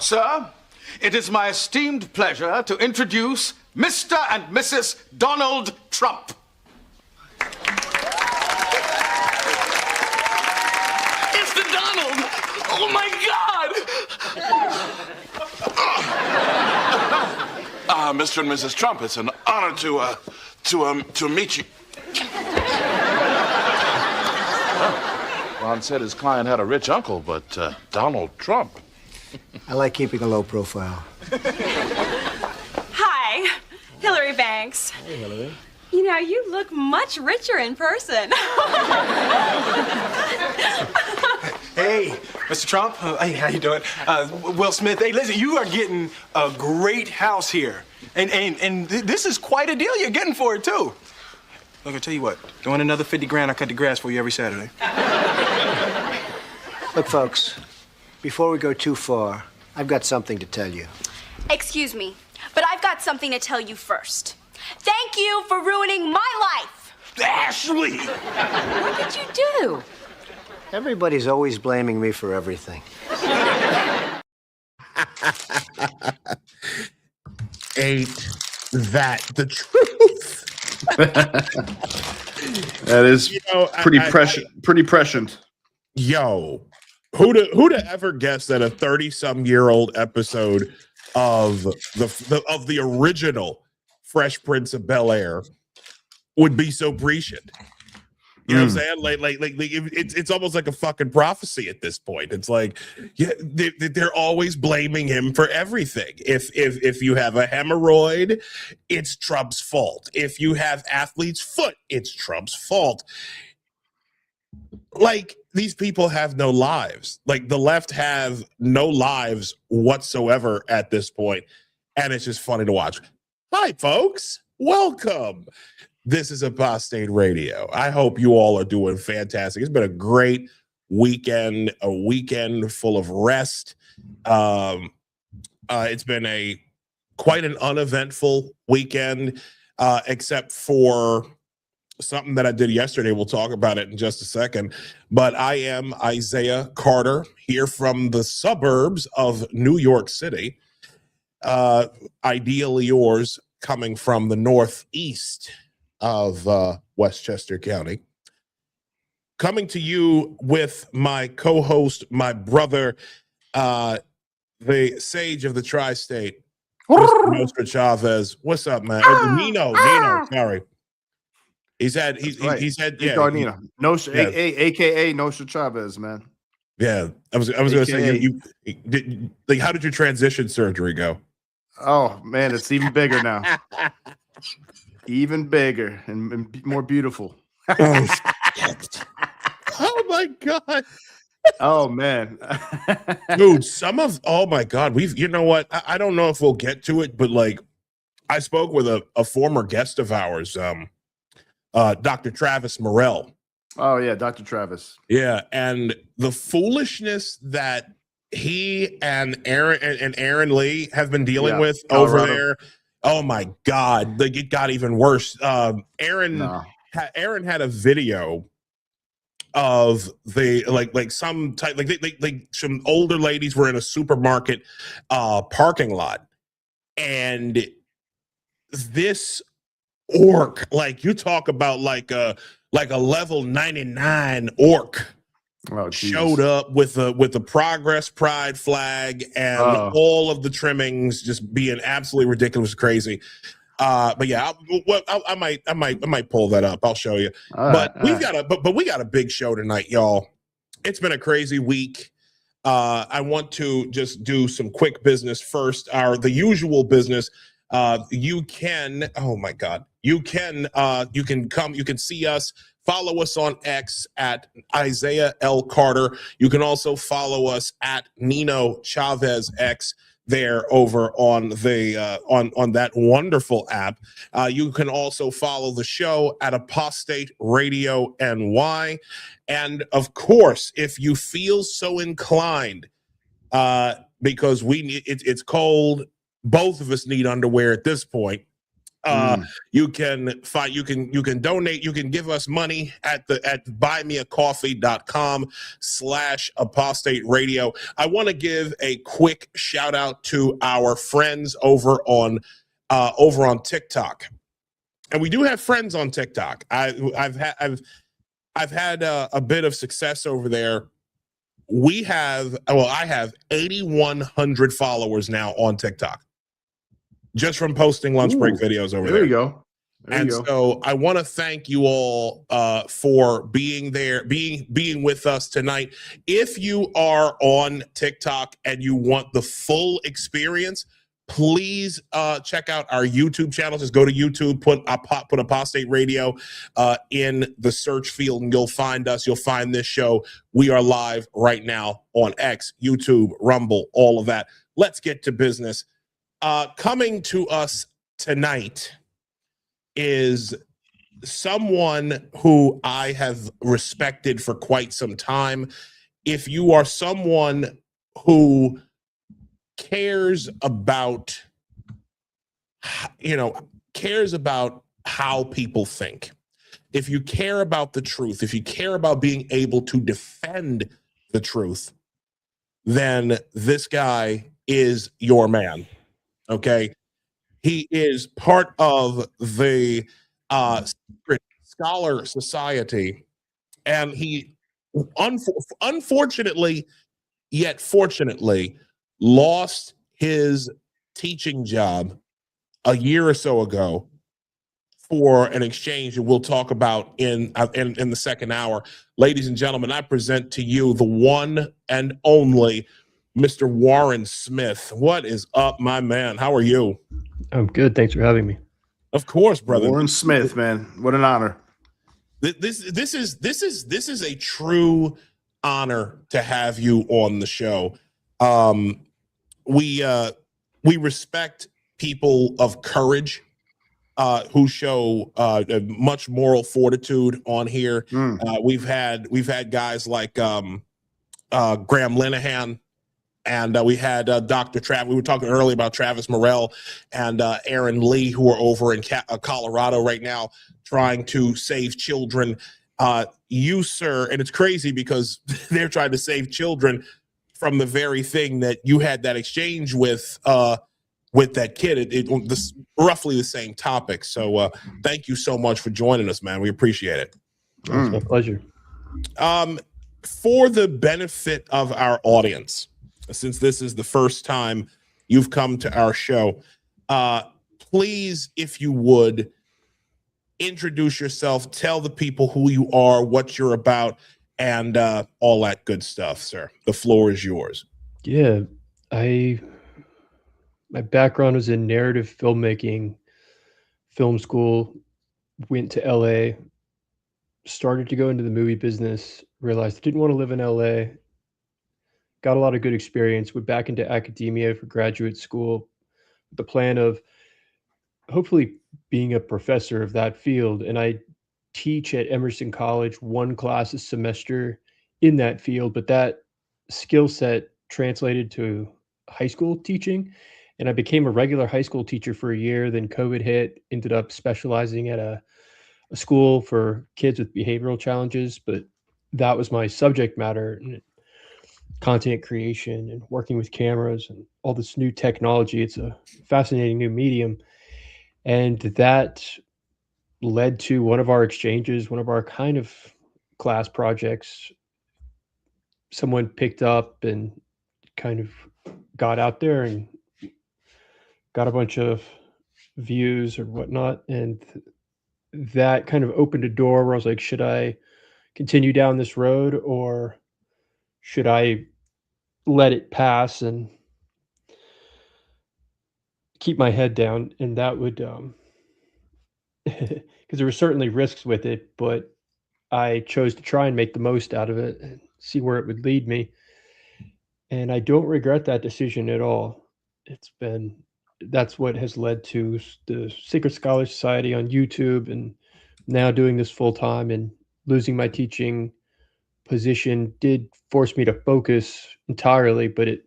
Sir, it is my esteemed pleasure to introduce Mr. and Mrs. Donald Trump. It's the Donald! Oh my God! Mr. and Mrs. Trump, it's an honor to meet you. Ron said his client had a rich uncle, but Donald Trump. I like keeping a low profile. Hi, Hillary Banks. Hey, Hillary. You know, you look much richer in person. Hey, Mr. Trump. Hey, how you doing? Will Smith. Hey, listen, you are getting a great house here. And this is quite a deal you're getting for it, too. Look, I'll tell you what. You want another 50 grand, I'll cut the grass for you every Saturday. Look, folks, before we go too far, I've got something to tell you. Excuse me, but I've got something to tell you first. Thank you for ruining my life. Ashley! What did you do? Everybody's always blaming me for everything. Ain't that the truth? That is pretty prescient. Yo, who'd ever guessed that a 30-some-year-old episode of the original Fresh Prince of Bel-Air would be so prescient? You know what I'm saying? Like it's almost like a fucking prophecy at this point. It's like, yeah, they're always blaming him for everything. If you have a hemorrhoid, it's Trump's fault. If you have athlete's foot, it's Trump's fault. Like, these people have no lives. Like, the left have no lives whatsoever at this point, and it's just funny to watch. Hi, folks. Welcome. This is Apostate Radio. I hope you all are doing fantastic. It's been a great weekend, a weekend full of rest. It's been quite an uneventful weekend, except for something that I did yesterday. We'll talk about it in just a second. But I am Isaiah Carter, here from the suburbs of New York City. Ideally yours, coming from the northeast of Westchester County. Coming to you with my co-host, my brother, the sage of the tri-state, Mr. Nostra Chavez. What's up, man? Nino, sorry. He's had Nino. Nostra, yeah. AKA Nostra Chavez, man. Yeah, I was gonna say you like, how did your transition surgery go? Oh man, it's even bigger now. Even bigger and more beautiful. Oh, oh my God. Oh man. Dude, oh my God, you know what? I don't know if we'll get to it, but like, I spoke with a former guest of ours, Dr. Travis Morrell. Oh yeah, Dr. Travis. Yeah, and the foolishness that he and Aaron Lee have been dealing with Colorado. Over there. Oh my God! Like, it got even worse. Aaron had a video of some type, like some older ladies were in a supermarket parking lot, and this orc, like, you talk about like a level 99 orc. Oh, showed up with the Progress Pride flag and all of the trimmings just being absolutely ridiculous, crazy. But yeah, I might pull that up. I'll show you. We got a big show tonight, y'all. It's been a crazy week. I want to just do some quick business first. The usual business. You can see us. Follow us on X at Isaiah L. Carter. You can also follow us at Nino Chavez X there over on the on that wonderful app. You can also follow the show at Apostate Radio NY. And of course, if you feel so inclined, because it's cold, both of us need underwear at this point. You can donate, you can give us money at buymeacoffee.com/apostate radio. I want to give a quick shout out to our friends over on TikTok. And we do have friends on TikTok. I've had a bit of success over there. I have 8,100 followers now on TikTok, just from posting lunch break videos over there. There you go. So I want to thank you all for being there, being with us tonight. If you are on TikTok and you want the full experience, please check out our YouTube channel. Just go to YouTube, put Apostate Radio in the search field, and you'll find us. You'll find this show. We are live right now on X, YouTube, Rumble, all of that. Let's get to business. Coming to us tonight is someone who I have respected for quite some time. If you are someone who cares about how people think, if you care about the truth, if you care about being able to defend the truth, then this guy is your man. Okay, he is part of the Secret Scholar Society, and he unfortunately, yet fortunately, lost his teaching job a year or so ago for an exchange that we'll talk about in the second hour. Ladies and gentlemen, I present to you the one and only Mr. Warren Smith. What is up, my man? How are you? I'm good. Thanks for having me. Of course, brother. Warren Smith, man. What an honor. This is a true honor to have you on the show. We respect people of courage who show much moral fortitude on here. We've had guys like Graham Linehan, and we had Dr. Travis. We were talking earlier about Travis Morrell and Aaron Lee, who are over in Colorado right now trying to save children. You, sir, and it's crazy because they're trying to save children from the very thing that you had that exchange with that kid. This roughly the same topic. So thank you so much for joining us, man. We appreciate it. It's my pleasure. For the benefit of our audience, since this is the first time you've come to our show, please, if you would, introduce yourself, tell the people who you are, what you're about, and all that good stuff, sir. The floor is yours. Yeah, my background was in narrative filmmaking, film school, went to LA, started to go into the movie business, realized I didn't want to live in LA, got a lot of good experience, went back into academia for graduate school, with the plan of hopefully being a professor of that field. And I teach at Emerson College, one class a semester in that field, but that skill set translated to high school teaching. And I became a regular high school teacher for a year. Then COVID hit, ended up specializing at a school for kids with behavioral challenges. But that was my subject matter, and content creation and working with cameras and all this new technology. It's a fascinating new medium. And that led to one of our exchanges, one of our kind of class projects. Someone picked up and kind of got out there and got a bunch of views or whatnot. And that kind of opened a door where I was like, should I continue down this road, or should I let it pass and keep my head down? And that would, because there were certainly risks with it, but I chose to try and make the most out of it and see where it would lead me. And I don't regret that decision at all. That's what has led to the Secret Scholar Society on YouTube, and now doing this full time. And losing my teaching position did force me to focus entirely, but it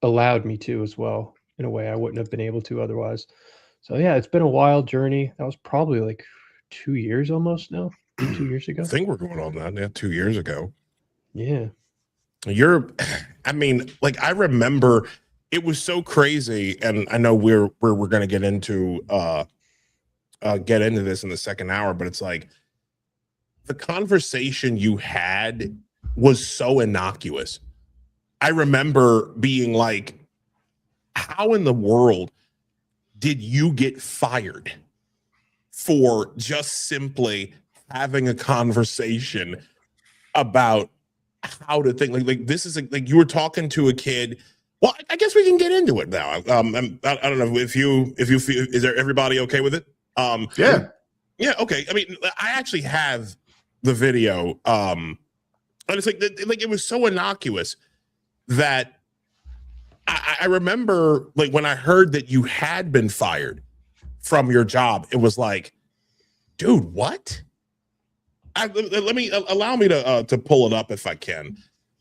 allowed me to as well in a way I wouldn't have been able to otherwise. So yeah, it's been a wild journey. That was probably like 2 years almost now. 2 years ago. I think we're going on that. Yeah, 2 years ago. Yeah. I mean, like I remember it was so crazy, and I know we're going to get into this in the second hour, but it's like the conversation you had was so innocuous. I remember being like, how in the world did you get fired for just simply having a conversation about how to think? Like this is like you were talking to a kid. Well, I guess we can get into it now. I don't know if you feel, is there everybody okay with it? Yeah, okay. I mean, I actually have the video. And it's like it was so innocuous that I remember like when I heard that you had been fired from your job, it was like, dude, what? Allow me to pull it up if I can.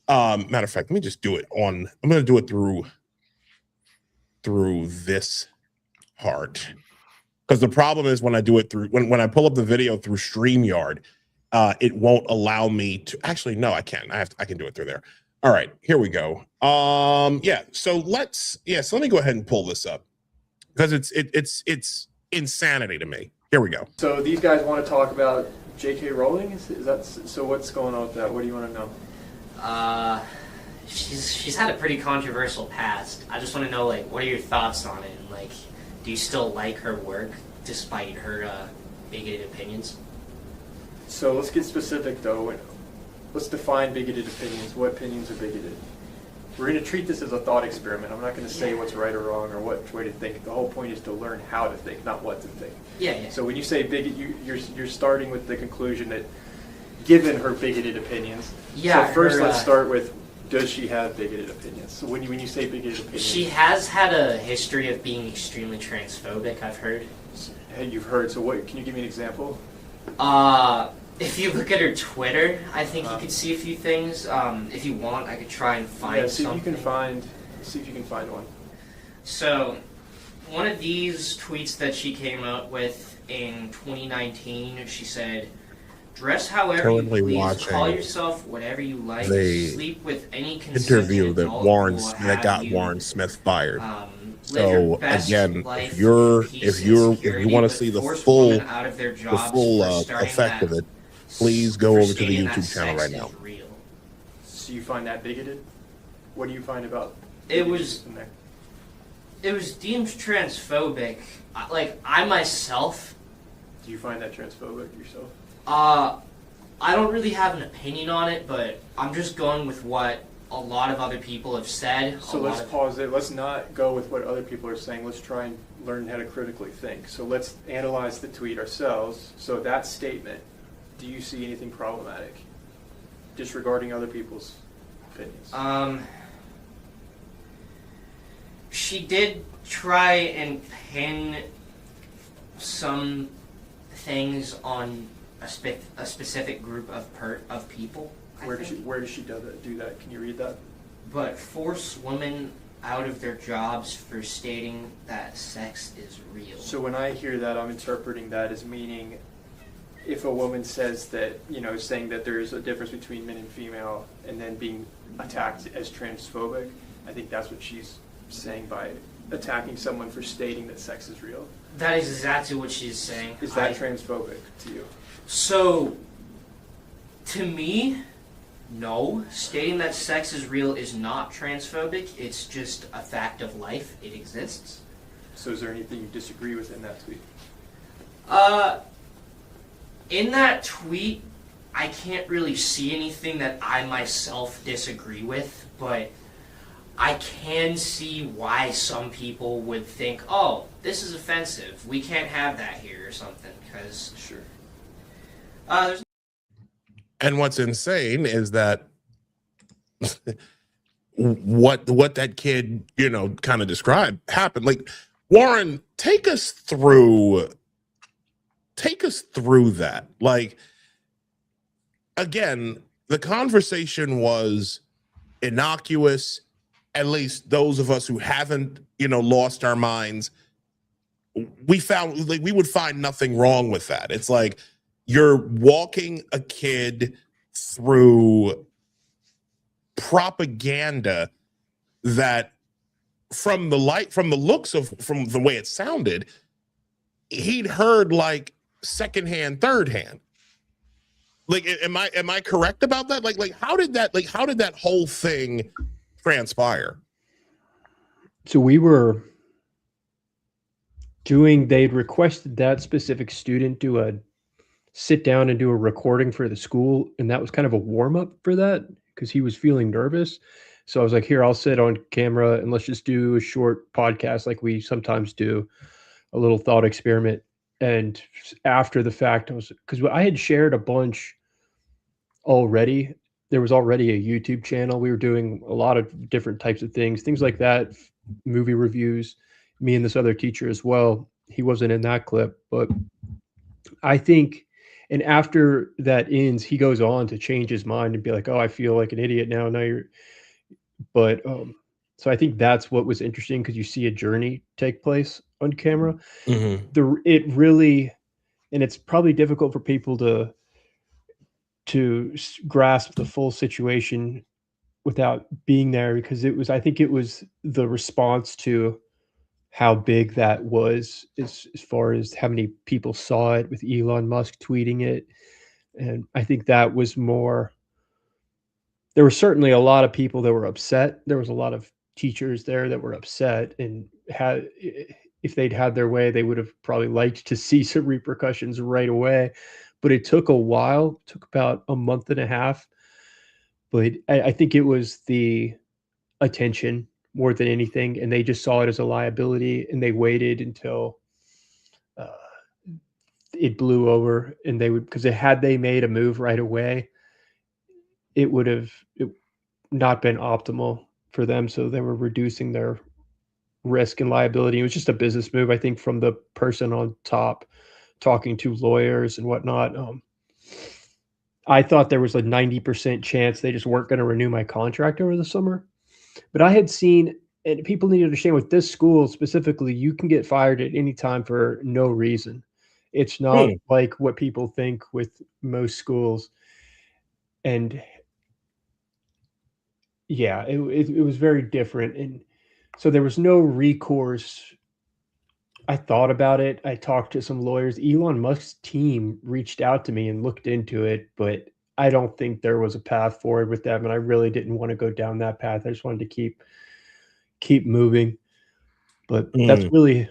Matter of fact, let me just do it on. I'm going to do it through this part, because the problem is when I do it through when I pull up the video through StreamYard, it won't allow me to. Actually, no, I can. I can do it through there. All right, here we go. Yeah. So let me go ahead and pull this up because it's insanity to me. Here we go. So these guys want to talk about J.K. Rowling. Is that so? What's going on with that? What do you want to know? She's had a pretty controversial past. I just want to know, like, what are your thoughts on it? And, like, do you still like her work despite her bigoted opinions? So let's get specific, though. Let's define bigoted opinions. What opinions are bigoted? We're going to treat this as a thought experiment. I'm not going to say what's right or wrong or what way to think. The whole point is to learn how to think, not what to think. Yeah. So when you say bigot, you're starting with the conclusion that, given her bigoted opinions. Yeah. So first, let's start with, does she have bigoted opinions? So when you say bigoted opinions, she has had a history of being extremely transphobic. I've heard. Hey, you've heard. So what? Can you give me an example? If you look at her Twitter, I think you could see a few things. If you want, I could try and find see something. See if you can find one. So, one of these tweets that she came out with in 2019, she said, "Dress however you please, call yourself whatever you like, sleep with any interview that got Warren Smith fired." So again, if you want to see the full effect of it, please go over to the YouTube channel right now. So you find that bigoted? What do you find about it? Was deemed transphobic. Like, I myself. Do you find that transphobic yourself? I don't really have an opinion on it, but I'm just going with what a lot of other people have said. So let's pause it. Let's not go with what other people are saying. Let's try and learn how to critically think. So let's analyze the tweet ourselves. So that statement, do you see anything problematic disregarding other people's opinions? She did try and pin some things on a specific group of people. Where does she do that? Can you read that? But force women out of their jobs for stating that sex is real. So when I hear that, I'm interpreting that as meaning if a woman says that, saying that there's a difference between men and female and then being attacked as transphobic, I think that's what she's saying by attacking someone for stating that sex is real. That is exactly what she's saying. Is that transphobic to you? So, to me, no. Stating that sex is real is not transphobic. It's just a fact of life. It exists. So is there anything you disagree with in that tweet? In that tweet, I can't really see anything that I myself disagree with, but I can see why some people would think, oh, this is offensive. We can't have that here or something, because... Sure. And what's insane is that what that kid, kind of described happened. Like, Warren, take us through that. Like, again, the conversation was innocuous. At least those of us who haven't, lost our minds. we found like we would find nothing wrong with that. It's like you're walking a kid through propaganda that from the way it sounded, he'd heard like secondhand, third hand. Like, am I correct about that? Like how did that whole thing transpire? So they'd requested that specific student do a sit down and do a recording for the school, and that was kind of a warm up for that because he was feeling nervous. So I was like, here, I'll sit on camera and let's just do a short podcast like we sometimes do, a little thought experiment. And after the fact, because I had shared a bunch already. There was already a YouTube channel. We were doing a lot of different types of things like that, movie reviews, me and this other teacher as well. He wasn't in that clip, but I think, and after that ends, he goes on to change his mind and be like, oh, I feel like an idiot now. But so I think that's what was interesting, because you see a journey take place on camera. It really, and it's probably difficult for people to grasp the full situation without being there, because I think it was the response to how big that was, as far as how many people saw it, with Elon Musk tweeting it. And I think that was more, there were certainly a lot of people that were upset. There was a lot of teachers there that were upset, and if they'd had their way, they would have probably liked to see some repercussions right away. But it took a while, it took about a month and a half. But I think it was the attention more than anything, and they just saw it as a liability, and they waited until it blew over, and because had they made a move right away, it would have not been optimal for them. So they were reducing their risk and liability. It was just a business move, I think, from the person on top, talking to lawyers and whatnot. I thought there was a 90% chance they just weren't going to renew my contract over the summer. But I had seen, and people need to understand, with this school specifically, you can get fired at any time for no reason. It's not like what people think with most schools. And yeah, it was very different. And so there was no recourse. I thought about it. I talked to some lawyers. Elon Musk's team reached out to me and looked into it, but I don't think there was a path forward with them. And I really didn't want to go down that path. I just wanted to keep moving. But that's really,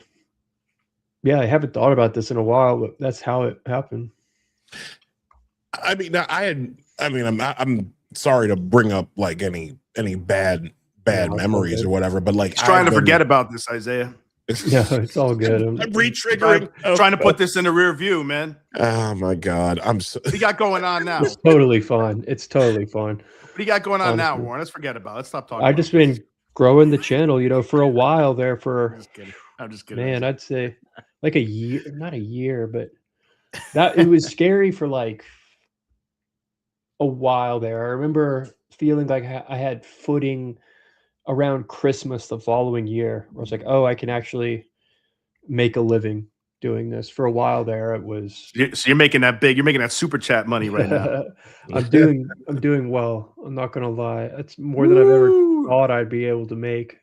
yeah, I haven't thought about this in a while, but that's how it happened. I mean, I'm sorry to bring up like any bad memories or whatever, but like, he's trying to forget about this, Isaiah. Yeah, it's all good. I'm re-triggering. Trying to put this in the rear view, man. Oh my God, What do you got going on now? It's totally fine. It's totally fine. What do you got going on now, Honestly. Warren? Let's forget about it. Let's stop talking. I've just been growing the channel, for a while there. I'm just kidding. Man, I'd say like a year, not a year, but it was scary for like a while there. I remember feeling like I had footing around Christmas the following year, where I was like, oh, I can actually make a living doing this. For a while there, it was. So you're making that big. You're making that super chat money right now. I'm doing well. I'm not gonna lie. That's more than I've ever thought I'd be able to make.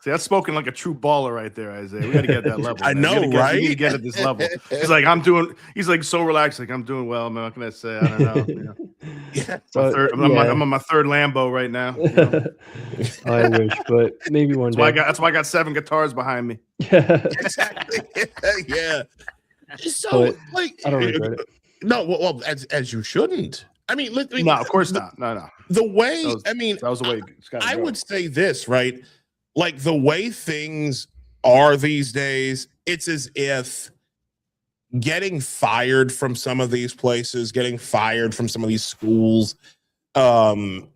See, that's spoken like a true baller right there, Isaiah. We got to get that level. I know, right? We right? need to get at this level. He's like, he's like so relaxed. Like, I'm doing well, man. What can I say? I don't know. Yeah. I'm on my third Lambo right now. I wish, but maybe one day. That's why I got 7 guitars behind me. Exactly. Yeah. So, But like, I don't regret it. No, well, as you shouldn't. I mean, No, of course not. No. The way, that was the way. I would say this, right? Like the way things are these days, it's as if getting fired from some of these places, getting fired from some of these schools, some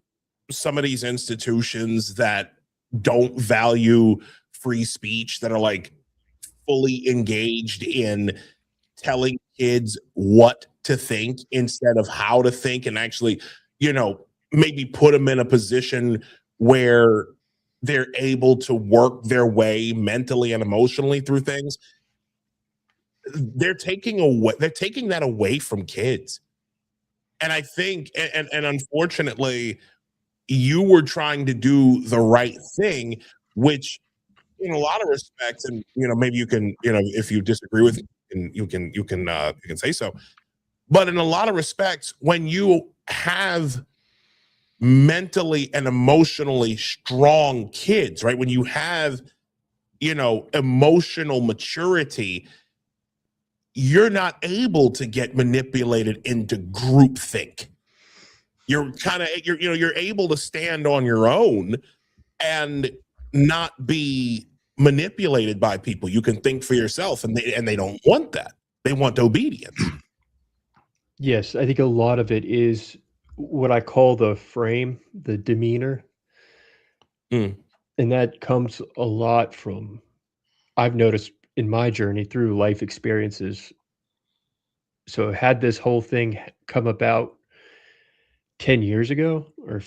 of these institutions that don't value free speech, that are like fully engaged in telling kids what to think instead of how to think, and actually, maybe put them in a position where they're able to work their way mentally and emotionally through things. they're taking that away from kids. And I think, and unfortunately, you were trying to do the right thing, which in a lot of respects, and maybe you can, if you disagree with me, you can say so. But in a lot of respects, when you have mentally and emotionally strong kids, right? When you have, emotional maturity, you're not able to get manipulated into groupthink. You're you're able to stand on your own and not be manipulated by people. You can think for yourself, and they don't want that. They want obedience. Yes, I think a lot of it is what I call the frame, the demeanor. Mm. And that comes a lot from, I've noticed in my journey through life experiences. So had this whole thing come about 10 years ago or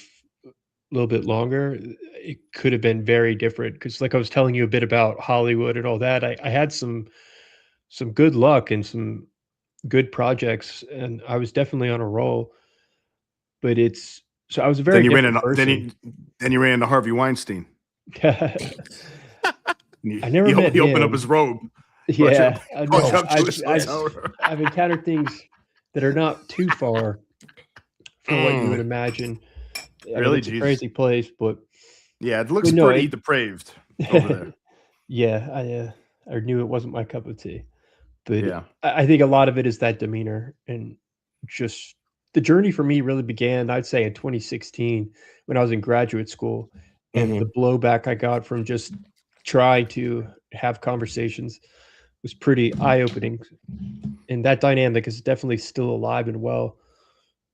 a little bit longer, it could have been very different. Because like I was telling you a bit about Hollywood and all that, I had some good luck and some good projects, and I was definitely on a roll. But I was a very different person. Then you ran into Harvey Weinstein. I He never met him. opened up his robe. Yeah, I've I've encountered things that are not too far from what you would imagine. I mean, it's a crazy place, but yeah, it looks pretty depraved over there. Yeah, I knew it wasn't my cup of tea, but Yeah. I think a lot of it is that demeanor, and just the journey for me really began, I'd say, in 2016 when I was in graduate school, and the blowback I got from just trying to have conversations was pretty eye-opening. And that dynamic is definitely still alive and well,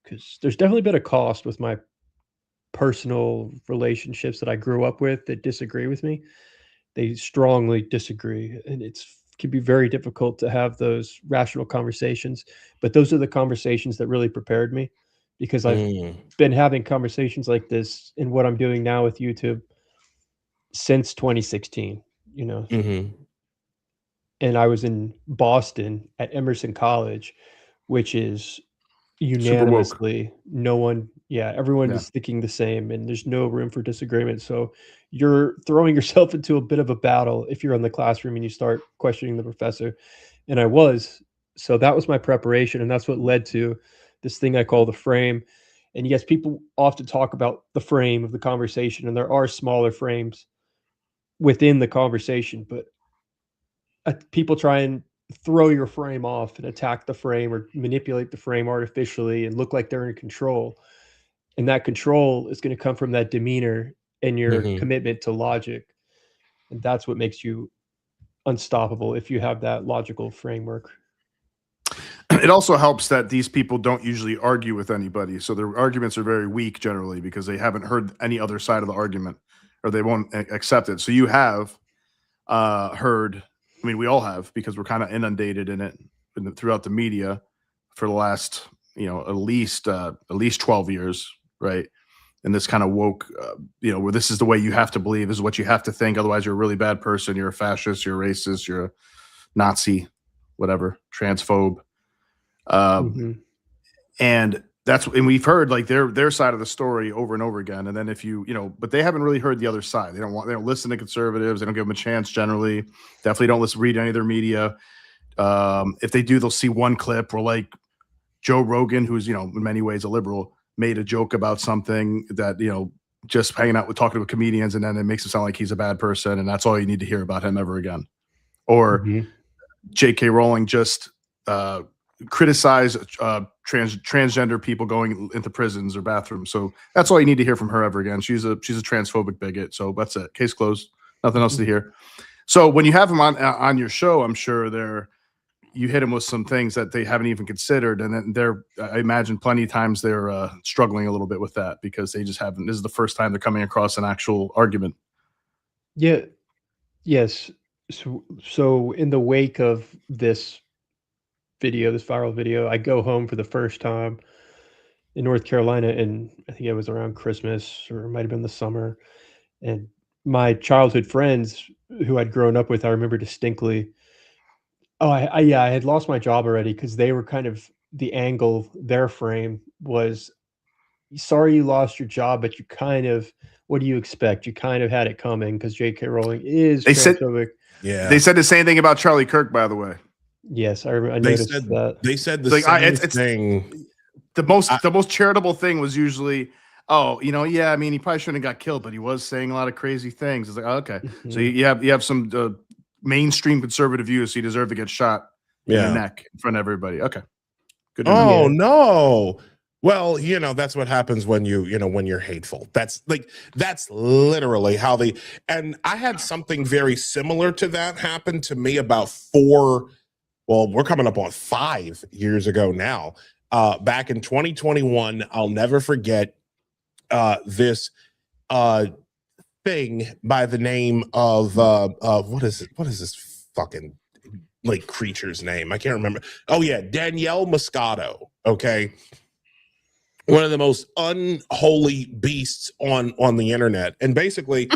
because there's definitely been a cost with my personal relationships that I grew up with that disagree with me. They strongly disagree, and it can be very difficult to have those rational conversations. But those are the conversations that really prepared me, because I've been having conversations like this in what I'm doing now with YouTube since 2016, and I was in Boston at Emerson College, which is Super woke. unanimously everyone is thinking the same, and there's no room for disagreement. So you're throwing yourself into a bit of a battle if you're in the classroom and you start questioning the professor. And I was. So that was my preparation, and that's what led to this thing I call the frame. And yes, people often talk about the frame of the conversation, and there are smaller frames within the conversation, but people try and throw your frame off and attack the frame or manipulate the frame artificially and look like they're in control. And that control is going to come from that demeanor and your commitment to logic. And that's what makes you unstoppable if you have that logical framework. It also helps that these people don't usually argue with anybody. So their arguments are very weak generally because they haven't heard any other side of the argument, or they won't accept it. So you have heard, I mean, we all have, because we're kind of inundated in it throughout the media for the last, at least 12 years, right? And this kind of woke, where this is the way you have to believe, this is what you have to think. Otherwise, you're a really bad person. You're a fascist. You're a racist. You're a Nazi, whatever, transphobe. And we've heard like their side of the story over and over again. And then if but they haven't really heard the other side. They don't listen to conservatives. They don't give them a chance generally. Definitely don't read any of their media. If they do, they'll see one clip where like Joe Rogan, who's, in many ways a liberal, made a joke about something that, just hanging out with talking to comedians, and then it makes it sound like he's a bad person. And that's all you need to hear about him ever again. Or J.K. Rowling just, criticize transgender people going into prisons or bathrooms. So that's all you need to hear from her ever again. She's a transphobic bigot. So that's it. Case closed. Nothing else to hear. So when you have them on your show, I'm sure you hit them with some things that they haven't even considered, and then I imagine plenty of times they're struggling a little bit with that because they just haven't. This is the first time they're coming across an actual argument. Yeah. Yes. So in the wake of this viral video, I go home for the first time in North Carolina, and I think it was around Christmas, or it might have been the summer. And my childhood friends who I'd grown up with, I remember distinctly, Oh, yeah, I had lost my job already because they were kind of the angle. Their frame was, sorry you lost your job, but you kind of, what do you expect? You kind of had it coming because J.K. Rowling is They said transphobic. Yeah. they said the same thing about Charlie Kirk, by the way. Yes, I They noticed said that. they said the Like same it's thing. the most charitable thing was usually, oh, yeah, I mean, he probably shouldn't have got killed, but he was saying a lot of crazy things. It's like, oh, okay, so Mhm. you have some mainstream conservative views, so you deserve to get shot in the Yeah. neck in front of everybody. Okay, good to know. Oh Yeah. no. Well, that's what happens when when you're hateful. That's literally how they, and I had something very similar to that happen to me about we're coming up on 5 years ago now. Back in 2021, I'll never forget this thing by the name of what is it? What is this fucking like creature's name? I can't remember. Oh yeah, Danielle Moscato. Okay, one of the most unholy beasts on the internet. And basically,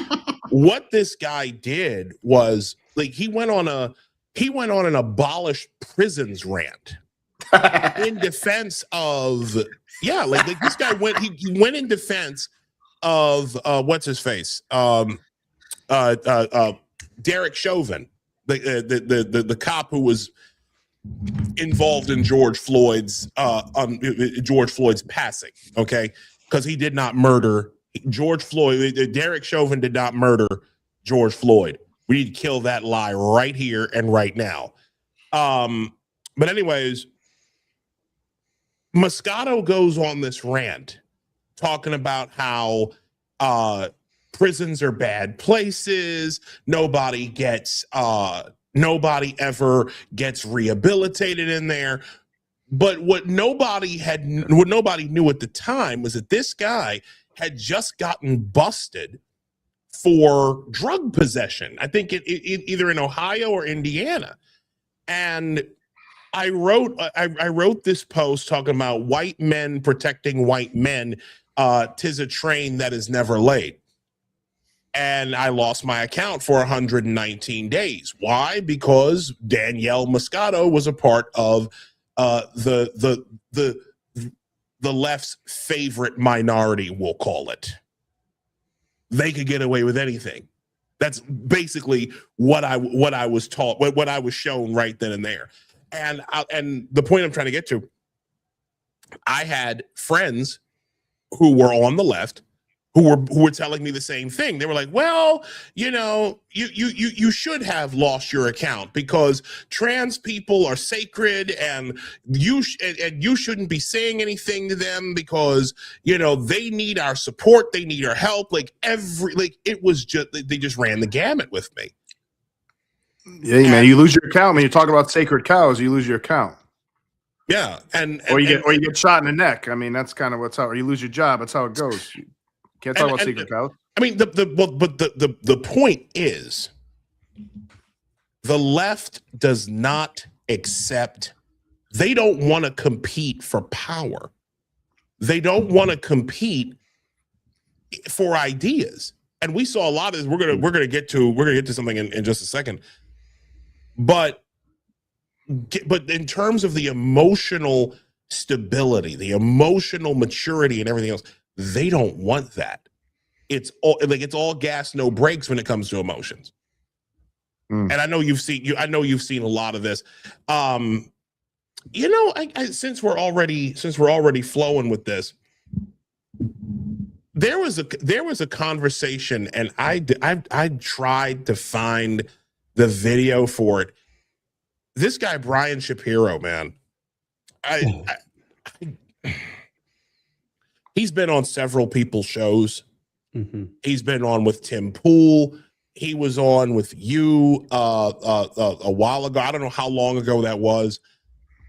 what this guy did was like he went on an abolish prisons rant in defense of like this guy he went in defense of what's his face Derek Chauvin, the cop who was involved in George Floyd's passing, okay? Because he did not murder George Floyd. Derek Chauvin did not murder George Floyd. We need to kill that lie right here and right now. But anyways, Moscato goes on this rant talking about how prisons are bad places. Nobody ever gets rehabilitated in there. But what nobody knew at the time was that this guy had just gotten busted for drug possession. I think either in Ohio or Indiana. And I wrote this post talking about white men protecting white men. 'Tis a train that is never late. And I lost my account for 119 days. Why? Because Danielle Moscato was a part of the left's favorite minority, we'll call it. They could get away with anything. That's basically what I was taught, what I was shown right then and there. And the point I'm trying to get to, I had friends who were on the left who were telling me the same thing. They were like, well, you should have lost your account because trans people are sacred and you shouldn't be saying anything to them because they need our support, they need our help. It was just, they just ran the gamut with me. Yeah, man, you lose your account when you're talking about sacred cows. You lose your account. Yeah, or you get shot in the neck. I mean, that's kind of or you lose your job. That's how it goes. Can't talk about secret cows. I mean, the point is, the left does not accept. They don't want to compete for power. They don't want to compete for ideas. And we saw a lot of this. We're gonna get to something in just a second. But in terms of the emotional stability, the emotional maturity, and everything else, they don't want that. It's all gas, no brakes when it comes to emotions. And I know you've seen a lot of this. Since we're already flowing with this, there was a conversation, and I tried to find the video for it. This guy Brian Shapiro, man, he's been on several people's shows. Mm-hmm. He's been on with Tim Pool. He was on with you a while ago. I don't know how long ago that was,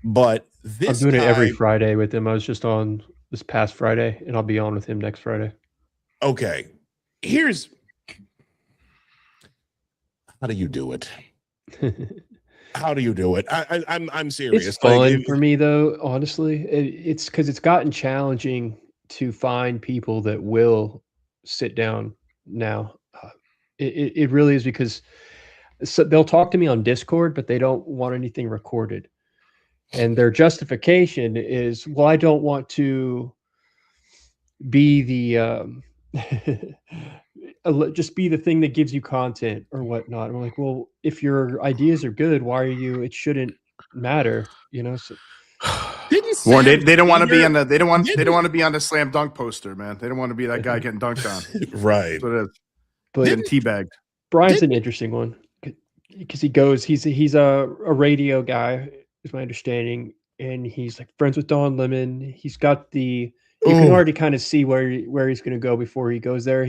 but I'm doing it every Friday with him. I was just on this past Friday, and I'll be on with him next Friday. Okay, how do do you do it? How do you do it? I'm serious. It's fun for me, though. Honestly, it's because it's gotten challenging to find people that will sit down now. It really is, because So they'll talk to me on Discord, but they don't want anything recorded. And their justification is, well, I don't want to be the just be the thing that gives you content or whatnot. And we're like, well, if your ideas are good, why are you? It shouldn't matter, you know. So Warren, they don't want to be on the they don't want to be on the slam dunk poster, man. They don't want to be that guy getting dunked on. Right. That's what it is. But Getting teabagged. Brian's an interesting one because he's a radio guy, is my understanding, and he's like friends with Don Lemon. He's got you can already kind of see where he's going to go before he goes there.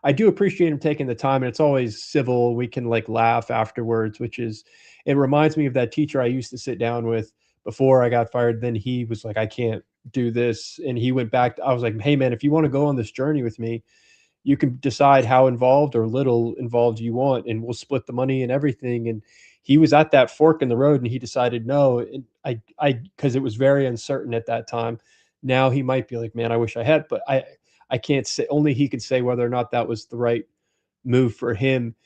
I do appreciate him taking the time, and it's always civil. We can like laugh afterwards, it reminds me of that teacher I used to sit down with before I got fired. Then he was like, I can't do this. And he went back. I was like, hey man, if you want to go on this journey with me, you can decide how involved or little involved you want, and we'll split the money and everything. And he was at that fork in the road, and he decided no. And because it was very uncertain at that time. Now he might be like, man, I wish I had, but I can't say. Only he could say whether or not that was the right move for him.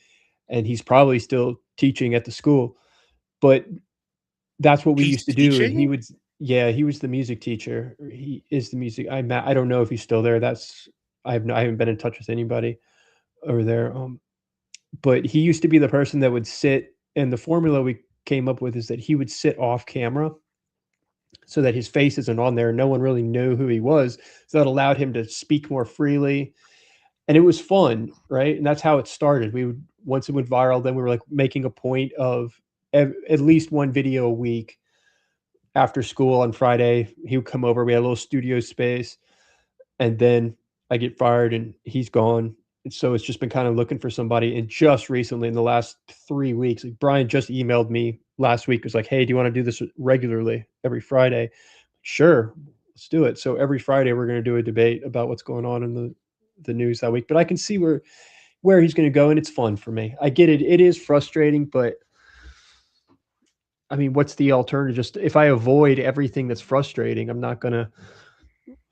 And he's probably still teaching at the school, but that's what we used to do. And he was the music teacher. He is the music. I don't know if he's still there. I haven't been in touch with anybody over there. But he used to be the person that would sit, and the formula we came up with is that he would sit off camera so that his face isn't on there. No one really knew who he was. So that allowed him to speak more freely. And it was fun, right? And that's how it started. Once it went viral, then we were like making a point of at least one video a week after school on Friday. He would come over. We had a little studio space, and then I get fired and he's gone. And so it's just been kind of looking for somebody. And just recently, in the last 3 weeks, like Brian just emailed me last week, was like, hey, do you want to do this regularly every Friday? Sure, let's do it. So every Friday we're going to do a debate about what's going on in the news that week. But I can see where he's going to go, and it's fun for me. I get it. It is frustrating, but I mean, what's the alternative? Just if I avoid everything that's frustrating, I'm not going to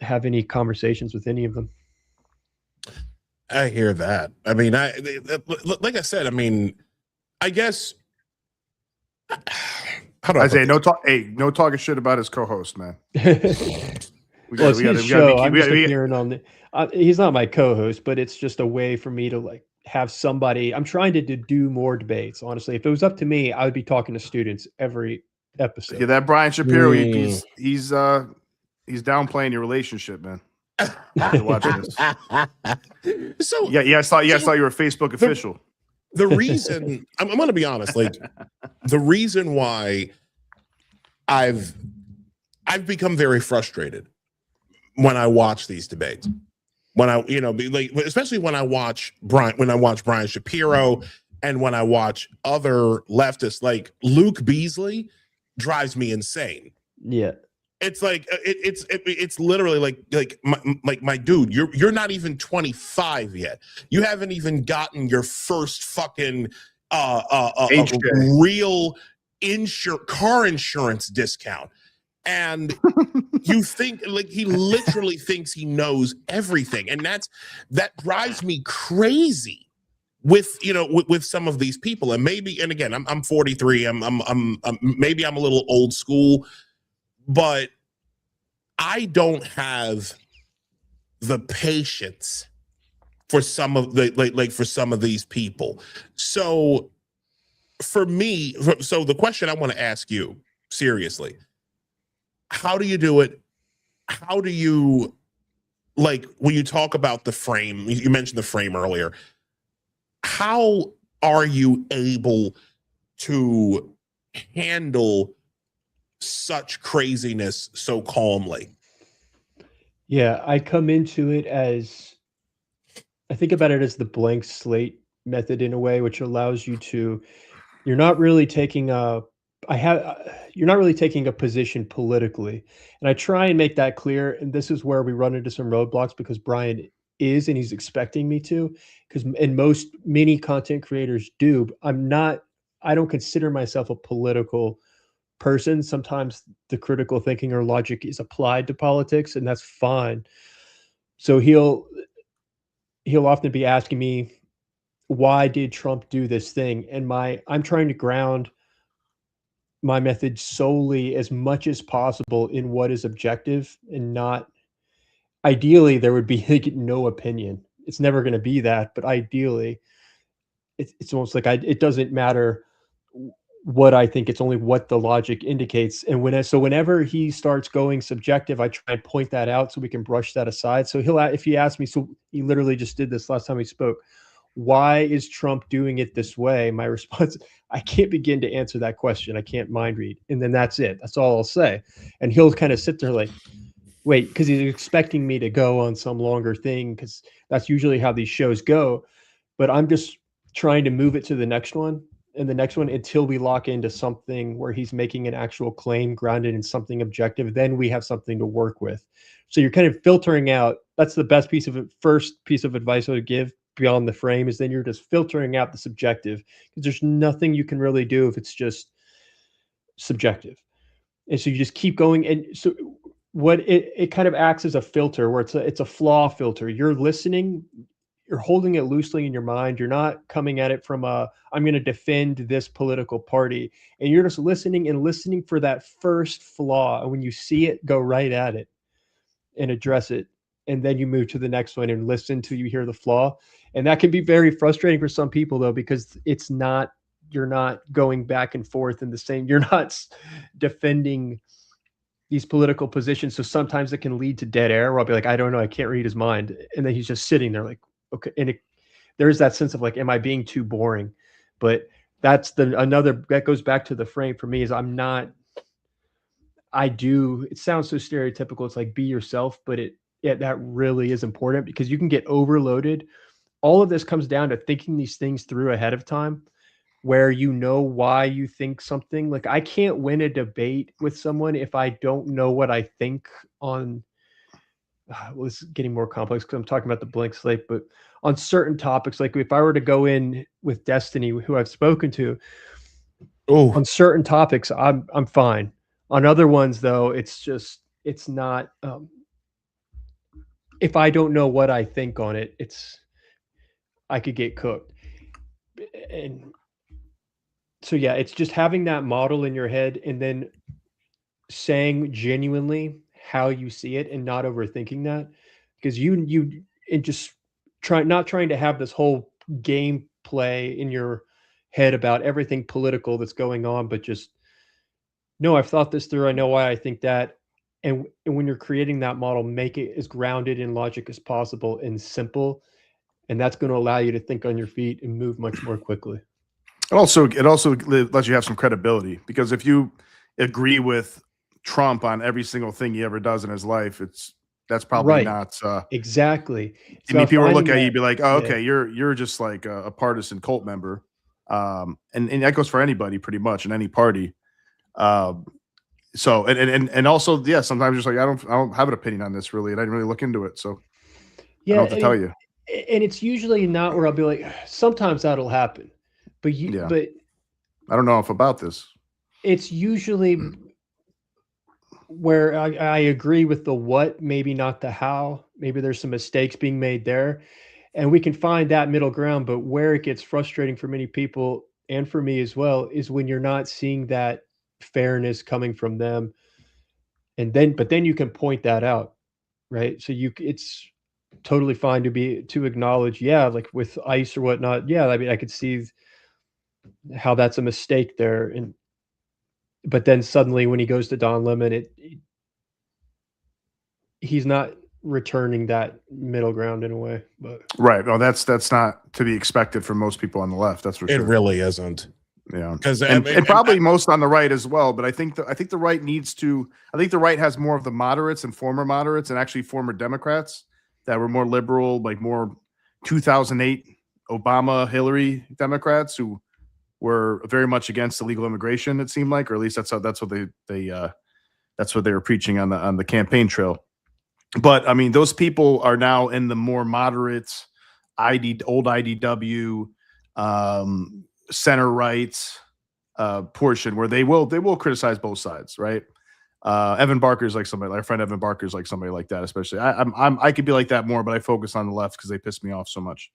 have any conversations with any of them. I hear that. I mean, like I said, I mean, I guess. How do I say no talk? Hey, no talking shit about his co-host, man. It's his show. I'm just appearing on he's not my co-host, but it's just a way for me to like have somebody. I'm trying to do more debates. Honestly, if it was up to me, I would be talking to students every episode. Yeah, that Brian Shapiro, he's downplaying your relationship, man. Watching this. So I saw you were a Facebook official. The reason I'm going to be honest, like the reason why I've become very frustrated when I watch these debates, when I especially when I watch Brian Shapiro, and when I watch other leftists like Luke Beasley, drives me insane. Yeah. It's like it's literally like my dude, you're not even 25 yet. You haven't even gotten your first fucking real car insurance discount, and you think like he literally thinks he knows everything, and that drives me crazy with some of these people. And again, I'm 43. I'm maybe I'm a little old school, but I don't have the patience for some of for some of these people. So for me, the question I want to ask you seriously, how do you do it? How do you, like, when you talk about the frame, you mentioned the frame earlier, how are you able to handle such craziness so calmly? Yeah, I come into it I think about it as the blank slate method in a way, which allows you to, you're not really taking a position politically. And I try and make that clear. And this is where we run into some roadblocks, because Brian is, and he's expecting me to, and many content creators do. I don't consider myself a political person. Sometimes the critical thinking or logic is applied to politics, and that's fine. So he'll often be asking me, why did Trump do this thing? And I'm trying to ground my method solely as much as possible in what is objective and not ideally there would be like no opinion. It's never going to be that, but ideally it's almost like it doesn't matter what I think, it's only what the logic indicates. And whenever he starts going subjective, I try and point that out so we can brush that aside. So if he asks me, so he literally just did this last time we spoke, why is Trump doing it this way? My response, I can't begin to answer that question. I can't mind read. And then that's it. That's all I'll say. And he'll kind of sit there like, wait, because he's expecting me to go on some longer thing, because that's usually how these shows go. But I'm just trying to move it to the next one and the next one until we lock into something where he's making an actual claim grounded in something objective. Then we have something to work with. So you're kind of filtering out. That's the best first piece of advice I would give beyond the frame, is then you're just filtering out the subjective, because there's nothing you can really do if it's just subjective. And so you just keep going. And so what it kind of acts as a filter, where it's a flaw filter. You're listening, you're holding it loosely in your mind. You're not coming at it from I'm going to defend this political party, and you're just listening and listening for that first flaw. And when you see it, go right at it and address it. And then you move to the next one and listen till you hear the flaw. And that can be very frustrating for some people, though, because you're not going back and forth in the same, you're not defending these political positions. So sometimes it can lead to dead air where I'll be like, I don't know, I can't read his mind. And then he's just sitting there like, okay. And there's that sense of like, am I being too boring? But that's that goes back to the frame for me, is it sounds so stereotypical. It's like, be yourself, but that really is important, because you can get overloaded. All of this comes down to thinking these things through ahead of time, where you know why you think something. Like, I can't win a debate with someone if I don't know what I think on, well, it's getting more complex because I'm talking about the blank slate, but on certain topics, like if I were to go in with Destiny, who I've spoken to, on certain topics, I'm fine. On other ones, though, it's not, if I don't know what I think on it, I could get cooked. And so, yeah, it's just having that model in your head and then saying genuinely how you see it and not overthinking that, because just not trying to have this whole gameplay in your head about everything political that's going on, but just, no, I've thought this through. I know why I think that. And when you're creating that model, make it as grounded in logic as possible and simple. And that's going to allow you to think on your feet and move much more quickly. It also lets you have some credibility, because if you agree with Trump on every single thing he ever does in his life, that's probably right. not exactly. I mean, people look at you, be like, "Oh, okay, you're just like a partisan cult member," and that goes for anybody pretty much in any party. So and also, yeah, sometimes just like I don't have an opinion on this really, and I didn't really look into it, so I don't know what to tell you. And it's usually not where I'll be like, sometimes that'll happen, but but I don't know if about this. It's usually where I agree with the what, maybe not the how. Maybe there's some mistakes being made there, and we can find that middle ground. But where it gets frustrating for many people, and for me as well, is when you're not seeing that fairness coming from them. But then you can point that out, right? So it's totally fine to acknowledge, yeah, like with ICE or whatnot. Yeah, I mean, I could see how that's a mistake there. But then suddenly when he goes to Don Lemon, he's not returning that middle ground in a way. But right. Well, that's not to be expected from most people on the left. That's for sure. It really isn't. Yeah, and probably most on the right as well. But I think the right needs to. I think the right has more of the moderates and former moderates, and actually former Democrats that were more liberal, like more 2008 Obama, Hillary Democrats who were very much against illegal immigration. It seemed like, or at least that's what they were preaching on the campaign trail. But I mean, those people are now in the more moderate old IDW. Center right portion where they will criticize both sides, right? Evan Barker's like somebody, our friend Evan Barker's like somebody like that, especially. I could be like that more, but I focus on the left because they piss me off so much.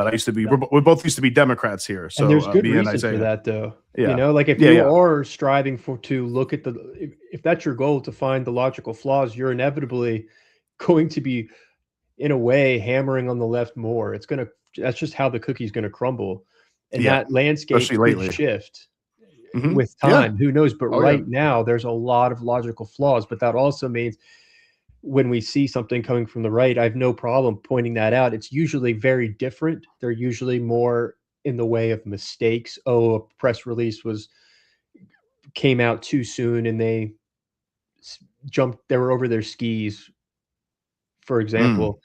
But I used to be. We both used to be Democrats here. So And there's good me and reason Isaiah. for that, though. Yeah. You know, like if Yeah, you yeah. are striving to look at if that's your goal to find the logical flaws, you're inevitably going to be, in a way, hammering on the left more. That's just how the cookie's going to crumble. And Yeah, that landscape especially could lately. shift Mhm. with Yeah. time. Who knows? But Oh, yeah. right now, there's a lot of logical flaws. But that also means when we see something coming from the right, I have no problem pointing that out. It's usually very different. They're usually more in the way of mistakes. Oh, a press release came out too soon and they they were over their skis, for example.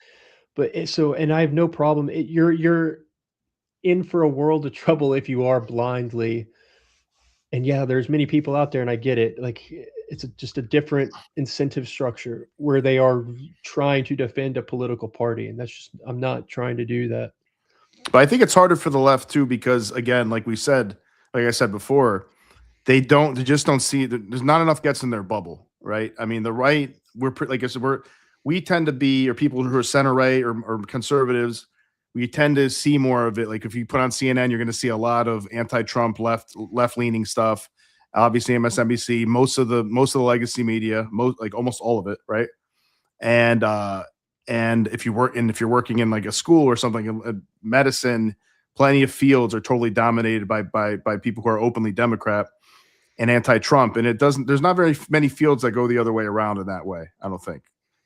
But and I have no problem. You're in for a world of trouble if you are blindly. And yeah, there's many people out there, and I get it. Like it's just a different incentive structure where they are trying to defend a political party, and I'm not trying to do that. But I think it's harder for the left too because again, like I said before, they just don't see. There's not enough gets in their bubble, right? I mean, the right, like I said, we tend to be, or people who are center right or conservatives, we tend to see more of it. Like if you put on CNN, you're going to see a lot of anti-Trump left leaning stuff. Obviously, MSNBC, most of the legacy media, almost all of it, right? And if you're working in like a school or something, medicine, plenty of fields are totally dominated by people who are openly Democrat and anti-Trump. And there's not very many fields that go the other way around in that way. I don't think.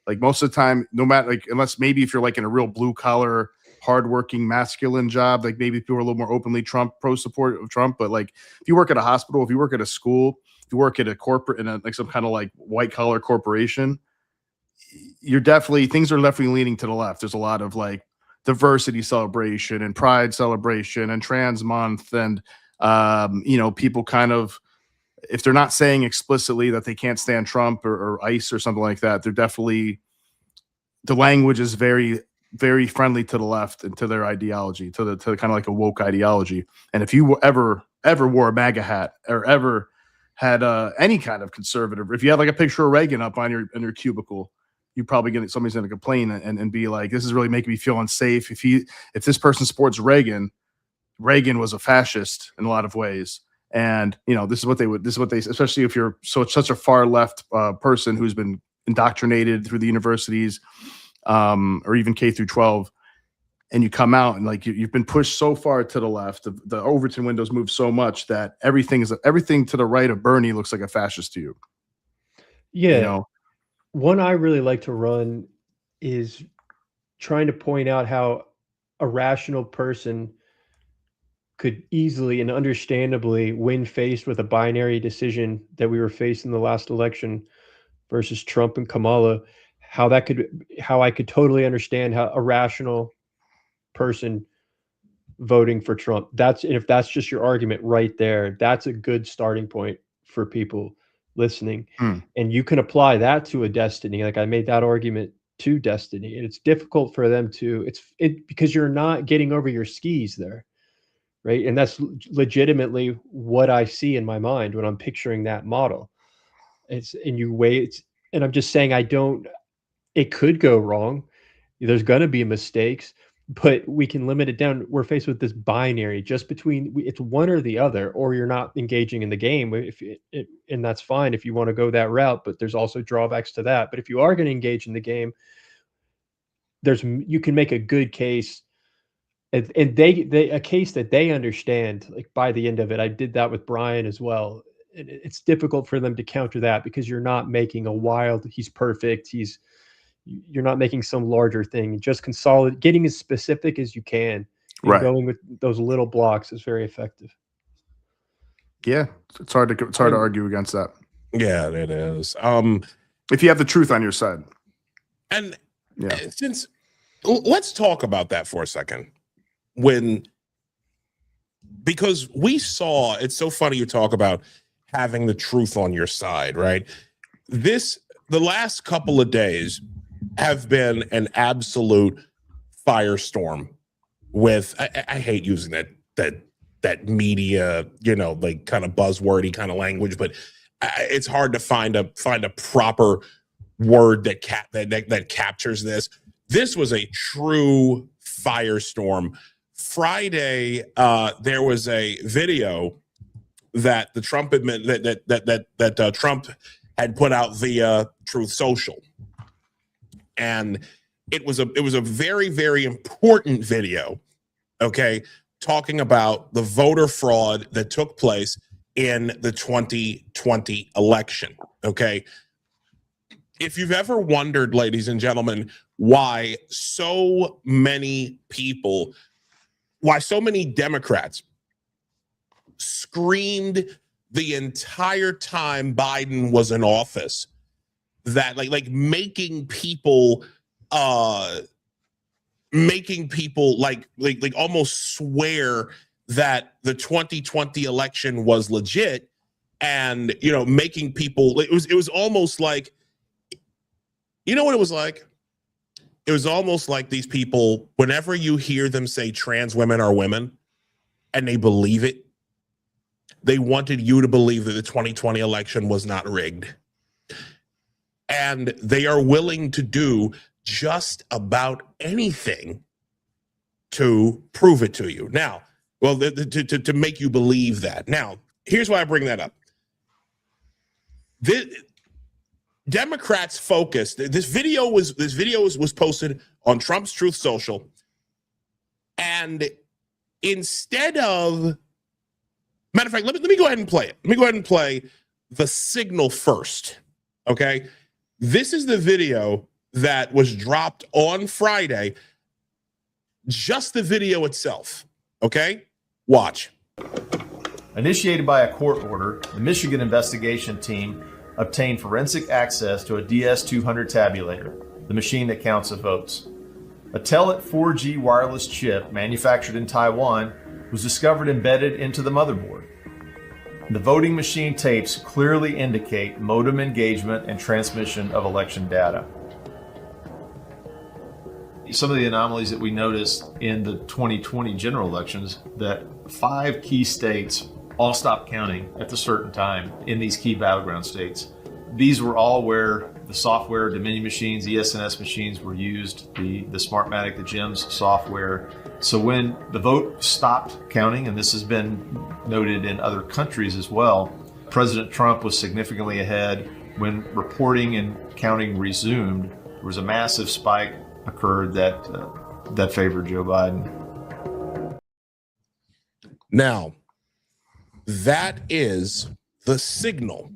Like most of the time, no matter unless maybe if you're like in a real blue collar, hardworking, masculine job, like maybe people are a little more openly pro support of Trump. But like if you work at a hospital, if you work at a school, if you work at a corporate like some kind of like white collar corporation, things are definitely leaning to the left. There's a lot of like diversity celebration and pride celebration and trans month. And, people kind of, if they're not saying explicitly that they can't stand Trump or ICE or something like that, the language is very, very friendly to the left and to their ideology, to kind of like a woke ideology. And if you ever wore a MAGA hat or ever had any kind of conservative, if you had like a picture of Reagan up on your cubicle, you probably somebody's going to complain and be like, this is really making me feel unsafe. If this person supports Reagan was a fascist in a lot of ways. And, this is what they, especially if you're such a far left person who's been indoctrinated through the universities or even K through 12, and you come out and like you've been pushed so far to the left, the Overton windows move so much that everything to the right of Bernie looks like a fascist to you. Yeah. One I really like to run is trying to point out how a rational person could easily and understandably, when faced with a binary decision that we were faced in the last election versus Trump and Kamala, how I could totally understand how a rational person voting for Trump. If that's just your argument right there, that's a good starting point for people listening. And you can apply that to a Destiny. Like I made that argument to Destiny, and it's difficult for them because you're not getting over your skis there. Right. And that's legitimately what I see in my mind when I'm picturing that model. And I'm just saying, it could go wrong. There's going to be mistakes, but we can limit it down. We're faced with this binary just it's one or the other, or you're not engaging in the game. And that's fine if you want to go that route, but there's also drawbacks to that. But if you are going to engage in the game, you can make a good case. And a case that they understand, like by the end of it. I did that with Brian as well. And it's difficult for them to counter that because you're not making he's perfect. You're not making some larger thing. Just getting as specific as you can. And going with those little blocks is very effective. Yeah, it's hard to argue against that. Yeah, it is. If you have the truth on your side. And let's talk about that for a second. Because we saw, it's so funny you talk about having the truth on your side, right? The last couple of days have been an absolute firestorm with, I hate using that media, like kind of buzzwordy kind of language, but it's hard to find a proper word that captures this. This was a true firestorm Friday, there was a video that the Trump that Trump had put out via Truth Social, and it was a very, very important video. Okay, talking about the voter fraud that took place in the 2020 election. Okay, if you've ever wondered, ladies and gentlemen, why so many Democrats screamed the entire time Biden was in office that like making people like almost swear that the 2020 election was legit, and making people, it was almost like, you know what it was like? It was almost like these people, whenever you hear them say trans women are women and they believe it, they wanted you to believe that the 2020 election was not rigged. And they are willing to do just about anything to prove it to you. Now, well, to make you believe that. Now, here's why I bring that up. Democrats focused. This video was posted on Trump's Truth Social, and instead of, matter of fact, let me go ahead and play it. Let me go ahead and play the signal first. Okay, this is the video that was dropped on Friday. Just the video itself. Okay, watch. Initiated by a court order, the Michigan investigation team obtained forensic access to a DS200 tabulator, the machine that counts the votes. A Telit 4G wireless chip manufactured in Taiwan was discovered embedded into the motherboard. The voting machine tapes clearly indicate modem engagement and transmission of election data. Some of the anomalies that we noticed in the 2020 general elections, that 5 key states all stopped counting at a certain time in these key battleground states. These were all where the software, Dominion machines, ES&S machines were used, the Smartmatic, the GEMS software. So when the vote stopped counting, and this has been noted in other countries as well, President Trump was significantly ahead. When reporting and counting resumed, there was a massive spike occurred that favored Joe Biden. Now, that is the signal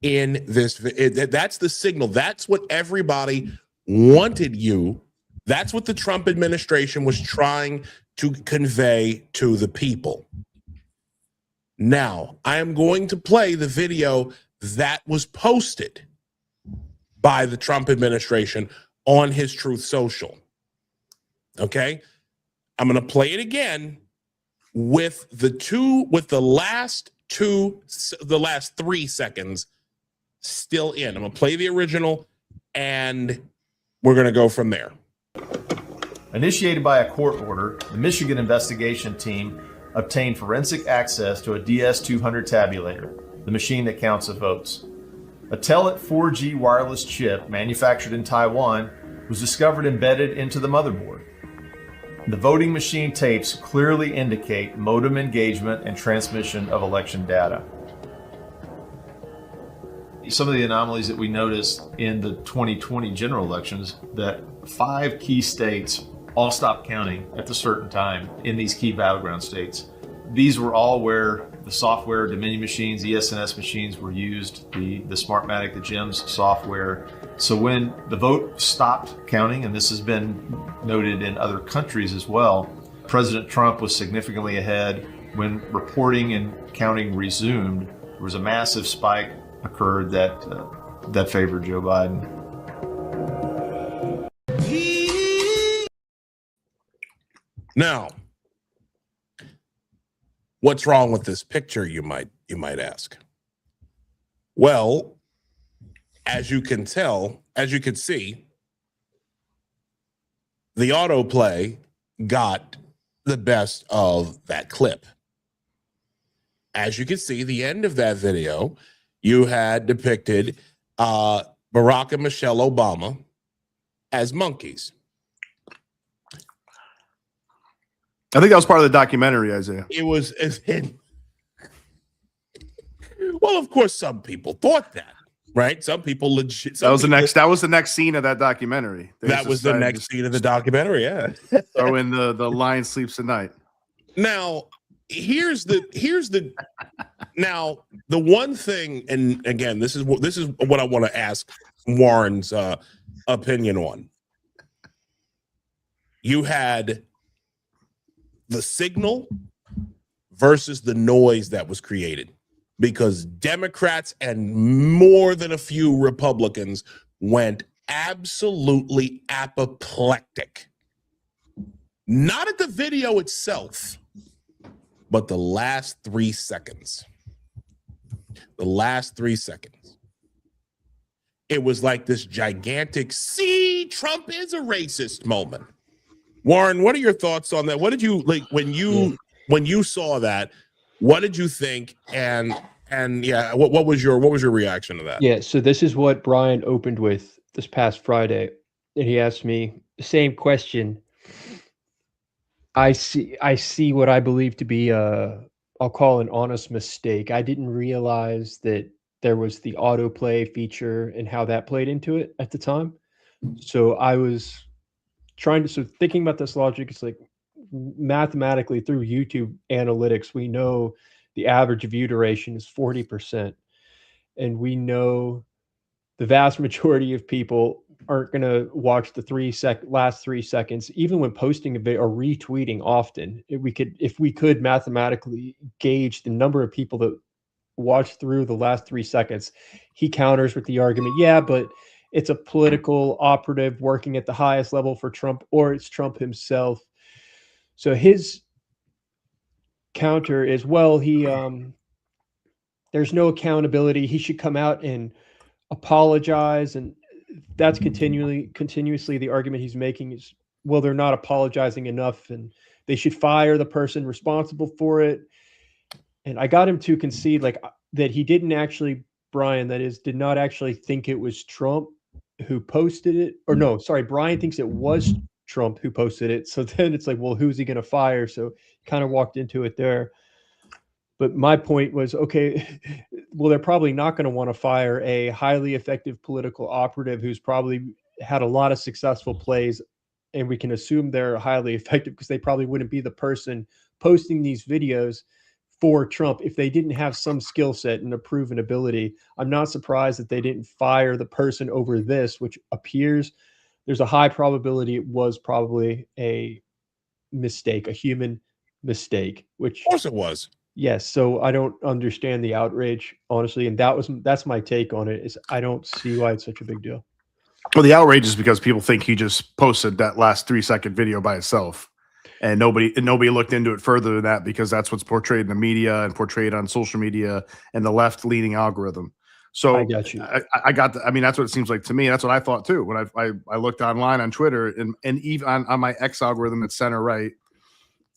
in this. That's the signal. That's what everybody wanted you. That's what the Trump administration was trying to convey to the people. Now, I am going to play the video that was posted by the Trump administration on his Truth Social. Okay? I'm going to play it again with the last 3 seconds still in. I'm going to play the original, and we're going to go from there. Initiated by a court order, the Michigan investigation team obtained forensic access to a DS200 tabulator, the machine that counts the votes. A Telit 4G wireless chip manufactured in Taiwan was discovered embedded into the motherboard. The voting machine tapes clearly indicate modem engagement and transmission of election data. Some of the anomalies that we noticed in the 2020 general elections, that 5 key states all stopped counting at a certain time in these key battleground states. These were all where the software, Dominion machines, ES&S machines were used, the Smartmatic, the GEMS software. So when the vote stopped counting, and this has been noted in other countries as well, President Trump was significantly ahead. When reporting and counting resumed, there was a massive spike occurred that favored Joe Biden. Now, what's wrong with this picture, you might ask? Well, as you can see, the autoplay got the best of that clip. As you can see, the end of that video, you had depicted Barack and Michelle Obama as monkeys. I think that was part of the documentary, Isaiah. It was. Well, of course, some people thought that, right? Some people legit. That was the next scene of that documentary. That was the next scene of the documentary. Yeah. Throw in the lion sleeps at night. Now, here's the now the one thing, and again, this is what I want to ask Warren's opinion on. You had the signal versus the noise that was created, because Democrats and more than a few Republicans went absolutely apoplectic. Not at the video itself, but the last 3 seconds. The last 3 seconds. It was like this gigantic, see, Trump is a racist moment. Warren, what are your thoughts on that? What did you like when you saw that? What did you think? And yeah, what was your reaction to that? Yeah, so this is what Brian opened with this past Friday, and he asked me the same question. I see what I believe to be I'll call an honest mistake. I didn't realize that there was the autoplay feature and how that played into it at the time. So I was thinking about this logic. It's like mathematically through YouTube analytics, we know the average view duration is 40%. And we know the vast majority of people aren't going to watch the last 3 seconds, even when posting a video or retweeting often. If we could mathematically gauge the number of people that watch through the last 3 seconds, he counters with the argument, yeah, but it's a political operative working at the highest level for Trump, or it's Trump himself. So his counter is, well, there's no accountability. He should come out and apologize. And that's continuously the argument he's making is, well, they're not apologizing enough and they should fire the person responsible for it. And I got him to concede that he didn't actually, Brian, did not actually think it was Trump who posted it. Or no, sorry, Brian thinks it was Trump who posted it. So then it's like, well, who's he going to fire? So kind of walked into it there. But my point was, okay, well, they're probably not going to want to fire a highly effective political operative who's probably had a lot of successful plays. And we can assume they're highly effective because they probably wouldn't be the person posting these videos for Trump if they didn't have some skill set and a proven ability. I'm not surprised that they didn't fire the person over this, which appears there's a high probability it was probably a mistake, a human mistake, which of course it was. Yes. So I don't understand the outrage, honestly. And that's my take on it, is I don't see why it's such a big deal. Well, the outrage is because people think he just posted that last 3-second video by itself. And nobody looked into it further than that, because that's what's portrayed in the media and portrayed on social media and the left-leaning algorithm. So I got you. I got I mean, that's what it seems like to me. That's what I thought too when I looked online on Twitter and even on my X algorithm at center right,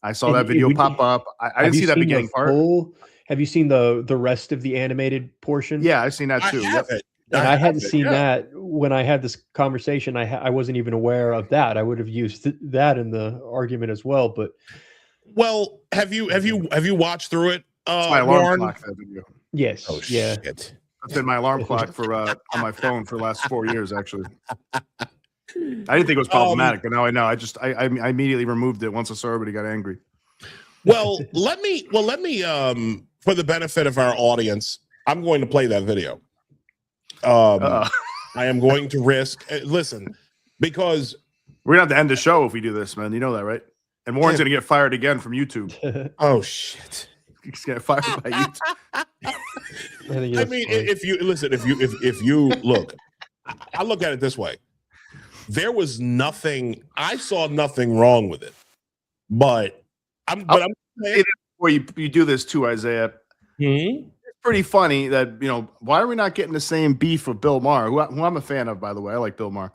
I saw that video pop up. I didn't see that beginning part. Have you seen the rest of the animated portion? Yeah, I've seen that too. And I hadn't seen that when I had this conversation. I wasn't even aware of that. I would have used that in the argument as well. But have you watched through it? It's my alarm clock, that video. Yes. Oh yeah. Shit. That's been my alarm clock for on my phone for the last 4 years. Actually, I didn't think it was problematic, but now I know. I immediately removed it once I saw everybody got angry. Well, let me for the benefit of our audience, I'm going to play that video. I am going to risk listen, because we're gonna have to end the show if we do this, man. You know that, right? And Warren's gonna get fired again from YouTube. Oh shit. He's gonna get fired by YouTube. I mean, if you look, I look at it this way. There was nothing, I saw nothing wrong with it. But I'm before you do this too, Isaiah. Mm-hmm. It's pretty funny that, why are we not getting the same beef with Bill Maher, who I'm a fan of, by the way. I like Bill Maher.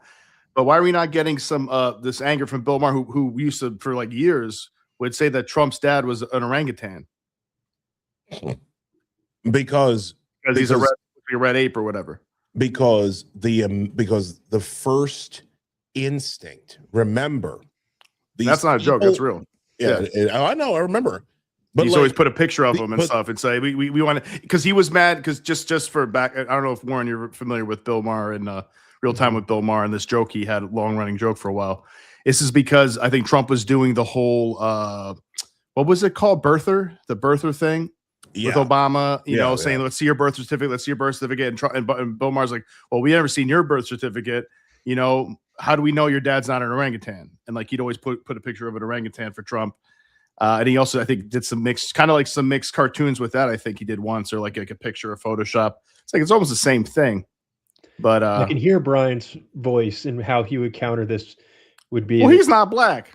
But why are we not getting some this anger from Bill Maher, who used to, for like years, would say that Trump's dad was an orangutan? Because he's a red ape or whatever. Because the first instinct, remember, that's not a joke, that's real. Yeah. I know. I remember. But he's like, always put a picture of him and stuff and say we want to, because he was mad because just for back. I don't know if Warren, you're familiar with Bill Maher and Real Time with Bill Maher and this joke he had, a long running joke for a while. This is because I think Trump was doing the whole what was it called, the birther thing with Obama, you know, saying let's see your birth certificate, and Bill Maher's like, well, we never seen your birth certificate, you know, how do we know your dad's not an orangutan? And like he'd always put a picture of an orangutan for Trump. And he also, I think, did some mixed cartoons with that. I think he did once, or like a picture of Photoshop. It's almost the same thing. But I can hear Brian's voice and how he would counter this would be. Well, he's not black.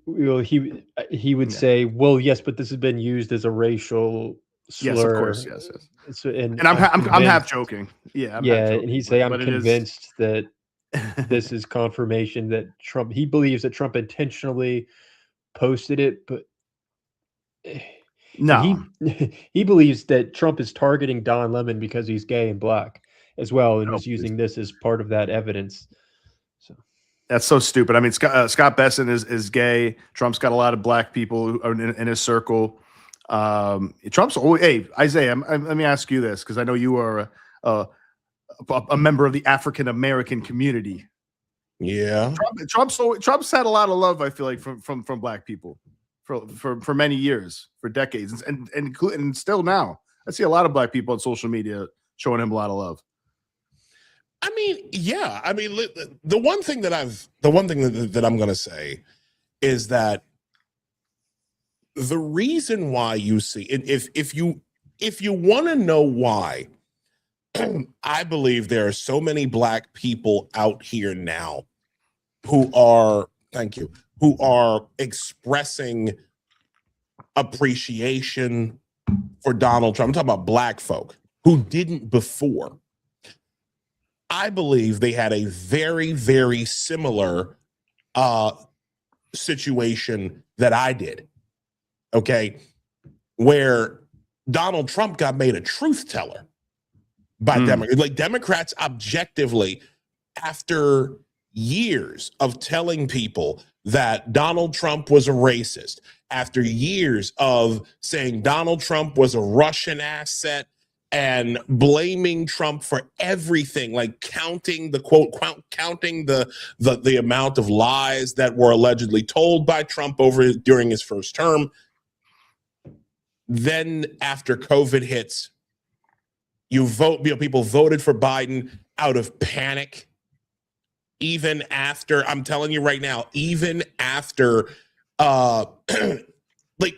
Well, he would say, well, yes, but this has been used as a racial slur. Yes, of course, yes. So, and I'm half joking. Yeah, I'm half joking, and he'd say, I'm but convinced that this is confirmation that he believes that Trump intentionally posted it, but no, he believes that Trump is targeting Don Lemon because he's gay and black as well, and was using this as part of that evidence. So that's so stupid. I mean, Scott Besson is gay. Trump's got a lot of black people in his circle. Trump's always, hey, Isaiah, let me ask you this, because I know you are a member of the African American community. Yeah, Trump's had a lot of love, I feel like, from black people for many years, for decades, and still now. I see a lot of black people on social media showing him a lot of love. I mean, yeah. I mean, the one thing that I'm going to say is that the reason why you see, and if you want to know why, I believe there are so many black people out here now who are expressing appreciation for Donald Trump. I'm talking about black folk who didn't before. I believe they had a very, very similar situation that I did. Okay, where Donald Trump got made a truth teller by Democrats. Like, Democrats objectively, after years of telling people that Donald Trump was a racist, after years of saying Donald Trump was a Russian asset and blaming Trump for everything, like counting the amount of lies that were allegedly told by Trump during his first term. Then after COVID hits, people voted for Biden out of panic. Even after, I'm telling you right now, even after, like,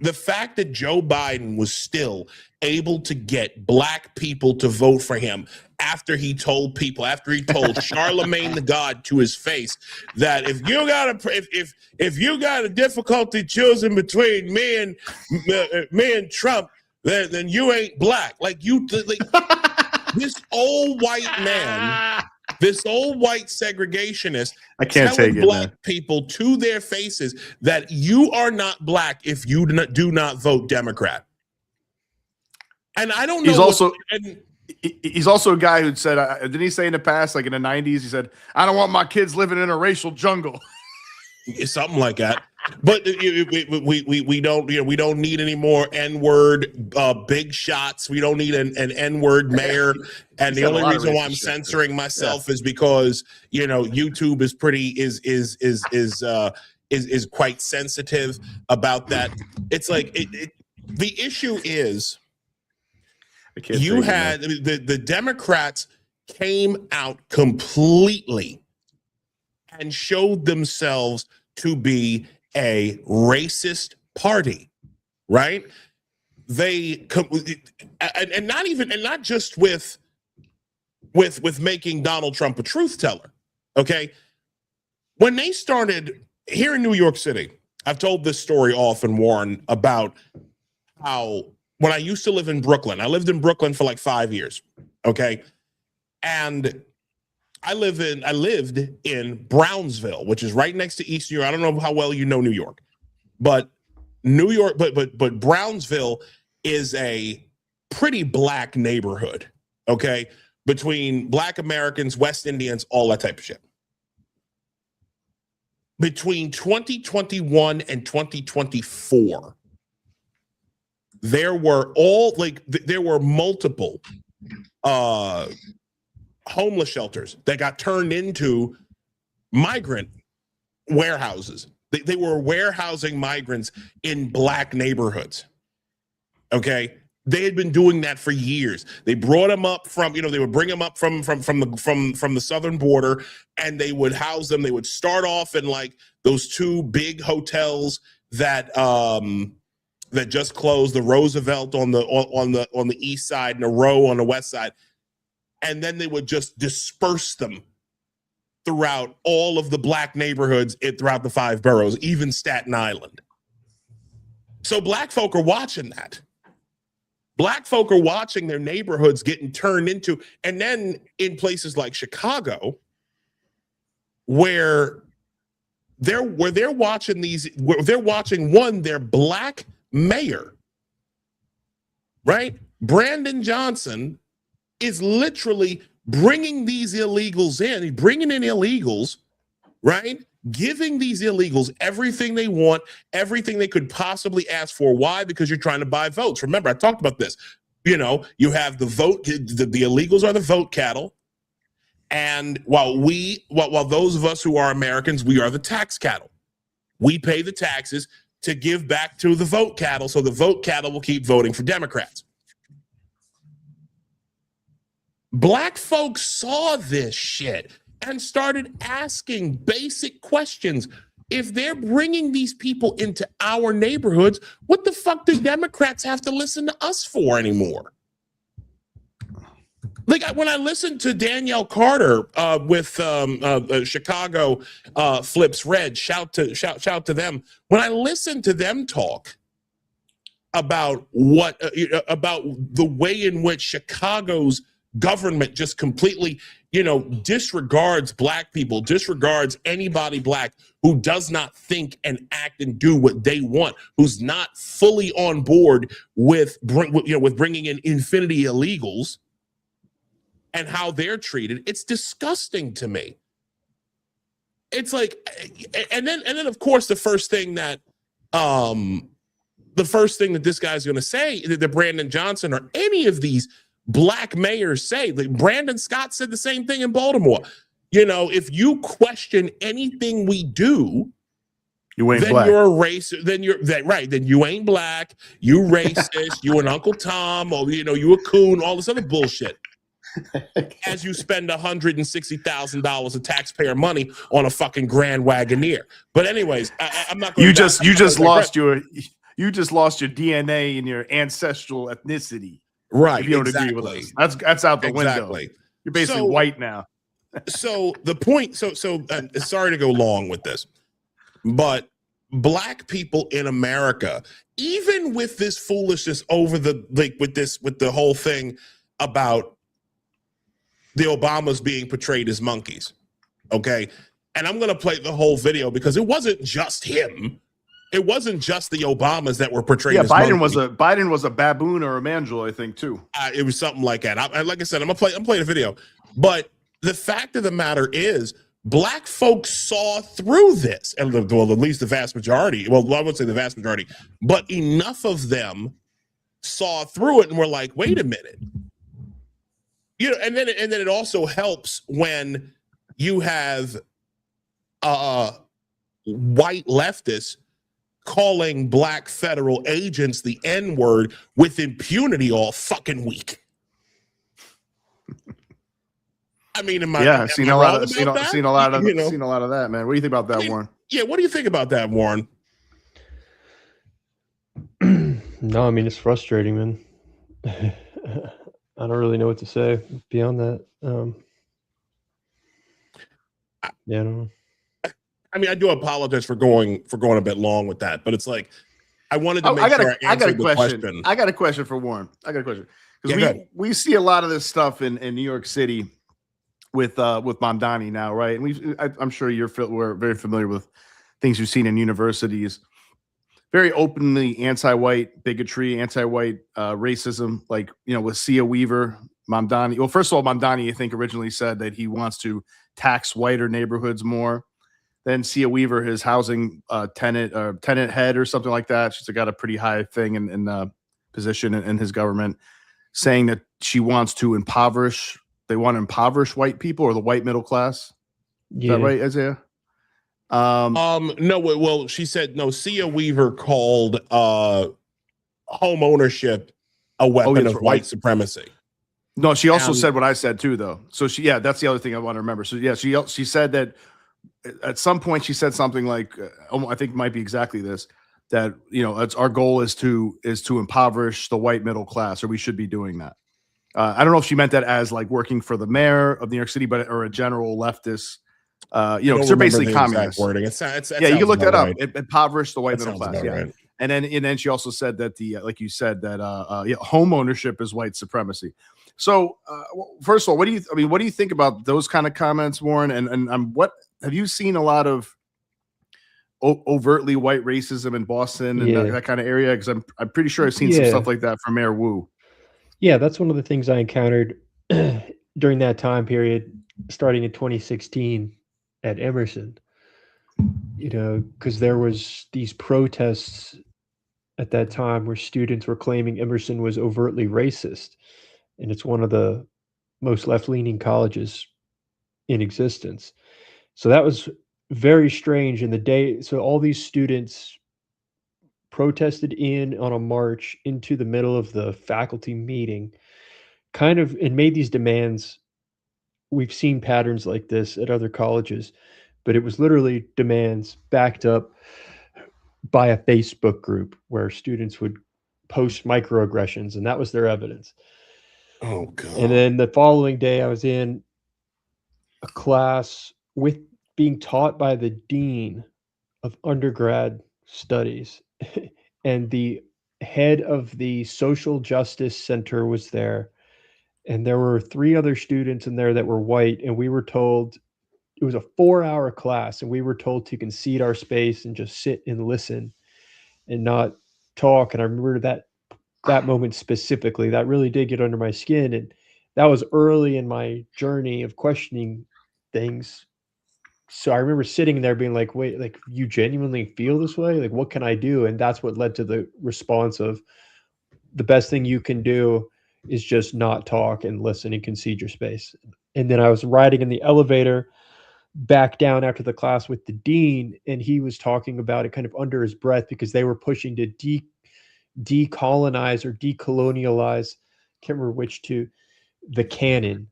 the fact that Joe Biden was still able to get black people to vote for him after he told Charlemagne the God to his face that if you got a difficulty choosing between me and Trump, then you ain't black. Like, this old white man, this old white segregationist, I can't telling take it, black man. people to their faces that you are not black if you do not vote Democrat. And I don't know. He's also a guy who said, didn't he say in the past, like in the 90s, he said, I don't want my kids living in a racial jungle. Something like that. But we don't need any more N-word big shots. We don't need an N-word mayor. And the only reason why I'm censoring myself is because YouTube is quite sensitive about that. It's like the issue is you had the Democrats came out completely and showed themselves to be a racist party, right? Not just with making Donald Trump a truth teller. Okay, when they started here in New York City, I've told this story often, Warren, about how when I used to live in Brooklyn, I lived in Brooklyn for like 5 years. Okay, and I lived in Brownsville, which is right next to East New York. I don't know how well you know New York, but Brownsville is a pretty black neighborhood, okay? Between Black Americans, West Indians, all that type of shit. between 2021 and 2024, there were multiple homeless shelters that got turned into migrant warehouses. They were warehousing migrants in black neighborhoods. Okay. They had been doing that for years. They brought them up from, they would bring them up from the southern border, and they would house them. They would start off in like those two big hotels that that just closed, the Roosevelt on the east side and the Row on the west side, and then they would just disperse them throughout all of the black neighborhoods throughout the 5 boroughs, even Staten Island. So black folk are watching that. Black folk are watching their neighborhoods getting turned into, and then in places like Chicago, where they're watching their black mayor, right? Brandon Johnson is literally bringing these illegals in. He's bringing in illegals, right? Giving these illegals everything they want, everything they could possibly ask for. Why? Because you're trying to buy votes. Remember, I talked about this. You have the vote, the illegals are the vote cattle. And while those of us who are Americans, we are the tax cattle. We pay the taxes to give back to the vote cattle, so the vote cattle will keep voting for Democrats. Black folks saw this shit and started asking basic questions. If they're bringing these people into our neighborhoods, what the fuck do Democrats have to listen to us for anymore? Like, when I listened to Danielle Carter with Chicago Flips Red, shout to them. When I listened to them talk about about the way in which Chicago's government just completely, disregards black people, disregards anybody black who does not think and act and do what they want, who's not fully on board with bringing in infinity illegals and how they're treated. It's disgusting to me. It's like, and then of course the first thing that this guy's going to say, that Brandon Johnson or any of these black mayors say, like Brandon Scott said the same thing in Baltimore. If you question anything we do, you ain't then black. You're a racist. Then you ain't black. You racist. You an Uncle Tom, or you a coon. All this other bullshit. As you spend $160,000 of taxpayer money on a fucking Grand Wagoneer. But anyways, I'm not going to. You just lost your DNA and your ancestral ethnicity. Right. If you don't agree with us. That's out the window. You're basically white now. So the point, sorry to go long with this, but black people in America, even with this foolishness with the whole thing about the Obamas being portrayed as monkeys. Okay. And I'm going to play the whole video because it wasn't just him. It wasn't just the Obamas that were portrayed as Biden monkeys. Biden was a baboon or a mandrill, I think, too. It was something like that. Like I said, I'm playing the video. But the fact of the matter is, black folks saw through this, and at least the vast majority. Well, I would say the vast majority, but enough of them saw through it and were like, "Wait a minute." And then it also helps when you have white leftists calling black federal agents the N-word with impunity all fucking week. I mean, I've seen a lot of that, man. What do you think about that, Warren? Yeah, what do you think about that, Warren? No, I mean, it's frustrating, man. I don't really know what to say beyond that. I don't know. I mean, I do apologize for going a bit long with that, but it's like I wanted to make sure I answered the question. I got a question for Warren. Because we see a lot of this stuff in New York City with Mamdani now, right? And I'm sure we're very familiar with things you've seen in universities. Very openly anti-white bigotry, anti-white racism, like, with Sia Weaver, Mamdani. Well, first of all, Mamdani, I think, originally said that he wants to tax whiter neighborhoods more. then Sia Weaver, his housing tenant head or something like that. She's got a pretty high thing in position in his government, saying that she wants to impoverish. They want to impoverish white people or the white middle class. Is that right, Isaiah? No, well, she said no. Sia Weaver called home ownership a weapon of white supremacy. No, she also said what I said too, though. So that's the other thing I want to remember. So yeah, she said that at some point she said something like, I think it might be exactly this, that it's our goal is to impoverish the white middle class, or we should be doing that. I don't know if she meant that as like working for the mayor of New York City, or a general leftist. Because they're basically communists. Wording. It yeah, you can look that up. Right. Impoverish the white middle class. Yeah, right. and then she also said that like you said that home ownership is white supremacy. So first of all, what do you think about those kind of comments, Warren? And what have you seen a lot of overtly white racism in Boston and that kind of area? Because I'm pretty sure I've seen some stuff like that from Mayor Wu. Yeah, that's one of the things I encountered during that time period, starting in 2016 at Emerson. Because there was these protests at that time where students were claiming Emerson was overtly racist, and it's one of the most left-leaning colleges in existence. So that was very strange. In the day, so all these students protested on a march into the middle of the faculty meeting, and made these demands. We've seen patterns like this at other colleges, but it was literally demands backed up by a Facebook group where students would post microaggressions, and that was their evidence. Oh, God. And then the following day, I was in a class being taught by the dean of undergrad studies, and the head of the social justice center was there. And there were 3 other students in there that were white, and we were told it was a 4-hour class, and we were told to concede our space and just sit and listen and not talk. And I remember that moment specifically, that really did get under my skin. And that was early in my journey of questioning things. So I remember sitting there being like, wait, like, you genuinely feel this way? Like, what can I do? And that's what led to the response of, the best thing you can do is just not talk and listen and concede your space. And then I was riding in the elevator back down after the class with the dean, and he was talking about it kind of under his breath, because they were pushing to decolonize or decolonialize, can't remember which two, the canon,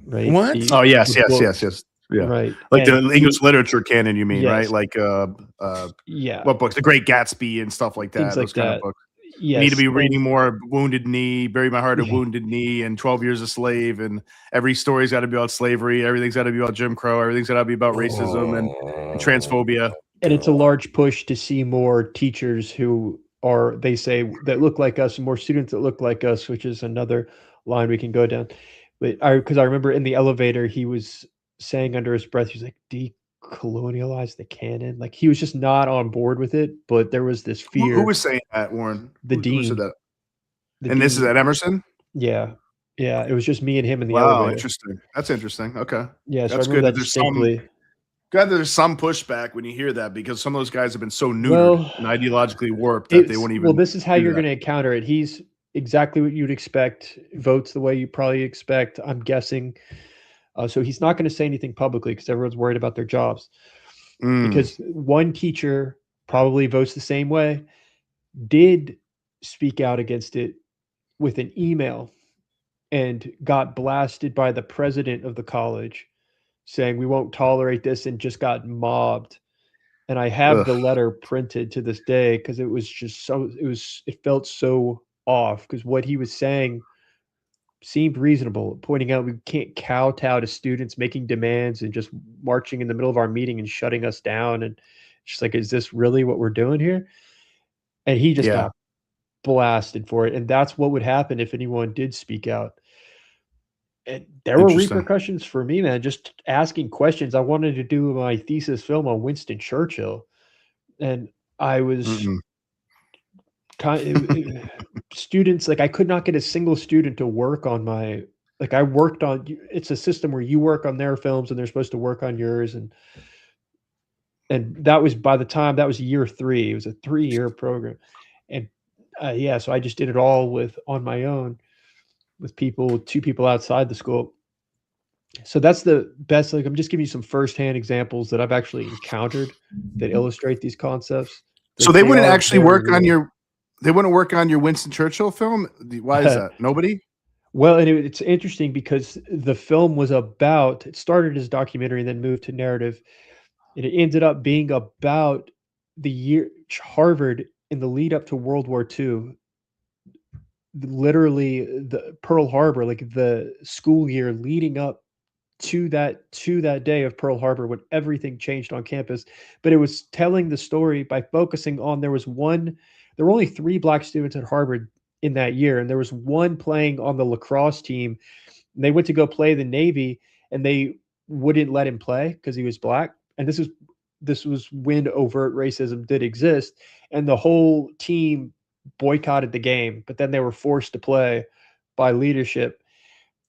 right? What? Yes. Yeah. Right. Like the English literature canon, you mean, right? Yes. Like Yeah. what books? The Great Gatsby and stuff like that. Things like those kind that. of books. Yes. You need to be reading more Wounded Knee, Bury My Heart at Wounded Knee, and 12 Years a Slave, and every story's got to be about slavery. Everything's got to be about Jim Crow. Everything's got to be about racism and transphobia. And it's a large push to see more teachers who are, they say, that look like us, and more students that look like us, which is another line we can go down. But because I remember in the elevator, he was saying under his breath, he's like, decolonialize the canon. Like, he was just not on board with it, but there was this fear. Who was saying that, Warren? The dean. Who said that? This is at Emerson? Yeah. Yeah. It was just me and him in the Wow, elevator. interesting. That's interesting. Okay. Yeah. So that's I remember good. that distinctly. Glad that there's some pushback when you hear that, because some of those guys have been so neutered and ideologically warped that they won't even. Well, this is how you're going to encounter it. He's exactly what you'd expect, votes the way you probably expect, I'm guessing. So he's not going to say anything publicly because everyone's worried about their jobs. Because one teacher probably votes the same way, did speak out against it with an email, and got blasted by the president of the college saying, we won't tolerate this, and just got mobbed. And I have the letter printed to this day, because it was just it felt so off, because what he was saying seemed reasonable, pointing out we can't kowtow to students making demands and just marching in the middle of our meeting and shutting us down. And just like, is this really what we're doing here? And he just got blasted for it. And that's what would happen if anyone did speak out. And there were repercussions for me, man, just asking questions. I wanted to do my thesis film on Winston Churchill, and I was students, like, I could not get a single student to work on my, like, I worked on, it's a system where you work on their films and they're supposed to work on yours. And And that was by the time that was year 3. It was a 3-year program, and yeah, so I just did it all on my own with 2 people outside the school. So that's the best. Like, I'm just giving you some firsthand examples that I've actually encountered that illustrate these concepts. So Like, they wouldn't are actually very work on real. they wouldn't work on your Winston Churchill film? Why is that? Nobody? Well, and it's interesting because the film was about, it started as a documentary and then moved to narrative. And it ended up being about the year Harvard in the lead up to World War II, literally the Pearl Harbor, like the school year leading up to that day of Pearl Harbor when everything changed on campus. But it was telling the story by focusing on there were only 3 black students at Harvard in that year, and there was one playing on the lacrosse team. And they went to go play the Navy, and they wouldn't let him play because he was black. And this was when overt racism did exist, and the whole team boycotted the game. But then they were forced to play by leadership,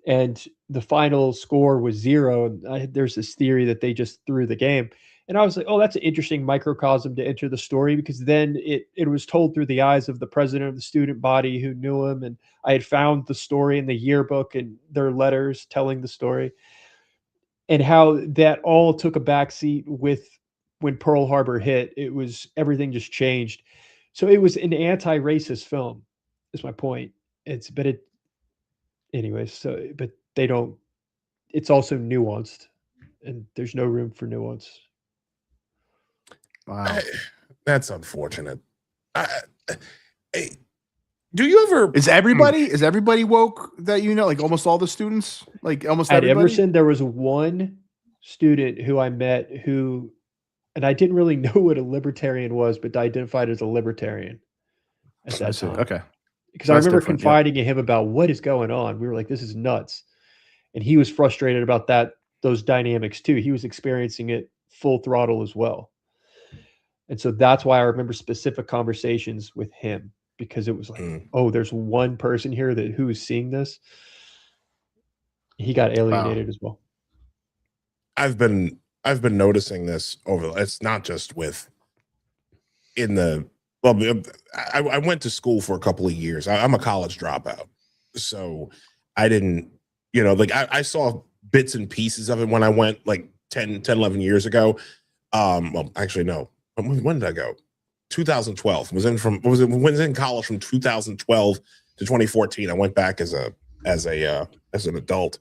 and the final score was 0. And there's this theory that they just threw the game. And I was like, oh, that's an interesting microcosm to enter the story, because then it was told through the eyes of the president of the student body who knew him. And I had found the story in the yearbook and their letters telling the story, and how that all took a backseat with when Pearl Harbor hit. It was, everything just changed. So it was an anti-racist film, is my point. Anyways, so, but they don't, it's also nuanced, and there's no room for nuance. Wow. That's unfortunate. Do you ever? Is everybody woke that you know? Like almost all the students? Like almost At everybody? Emerson, there was one student who I met who, and I didn't really know what a libertarian was, but identified as a libertarian at that time. Okay. Because I That's remember different, yeah. confiding in him about what is going on. We were like, this is nuts. And he was frustrated about those dynamics too. He was experiencing it full throttle as well. And so that's why I remember specific conversations with him, because it was like, oh, there's one person here who is seeing this. He got alienated as well. I've been noticing this it's not just I went to school for a couple of years. I'm a college dropout. So I didn't, I saw bits and pieces of it when I went like 10, 11 years ago. Well, actually, no. When did I go? 2012. Was in college from 2012 to 2014. I went back as an adult,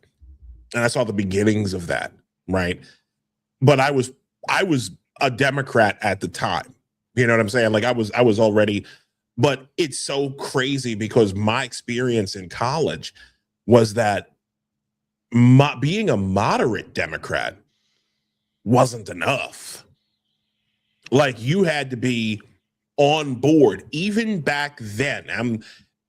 and I saw the beginnings of that, right? But I was a Democrat at the time. You know what I'm saying? Like I was already, but it's so crazy because my experience in college was that being a moderate Democrat wasn't enough. Like you had to be on board even back then.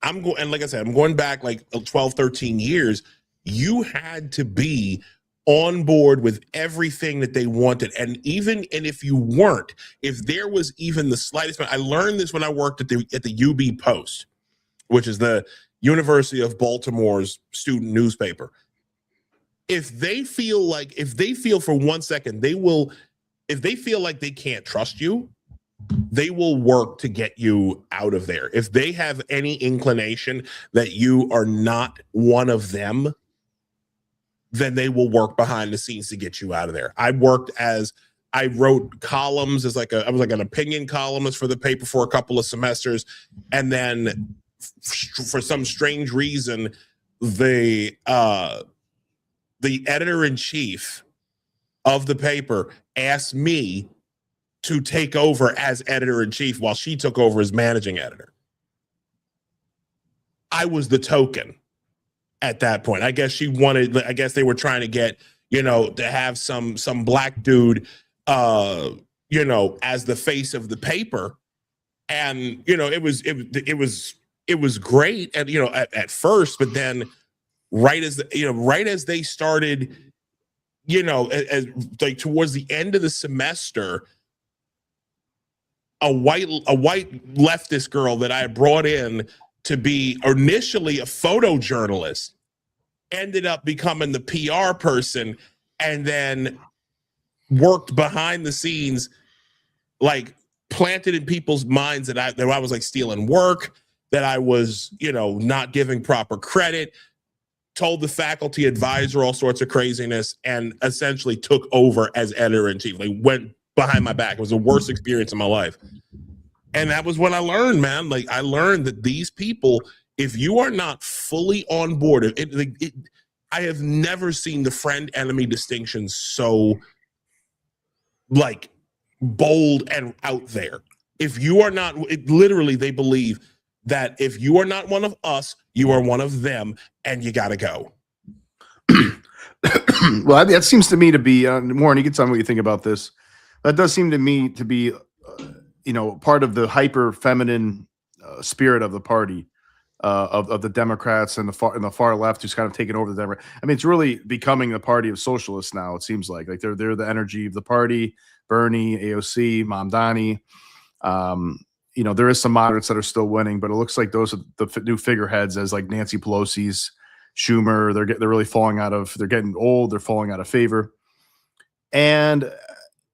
I'm going, and like I said, I'm going back like 12, 13 years. You had to be on board with everything that they wanted. And if you weren't, if there was even the slightest, I learned this when I worked at the UB Post, which is the University of Baltimore's student newspaper. If they feel for 1 second, if they feel like they can't trust you, they will work to get you out of there. If they have any inclination that you are not one of them, then they will work behind the scenes to get you out of there. I wrote columns I was like an opinion columnist for the paper for a couple of semesters. And then for some strange reason, the editor-in-chief of the paper asked me to take over as editor-in-chief while she took over as managing editor. I was the token at that point. I guess they were trying to get, to have some black dude, as the face of the paper. And, it was great at first, but then right as they started, as like towards the end of the semester, a white leftist girl that I had brought in to be initially a photojournalist ended up becoming the PR person, and then worked behind the scenes like planted in people's minds that I was like stealing work, that I was, not giving proper credit, told the faculty advisor all sorts of craziness, and essentially took over as editor-in-chief. Like, went behind my back. It was the worst experience of my life. And that was when I learned, man. Like, I learned that these people, if you are not fully on board, I have never seen the friend-enemy distinction so, like, bold and out there. If you are not, literally, they believe that if you are not one of us, you are one of them, and you got to go. Well, that seems to me to be, Warren, you can tell me what you think about this. That does seem to me to be, part of the hyper feminine spirit of the party, of the Democrats and the far left, who's kind of taken over the Democrat. I mean, it's really becoming the party of socialists now. It seems like they're the energy of the party. Bernie, AOC, Mamdani. There is some moderates that are still winning, but it looks like those are the new figureheads, as like Nancy Pelosi's, Schumer. They're really falling out of. They're getting old. They're falling out of favor. And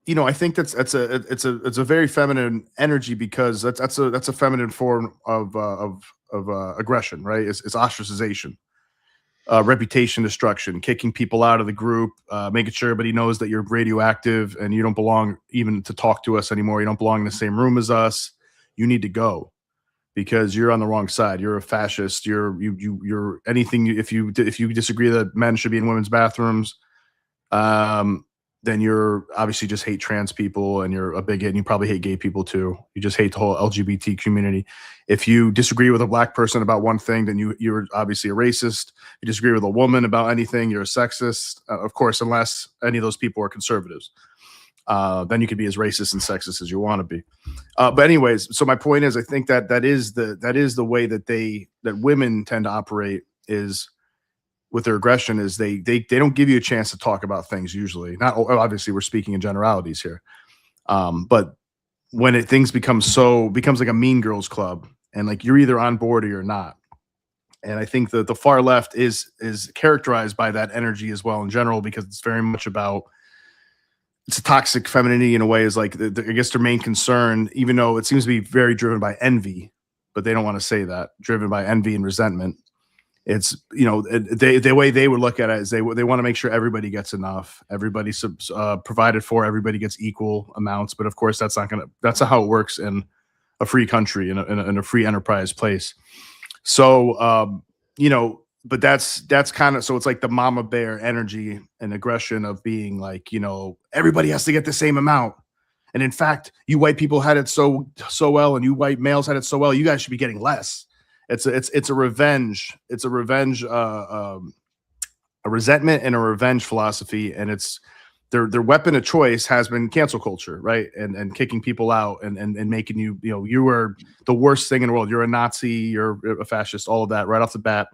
I think it's a very feminine energy, because that's a feminine form of aggression, right? It's ostracization, reputation destruction, kicking people out of the group, making sure everybody knows that you're radioactive and you don't belong even to talk to us anymore. You don't belong in the same room as us. You need to go because you're on the wrong side. You're a fascist. You're anything. If you disagree that men should be in women's bathrooms, then you're obviously just hate trans people, and you're a bigot, and you probably hate gay people too. You just hate the whole LGBT community. If you disagree with a black person about one thing, then you're obviously a racist. If you disagree with a woman about anything, you're a sexist. Of course, unless any of those people are conservatives. Then you can be as racist and sexist as you want to be. But anyways, so my point is, I think that is the way that women tend to operate, is with their aggression, is they don't give you a chance to talk about things usually. Not obviously, we're speaking in generalities here. But when things becomes like a Mean Girls club, and like you're either on board or you're not. And I think that the far left is characterized by that energy as well in general, because it's very much about, it's a toxic femininity in a way, is like, I guess their main concern, even though it seems to be very driven by envy, but they don't want to say that, driven by envy and resentment. It's, the way they would look at it is they want to make sure everybody gets enough, everybody's provided for, everybody gets equal amounts. But of course, that's not how it works in a free country, in a free enterprise place. So, but that's kind of, so it's like the mama bear energy and aggression of being like, everybody has to get the same amount. And in fact, you white people had it so well, and you white males had it so well, you guys should be getting less. It's a revenge. It's a revenge, a resentment and a revenge philosophy. And it's their weapon of choice has been cancel culture, right? And kicking people out and making you are the worst thing in the world. You're a Nazi, you're a fascist, all of that right off the bat.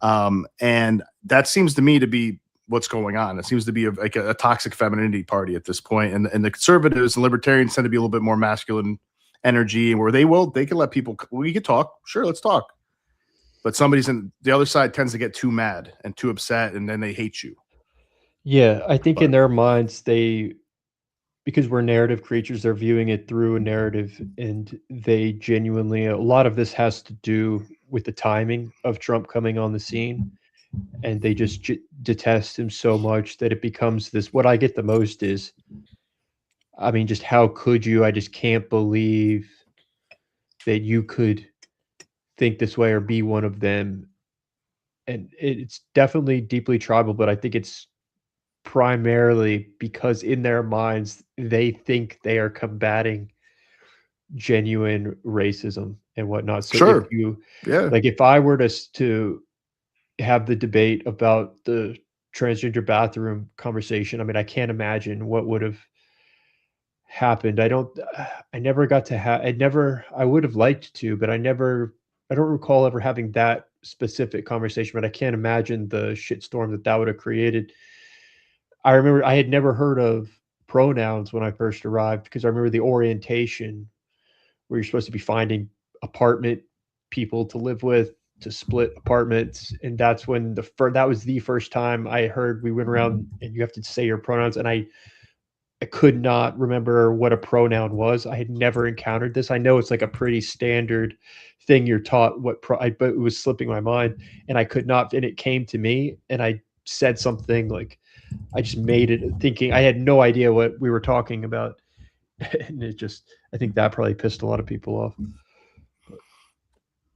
And that seems to me to be what's going on. It seems to be a toxic femininity party at this point. And the conservatives and libertarians tend to be a little bit more masculine energy, where they can let people, we can talk. Sure, let's talk. But somebody's in the other side tends to get too mad and too upset, and then they hate you. Yeah, I think in their minds, because we're narrative creatures, they're viewing it through a narrative, and they genuinely, a lot of this has to do with the timing of Trump coming on the scene, and they just detest him so much that it becomes this. What I get the most is, I mean, just how could you? I just can't believe that you could think this way or be one of them. And it's definitely deeply tribal, but I think it's primarily because in their minds, they think they are combating genuine racism and whatnot. So Sure. if I were to have the debate about the transgender bathroom conversation, I mean, I can't imagine what would have happened. I never got to I would have liked to, but I don't recall ever having that specific conversation, but I can't imagine the shitstorm that would have created. I remember I had never heard of pronouns when I first arrived, because I remember the orientation where you're supposed to be finding apartment people to live with, to split apartments. And that's when that was the first time I heard we went around and you have to say your pronouns. And I I could not remember what a pronoun was. I had never encountered this. I know it's like a pretty standard thing you're taught but it was slipping my mind, and I could not, and it came to me, and I said something like, I just made it thinking I had no idea what we were talking about. And I think that probably pissed a lot of people off. But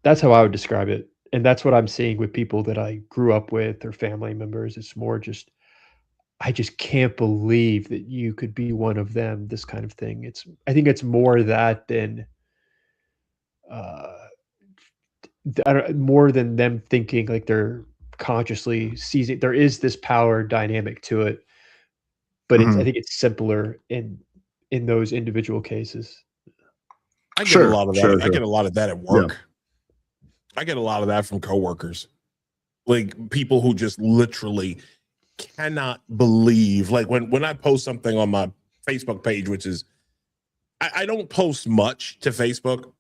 that's how I would describe it. And that's what I'm seeing with people that I grew up with or family members. It's more just, I just can't believe that you could be one of them, this kind of thing. I think it's more that than, more than them thinking like they're consciously seizing. There is this power dynamic to it, but I think it's simpler in those individual cases. I get a lot of that. I get a lot of that at work. I get a lot of that from coworkers, like people who just literally cannot believe. Like when I post something on my Facebook page, which is I don't post much to Facebook,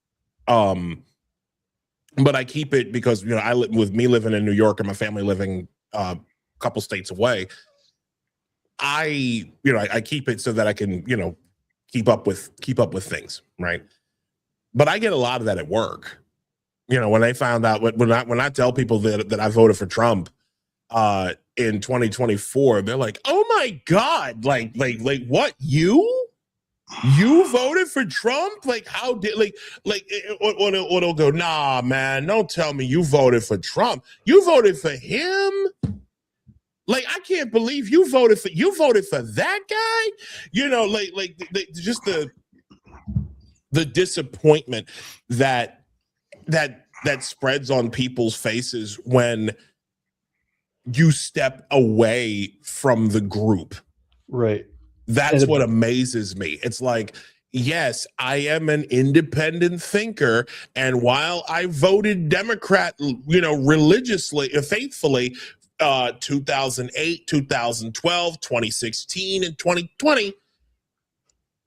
but I keep it because with me living in New York and my family living a couple states away. I keep it so that I can keep up with things, right? But I get a lot of that at work. When they found out when I tell people that I voted for Trump in 2024, they're like, "Oh my God, like what, you voted for Trump? Like how did or they'll go, nah, man, don't tell me you voted for Trump. You voted for him." Like, I can't believe you voted for that guy. Just the disappointment that spreads on people's faces when you step away from the group. Right. That's what amazes me. It's like, yes, I am an independent thinker, and while I voted Democrat, religiously, faithfully, 2008, 2012, 2016, and 2020,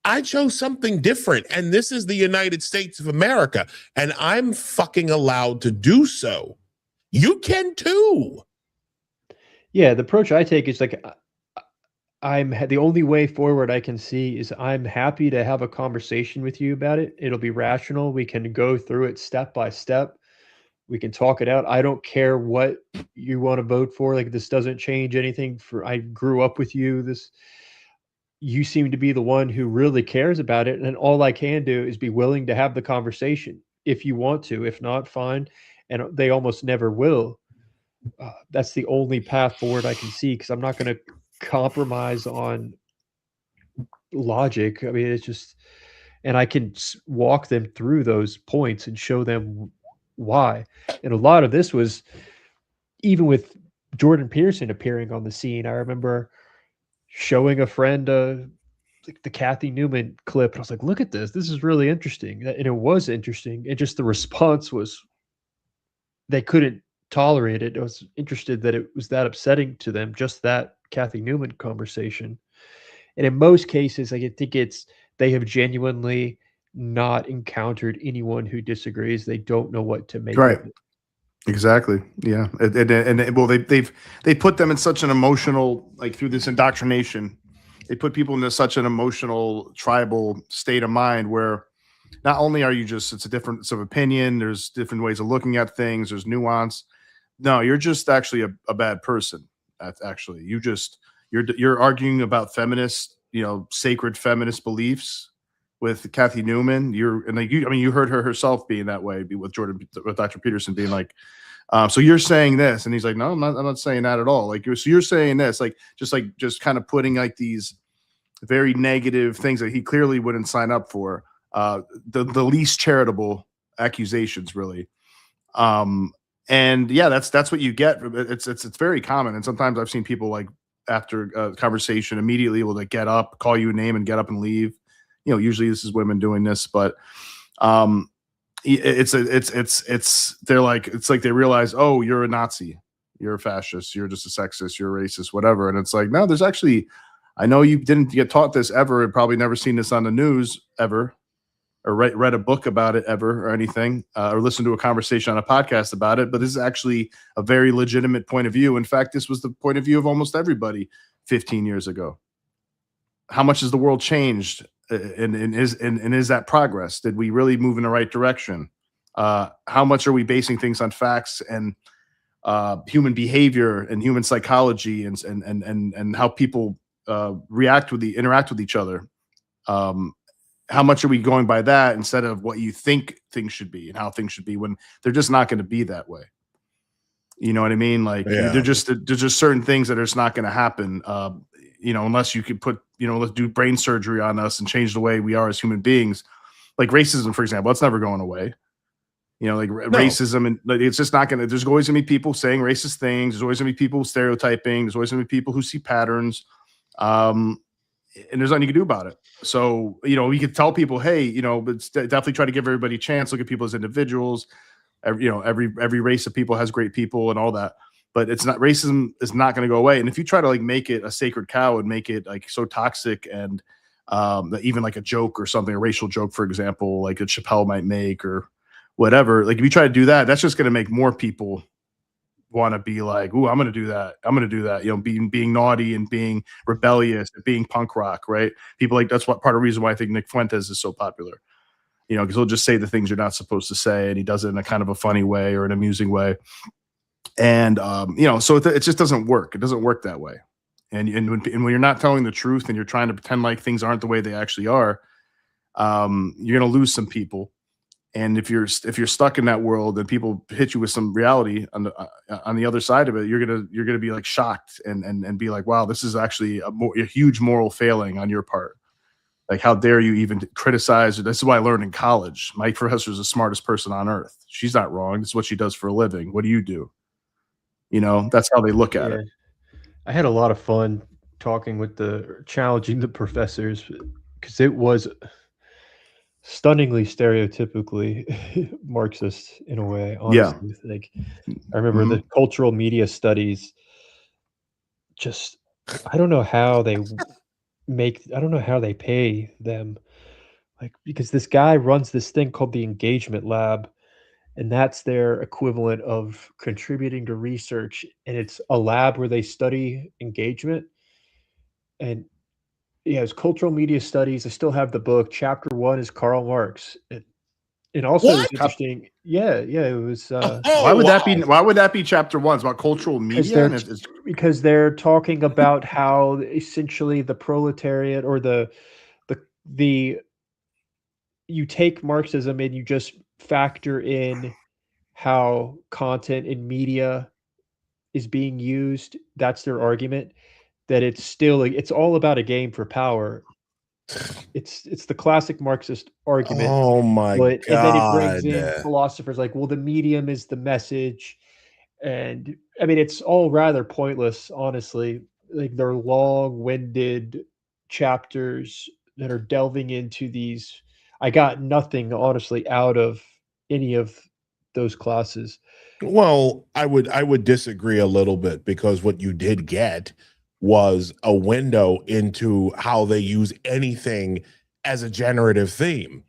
I chose something different. And this is the United States of America, and I'm fucking allowed to do so. You can too. Yeah, the approach I take is like, the only way forward I can see is I'm happy to have a conversation with you about it. It'll be rational. We can go through it step by step. We can talk it out. I don't care what you want to vote for. Like, this doesn't change anything. I grew up with you. You seem to be the one who really cares about it. And all I can do is be willing to have the conversation if you want to. If not, fine. And they almost never will. That's the only path forward I can see, because I'm not going to compromise on logic. I mean, it's just, and I can walk them through those points and show them why. And a lot of this was even with Jordan Peterson appearing on the scene. I remember showing a friend the Kathy Newman clip, and I was like, look at this. This is really interesting. And it was interesting. And just the response was they couldn't tolerate it. I was interested that it was that upsetting to them, just that Kathy Newman conversation. And in most cases, I think they have genuinely not encountered anyone who disagrees. They don't know what to make of it. Exactly. Yeah. Well, they put them in such an emotional, like, through this indoctrination, they put people into such an emotional tribal state of mind where not only are you it's a difference of opinion, there's different ways of looking at things, there's nuance. No, you're just actually a bad person. That's actually, you're arguing about feminist, sacred feminist beliefs with Kathy Newman. You heard her herself being that way with Dr. Peterson being like, so you're saying this, and he's like, no, I'm not saying that at all. Like, so you're saying this, just kind of putting like these very negative things that he clearly wouldn't sign up for, the least charitable accusations, really. And yeah, that's what you get. It's very common, and sometimes I've seen people, like, after a conversation immediately able to get up, call you a name, and get up and leave. Usually this is women doing this, but it's like they realize, oh, you're a Nazi, you're a fascist, you're just a sexist, you're a racist, whatever. And it's like, no, there's actually, I know you didn't get taught this ever, and probably never seen this on the news ever, or read a book about it ever, or anything, or listened to a conversation on a podcast about it. But this is actually a very legitimate point of view. In fact, this was the point of view of almost everybody 15 years ago. how much has the world changed? And is that progress? Did we really move in the right direction? How much are we basing things on facts and human behavior and human psychology and how people interact with each other? How much are we going by that instead of what you think things should be and how things should be when they're just not going to be that way? You know what I mean? Like they're just certain things that are just not going to happen. Unless you could let's do brain surgery on us and change the way we are as human beings. Like racism, for example, that's never going away. Racism, and it's just not going to, there's always going to be people saying racist things. There's always going to be people stereotyping. There's always going to be people who see patterns. And there's nothing you can do about it. So, we could tell people, hey, but definitely try to give everybody a chance. Look at people as individuals. Every race of people has great people and all that. But it's not, racism is not going to go away. And if you try to make it a sacred cow and make it so toxic and even like a joke or something, a racial joke, for example, like a Chappelle might make or whatever, if you try to do that, that's just going to make more people want to be like, ooh, I'm going to do that. I'm going to do that. Being naughty and being rebellious and being punk rock, right? People that's what part of the reason why I think Nick Fuentes is so popular, because he'll just say the things you're not supposed to say. And he does it in a kind of a funny way or an amusing way. And, so it just doesn't work. It doesn't work that way. And when you're not telling the truth and you're trying to pretend like things aren't the way they actually are, you're going to lose some people. And if you're stuck in that world and people hit you with some reality on the other side of it, you're gonna be shocked and be like, wow, this is actually a huge moral failing on your part. Like, how dare you even criticize? This is what I learned in college. My professor is the smartest person on earth. She's not wrong. This is what she does for a living. What do you do? That's how they look at it. I had a lot of fun challenging the professors because it was stunningly stereotypically Marxist in a way, honestly. I remember the cultural media studies, just I don't know how they pay them, because this guy runs this thing called the Engagement Lab, and that's their equivalent of contributing to research, and it's a lab where they study engagement. And it's cultural media studies. I still have the book. Chapter 1 is Karl Marx. And also it was interesting. Yeah, it was. Why would that be? Why would that be chapter 1? It's about cultural media. Because they're talking about how essentially the proletariat or the you take Marxism and you just factor in how content in media is being used. That's their argument. That it's all about a game for power. It's the classic Marxist argument. Oh my God. And then it brings in philosophers like, well, the medium is the message. And I mean, it's all rather pointless, honestly. They're long-winded chapters that are delving into these. I got nothing, honestly, out of any of those classes. Well, I would disagree a little bit, because what you did get was a window into how they use anything as a generative theme.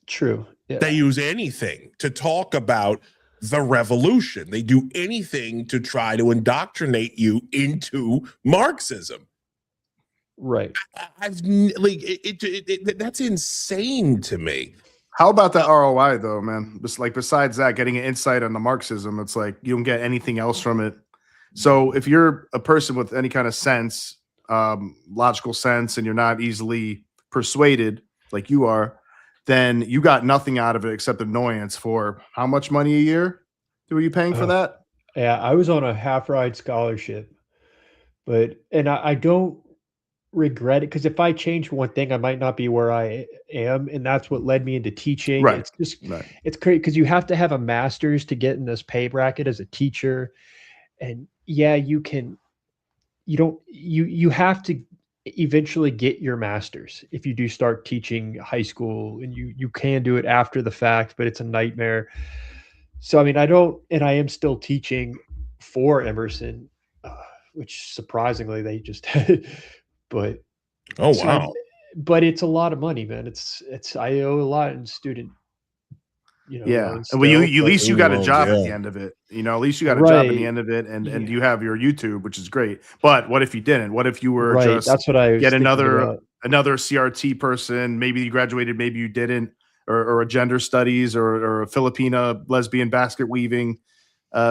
True. Yeah. They use anything to talk about the revolution. They do anything to try to indoctrinate you into Marxism. Right. That's insane to me. How about that ROI though, man? Just besides that, getting an insight on the Marxism, it's like you don't get anything else from it. So if you're a person with any kind of sense, logical sense, and you're not easily persuaded like you are, then you got nothing out of it except annoyance. For how much money a year were you paying for that? Yeah, I was on a half-ride scholarship, and I don't regret it, because if I change one thing, I might not be where I am, and that's what led me into teaching. Right. It's just it's crazy because you have to have a master's to get in this pay bracket as a teacher. And yeah, you have to eventually get your master's if you do start teaching high school, and you can do it after the fact, but it's a nightmare. So, I mean, I am still teaching for Emerson, which surprisingly they just, but. Oh, wow. But it's a lot of money, man. I owe a lot in student Yeah. line Well, you still, at but least you got a job at yeah. the end of it. At least you got a job at the right, end of it, and yeah, you have your YouTube, which is great. But what if you didn't? What if you were right. just That's what I was yet thinking about. another CRT person? Maybe you graduated, maybe you didn't, or a gender studies, or a Filipina lesbian basket weaving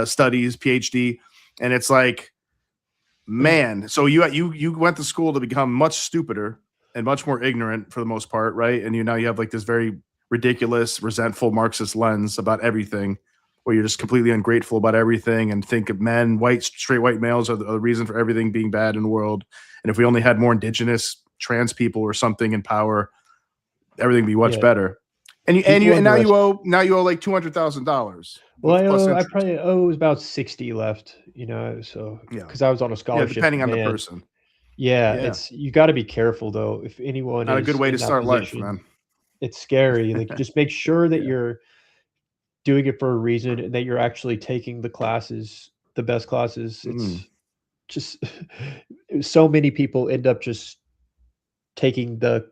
studies PhD, and it's like, man. So you went to school to become much stupider and much more ignorant for the most part, right? And now you have like this very ridiculous, resentful Marxist lens about everything, where you're just completely ungrateful about everything and think of men, straight white males are the reason for everything being bad in the world. And if we only had more indigenous trans people or something in power, everything would be much Yeah, better. And now you owe like $200,000. well, Plus I interest. probably owe about 60 left, so Yeah. because I was on a scholarship. Depending on the Man, person. yeah, Yeah. you got to be careful though. If anyone Not a good is way in to that start life, position, man. it's scary. Like, just make sure that Yeah. you're doing it for a reason and that you're actually taking the classes, the best classes. It's just so many people end up just taking the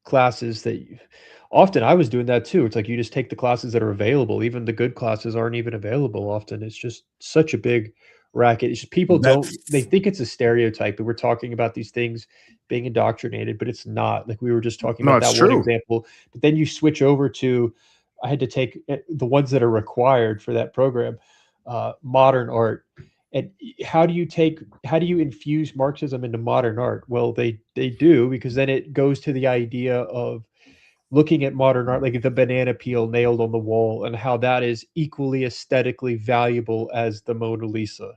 classes that often I was doing that too. It's like you just take the classes that are available. Even the good classes aren't even available often. It's just such a big racket. It's just people they think it's a stereotype, but we're talking about these things being indoctrinated, but it's not. Like we were just talking No, about it's that one true. example, but then you switch over to I had to take the ones that are required for that program, modern art. And how do you infuse Marxism into modern art? Well, they do, because then it goes to the idea of looking at modern art, like the banana peel nailed on the wall, and how that is equally aesthetically valuable as the Mona Lisa.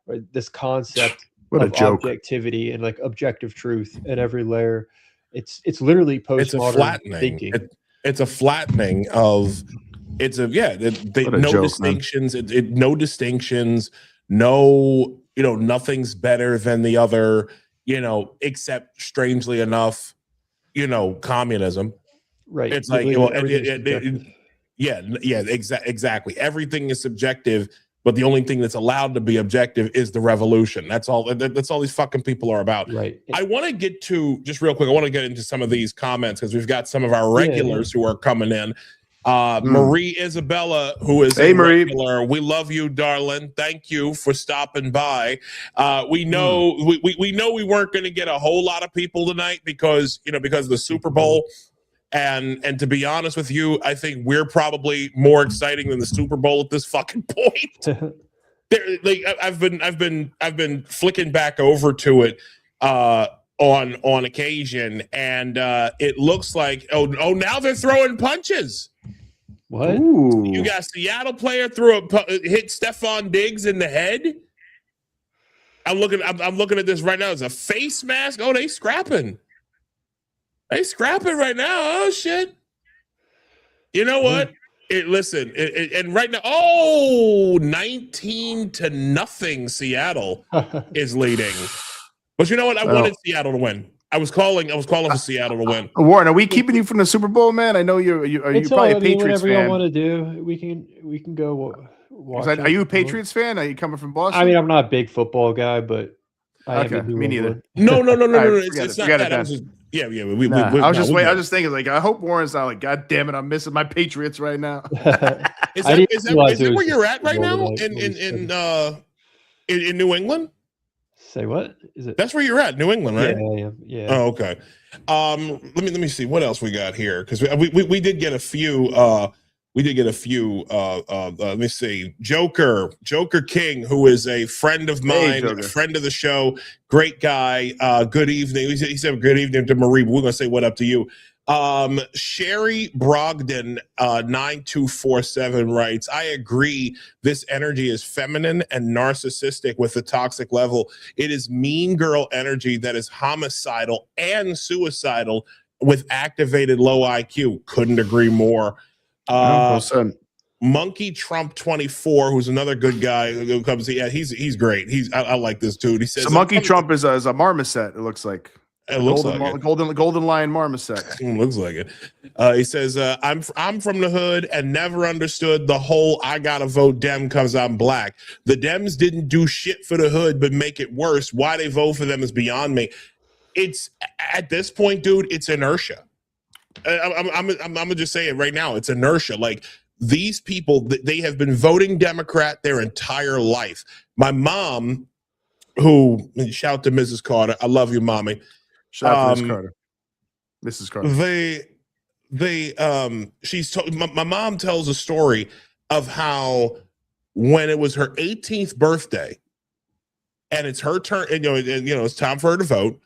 Right? This concept What a of joke. objectivity and like objective truth at every layer. It's literally It's a postmodern flattening. thinking. It's a flattening of. It's a What a no joke, man. distinctions. No distinctions. No, nothing's better than the other. Except strangely enough, communism. Right. It's like, Literally well, everything's subjective. exactly. Everything is subjective, but the only thing that's allowed to be objective is the revolution. That's all. That's all these fucking people are about. Right. I want to get to just real quick. I want to get into some of these comments because we've got some of our Yeah, regulars who are coming in. Marie Isabella, who is Hey, a Marie. regular. We love you, darling. Thank you for stopping by. We know we know we weren't going to get a whole lot of people tonight because of the Super Bowl. And to be honest with you, I think we're probably more exciting than the Super Bowl at this fucking point. I've been flicking back over to it on occasion, and it looks like oh now they're throwing punches. What? Ooh. You got a Seattle player hit Stephon Diggs in the head. I'm looking at this right now. It's a face mask. Oh, they scrapping. They scrapping right now. Oh shit! You know what? And right now, 19-0 Seattle is leading. But you know what? I wanted Seattle to win. I was calling for Seattle to win. Warren, are we keeping you from the Super Bowl, man? I know you're probably a Patriots whatever fan. you want to do. We can go watch. Are you a Patriots fan? Are you coming from Boston? I mean, I'm not a big football guy, but I am in New me England. neither. No. Right, It's not forget it that. I then. was just, yeah. I was just thinking, like, I hope Warren's not like, God damn it, I'm missing my Patriots right now. Is that where you're at right now in New England? Say what? Is it? That's where you're at, New England, right? Yeah. Oh, okay. Let me see what else we got here because we did get a few. Let me see. Joker King, who is a friend of mine, a friend of the show, great guy. Good evening. He said good evening to Marie. But we're gonna say what up to you. Sherry Brogdon 9247 writes, I agree this energy is feminine and narcissistic with the toxic level. It is mean girl energy that is homicidal and suicidal with activated low IQ. Couldn't agree more. Monkey Trump 24, who's another good guy who comes. Yeah, he's great. I like this dude. He says so Monkey Trump is a marmoset. It looks like. It looks like it. Golden lion marmoset. Looks like it. He says, I'm from the hood and never understood the whole I gotta vote Dem because I'm black. The Dems didn't do shit for the hood but make it worse. Why they vote for them is beyond me. It's at this point, dude, it's inertia. I'm gonna just say it right now. It's inertia. Like these people, they have been voting Democrat their entire life. My mom, who, shout to Mrs. Carter, I love you, mommy. Shout out to Miss Carter, Mrs. Carter. My mom tells a story of how when it was her 18th birthday and it's her turn, and, it's time for her to vote.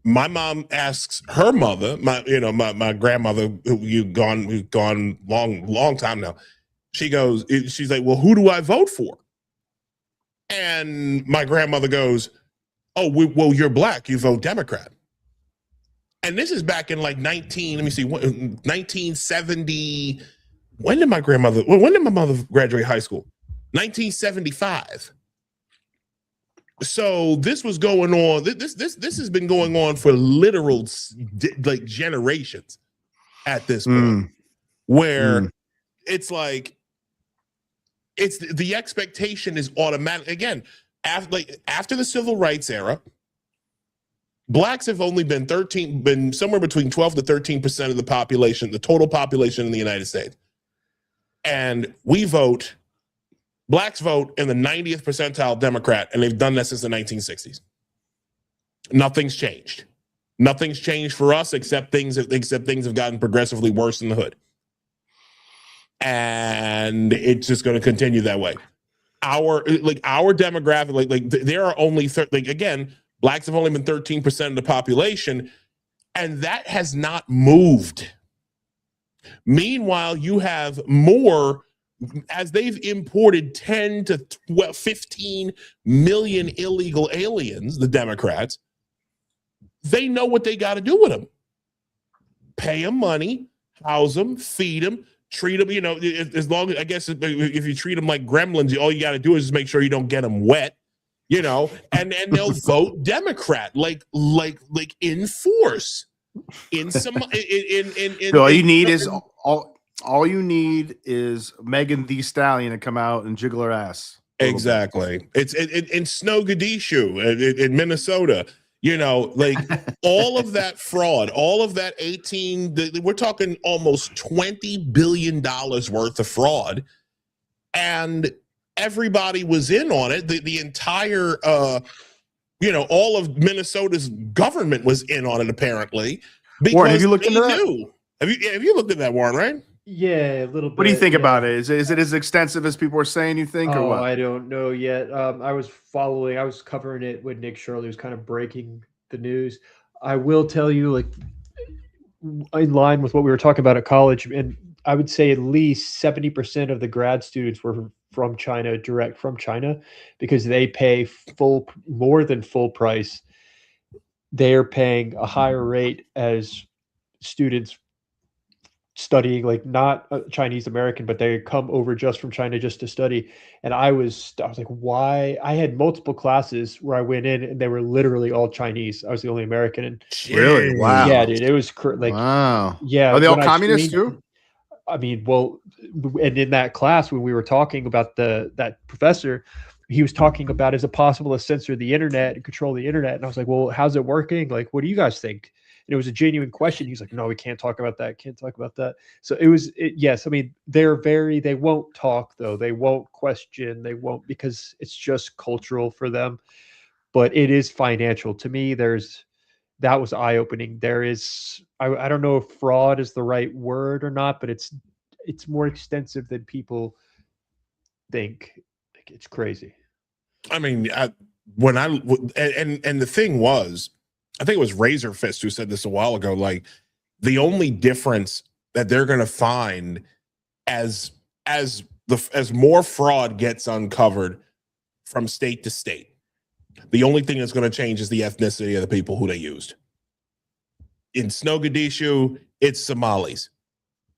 My mom asks her mother, my grandmother, who's gone long time now. She's like, well, who do I vote for? And my grandmother goes, oh, well, you're black. You vote Democrat. And this is back in like 1970. When did my mother graduate high school? 1975. So this was going on. This has been going on for literal like generations at this point, where it's like the expectation is automatic. Again, after the civil rights era, blacks have only been somewhere between 12 to 13% of the population, the total population in the United States, and blacks vote in the 90th percentile Democrat, and they've done that since the 1960s. Nothing's changed. Nothing's changed for us except things have gotten progressively worse in the hood. And it's just going to continue that way. Our demographic, there are only again, blacks have only been 13% of the population, and that has not moved. Meanwhile, you have more, as they've imported 10 to 15 million illegal aliens, the Democrats, they know what they got to do with them. Pay them money, house them, feed them, treat them, as long as, I guess, if you treat them like gremlins, all you got to do is just make sure you don't get them wet, and they'll vote Democrat, like in force. So all you need is Megan Thee Stallion to come out and jiggle her ass. Exactly. It's in Snowgadishu in Minnesota. All of that fraud, all of that we're talking almost $20 billion worth of fraud, and everybody was in on it. The entire, all of Minnesota's government was in on it, apparently. Warren, have you looked into that? Have you looked at that, Warren, right? Yeah, a little bit. What do you think about it? Is it as extensive as people are saying, you think, or what? I don't know yet. I was covering it when Nick Shirley was kind of breaking the news. I will tell you, in line with what we were talking about at college, and I would say at least 70% of the grad students were from China, direct from China, because they pay more than full price. They're paying a higher rate as students studying, not Chinese American, but they come over just from China just to study. And I was like, why? I had multiple classes where I went in and they were literally all Chinese. I was the only American. And really? Wow. Yeah, dude, it was wow. Yeah. Are they all communists too? I mean, well, and in that class, when we were talking about that professor, he was talking about, is it possible to censor the internet and control the internet? And I was like, well, how's it working? What do you guys think? And it was a genuine question. He's like, no, we can't talk about that. Can't talk about that. So yes. I mean, they won't talk though. They won't question. They won't, because it's just cultural for them, but it is financial. To me, that was eye-opening. There is, I don't know if fraud is the right word or not, but it's more extensive than people think. It's crazy. I mean, the thing was, I think it was Razor Fist who said this a while ago, the only difference that they're going to find as more fraud gets uncovered from state to state, the only thing that's going to change is the ethnicity of the people who they used. In Snowgadishu, it's Somalis.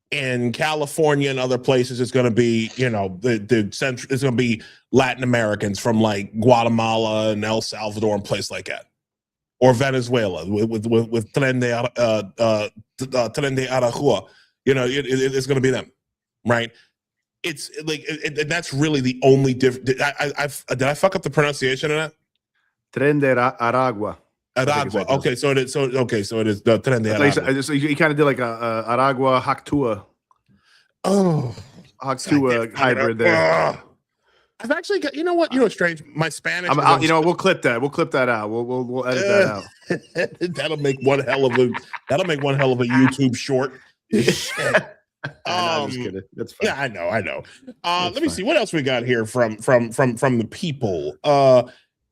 In California and other places, it's going to be, the central. It's going to be Latin Americans from Guatemala and El Salvador and places like that, or Venezuela with Tren de Aragua. It's going to be them, right? It's that's really the only difference. Did I fuck up the pronunciation of that? Tren de Aragua. Aragua. Okay, so it is the Tren de Aragua. So you kind of did Aragua Haktua. Oh, hybrid there. I've actually got. You know what? You know what's strange? My Spanish. We'll clip that. We'll clip that out. We'll edit that out. That'll make one hell of a YouTube short. Shit. I'm just kidding. That's fine. Yeah, I know. Let me see what else we got here from the people.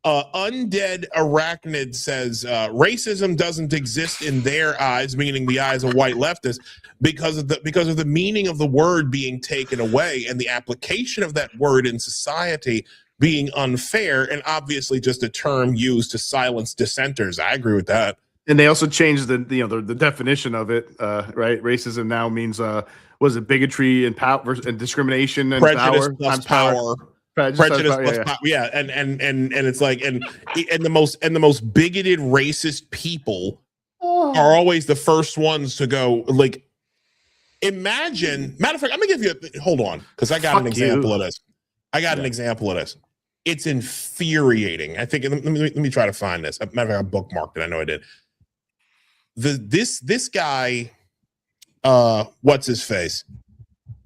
Undead Arachnid says racism doesn't exist in their eyes, meaning the eyes of white leftists, because of the meaning of the word being taken away and the application of that word in society being unfair and obviously just a term used to silence dissenters. I agree with that. And they also changed the definition of it. Right, racism now means was it bigotry and power and discrimination and prejudice power plus power. Prejudice plus power. Yeah, and it's like and the most bigoted racist people are always the first ones to go. Like, imagine. Matter of fact, I'm gonna give you. Hold on, because I got an example of this. An example of this. It's infuriating. I think. Let me try to find this. Matter of fact, I bookmarked it. I know I did. This guy, what's his face?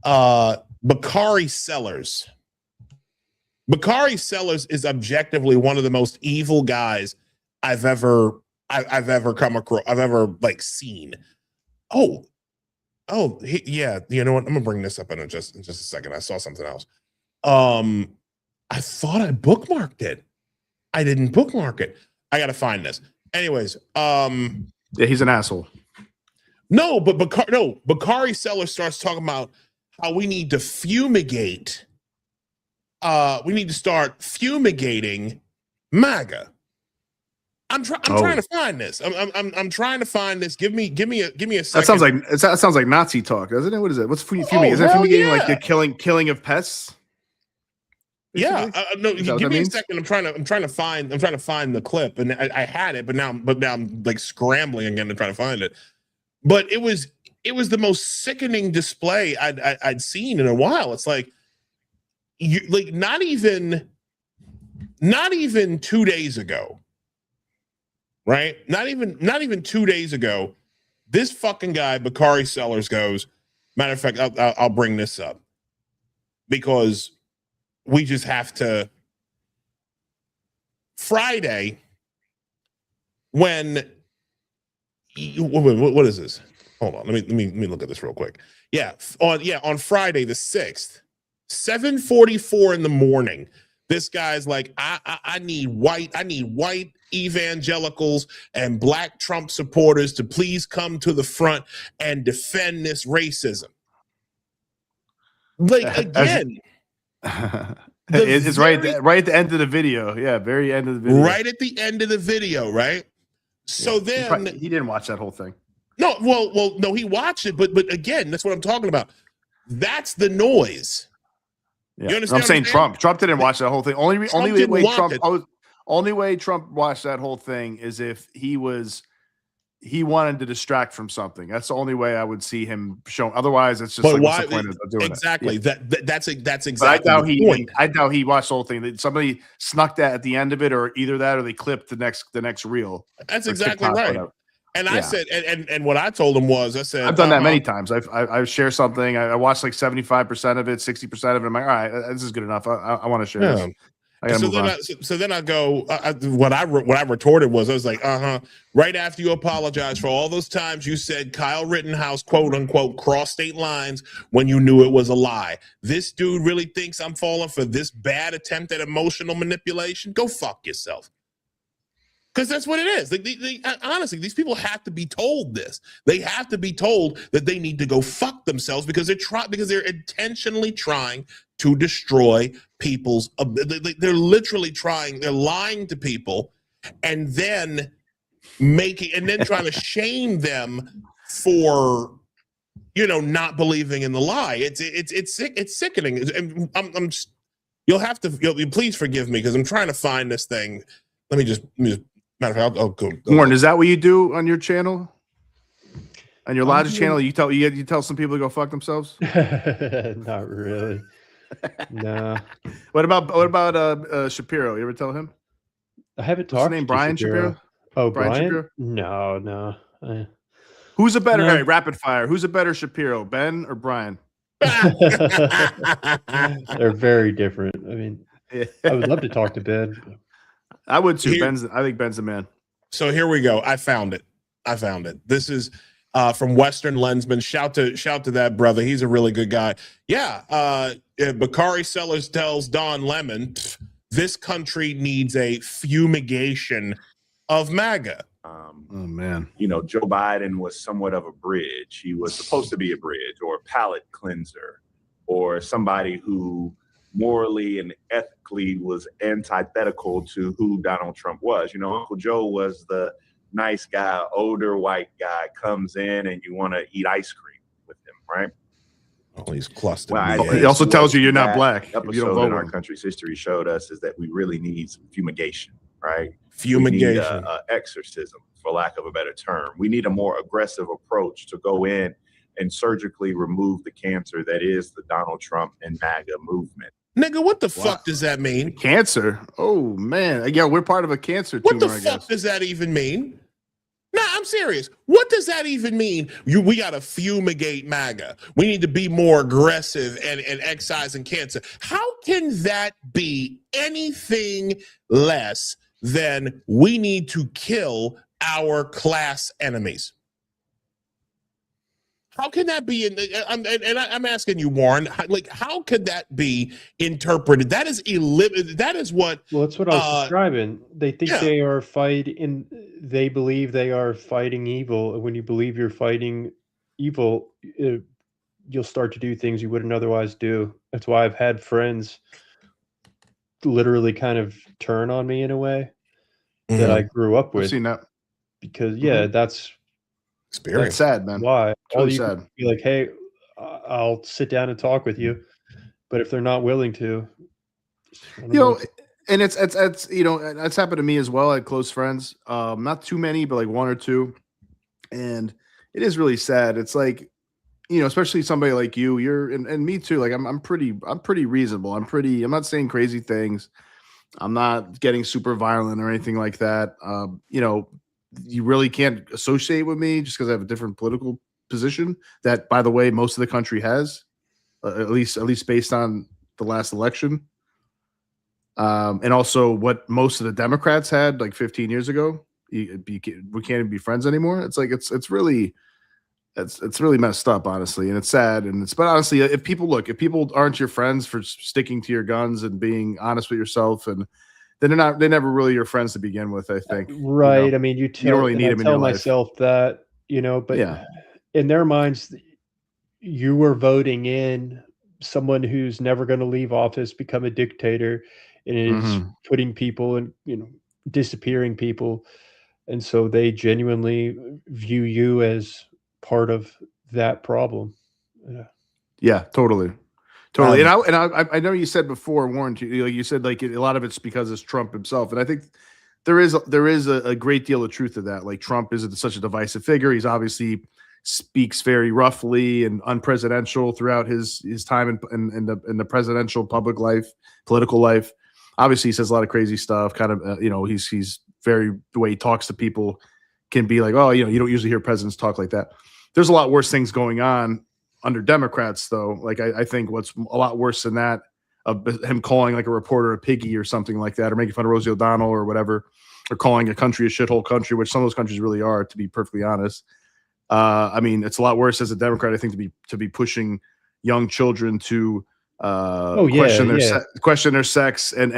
Bakari Sellers. Bakari Sellers is objectively one of the most evil guys I've ever come across. I've ever seen. Yeah. You know what? I'm gonna bring this up in just a second. I saw something else. I thought I bookmarked it. I didn't bookmark it. I gotta find this. Anyways, yeah, he's an asshole. No, but Bakari Sellers starts talking about how we need to fumigate. We need to start fumigating MAGA. I'm trying to find this. I'm trying to find this. Give me a second. That sounds like Nazi talk, doesn't it? What is it? What's fuming? Is that fumigating like the killing of pests? Basically? Yeah. No. Give me a second. I'm trying to find the clip, and I had it, but now I'm like scrambling again to try to find it. But it was the most sickening display I'd seen in a while. It's like. Not even 2 days ago, right? Not even 2 days ago, this fucking guy Bakari Sellers goes. Matter of fact, I'll bring this up because we just have to. Friday, when what is this? Hold on, let me look at this real quick. On Friday the 6th. 7:44 in the morning. This guy's like, I need white evangelicals and black Trump supporters to please come to the front and defend this racism. Like, again. It's right at the end of the video. Yeah, very end of the video. Right at the end of the video, right? So then he didn't watch that whole thing. No, well, no, he watched it, but again, that's what I'm talking about. That's the noise. Yeah. You understand? I'm saying Trump didn't watch that whole thing. Only way Trump watched that whole thing is if he wanted to distract from something. That's the only way I would see him show. Otherwise, it's just what's the point of doing exactly. It? That's exactly. But I doubt he watched the whole thing. Somebody snuck that at the end of it, or either that, or they clipped the next reel. That's exactly TikTok, right. Whatever. And I said, and what I told him was, I said, I've done that many times. I share something. I watched like 75% of it, 60% of it. I'm like, all right, this is good enough. I want to share this. So then I go. What I retorted was, I was like, right after you apologize for all those times you said Kyle Rittenhouse, quote unquote, crossed state lines when you knew it was a lie. This dude really thinks I'm falling for this bad attempt at emotional manipulation? Go fuck yourself. Because that's what it is. Honestly, these people have to be told this. They have to be told that they need to go fuck themselves because they're intentionally trying to destroy people's. They're literally trying. They're lying to people, and then trying to shame them for not believing in the lie. It's sickening. And you'll please forgive me because I'm trying to find this thing. Let me just. Matter of fact, I'll go. Warren, is that what you do on your channel? On your Logic channel, you tell some people to go fuck themselves? Not really. No. What about Shapiro? You ever tell him? I haven't talked. What's his name? Brian Shapiro? Oh, Brian Shapiro? No. Who's a better? All right, rapid fire. Who's a better Shapiro, Ben or Brian? They're very different. I mean, I would love to talk to Ben. I would too. Here- I think Ben's the man. So here we go. I found it. This is from Western Lensman. Shout to that brother. He's a really good guy. Yeah. Bakari Sellers tells Don Lemon, this country needs a fumigation of MAGA. Oh man. You know, Joe Biden was somewhat of a bridge. He was supposed to be a bridge or a palate cleanser or somebody who morally and ethically was antithetical to who Donald Trump was. You know, Uncle Joe was the nice guy, older white guy, comes in and you want to eat ice cream with him, right? Oh, he's clustered. Well, He also tells you you're not that black if you episode don't vote in our him. country's history showed us is that we really need some fumigation, right? Fumigation. We need a exorcism, for lack of a better term. We need a more aggressive approach to go in and surgically remove the cancer that is the Donald Trump and MAGA movement. Nigga, what the fuck does that mean? Cancer? Oh man. Yeah, we're part of a cancer What tumor, the I fuck guess. does that even mean? No, I'm serious. What does that even mean? We got to fumigate MAGA. We need to be more aggressive and excising cancer. How can that be anything less than we need to kill our class enemies? How can that be? I'm asking you, Warren. Like, how could that be interpreted? That is That is what. Well, that's what I was describing. They think they are fighting. They believe they are fighting evil, and when you believe you're fighting evil, you'll start to do things you wouldn't otherwise do. That's why I've had friends literally kind of turn on me in a way that I grew up with. I've seen that. Because that's That's sad, man. why. It's All really you sad. can be like, hey, I'll sit down and talk with you. But if they're not willing to, I don't You know, know. and it's you know, that's happened to me as well. I had close friends, not too many, but like one or two, and it is really sad. It's like, you know, especially somebody like you're and me too. Like I'm pretty reasonable. I'm not saying crazy things. I'm not getting super violent or anything like that. You know, you really can't associate with me just because I have a different political position that, by the way, most of the country has, at least based on the last election. And also what most of the Democrats had like 15 years ago. We can't even be friends anymore. It's like it's really messed up, honestly, and it's sad. But honestly, if people aren't your friends for sticking to your guns and being honest with yourself, and then they're never really your friends to begin with. I think Right. You know? I mean, you don't really need them in tell your life. myself that, you know, but Yeah. in their minds, you were voting in someone who's never going to leave office, become a dictator, and is Mhm. putting people and, you know, disappearing people. And so they genuinely view you as part of that problem. Yeah. Yeah, totally. And I know you said before, Warren, you said like a lot of it's because it's Trump himself, and I think there is a great deal of truth to that. Like Trump is such a divisive figure. He's obviously speaks very roughly and unpresidential throughout his time in the presidential political life. Obviously, he says a lot of crazy stuff. Kind of, you know, he's very, the way he talks to people can be like, oh, you know, you don't usually hear presidents talk like that. There's a lot worse things going on under Democrats, though. Like I think what's a lot worse than that, of him calling like a reporter a piggy or something like that, or making fun of Rosie O'Donnell or whatever, or calling a country a shithole country, which some of those countries really are, to be perfectly honest. I mean, it's a lot worse as a Democrat, I think, to be pushing young children to question their sex and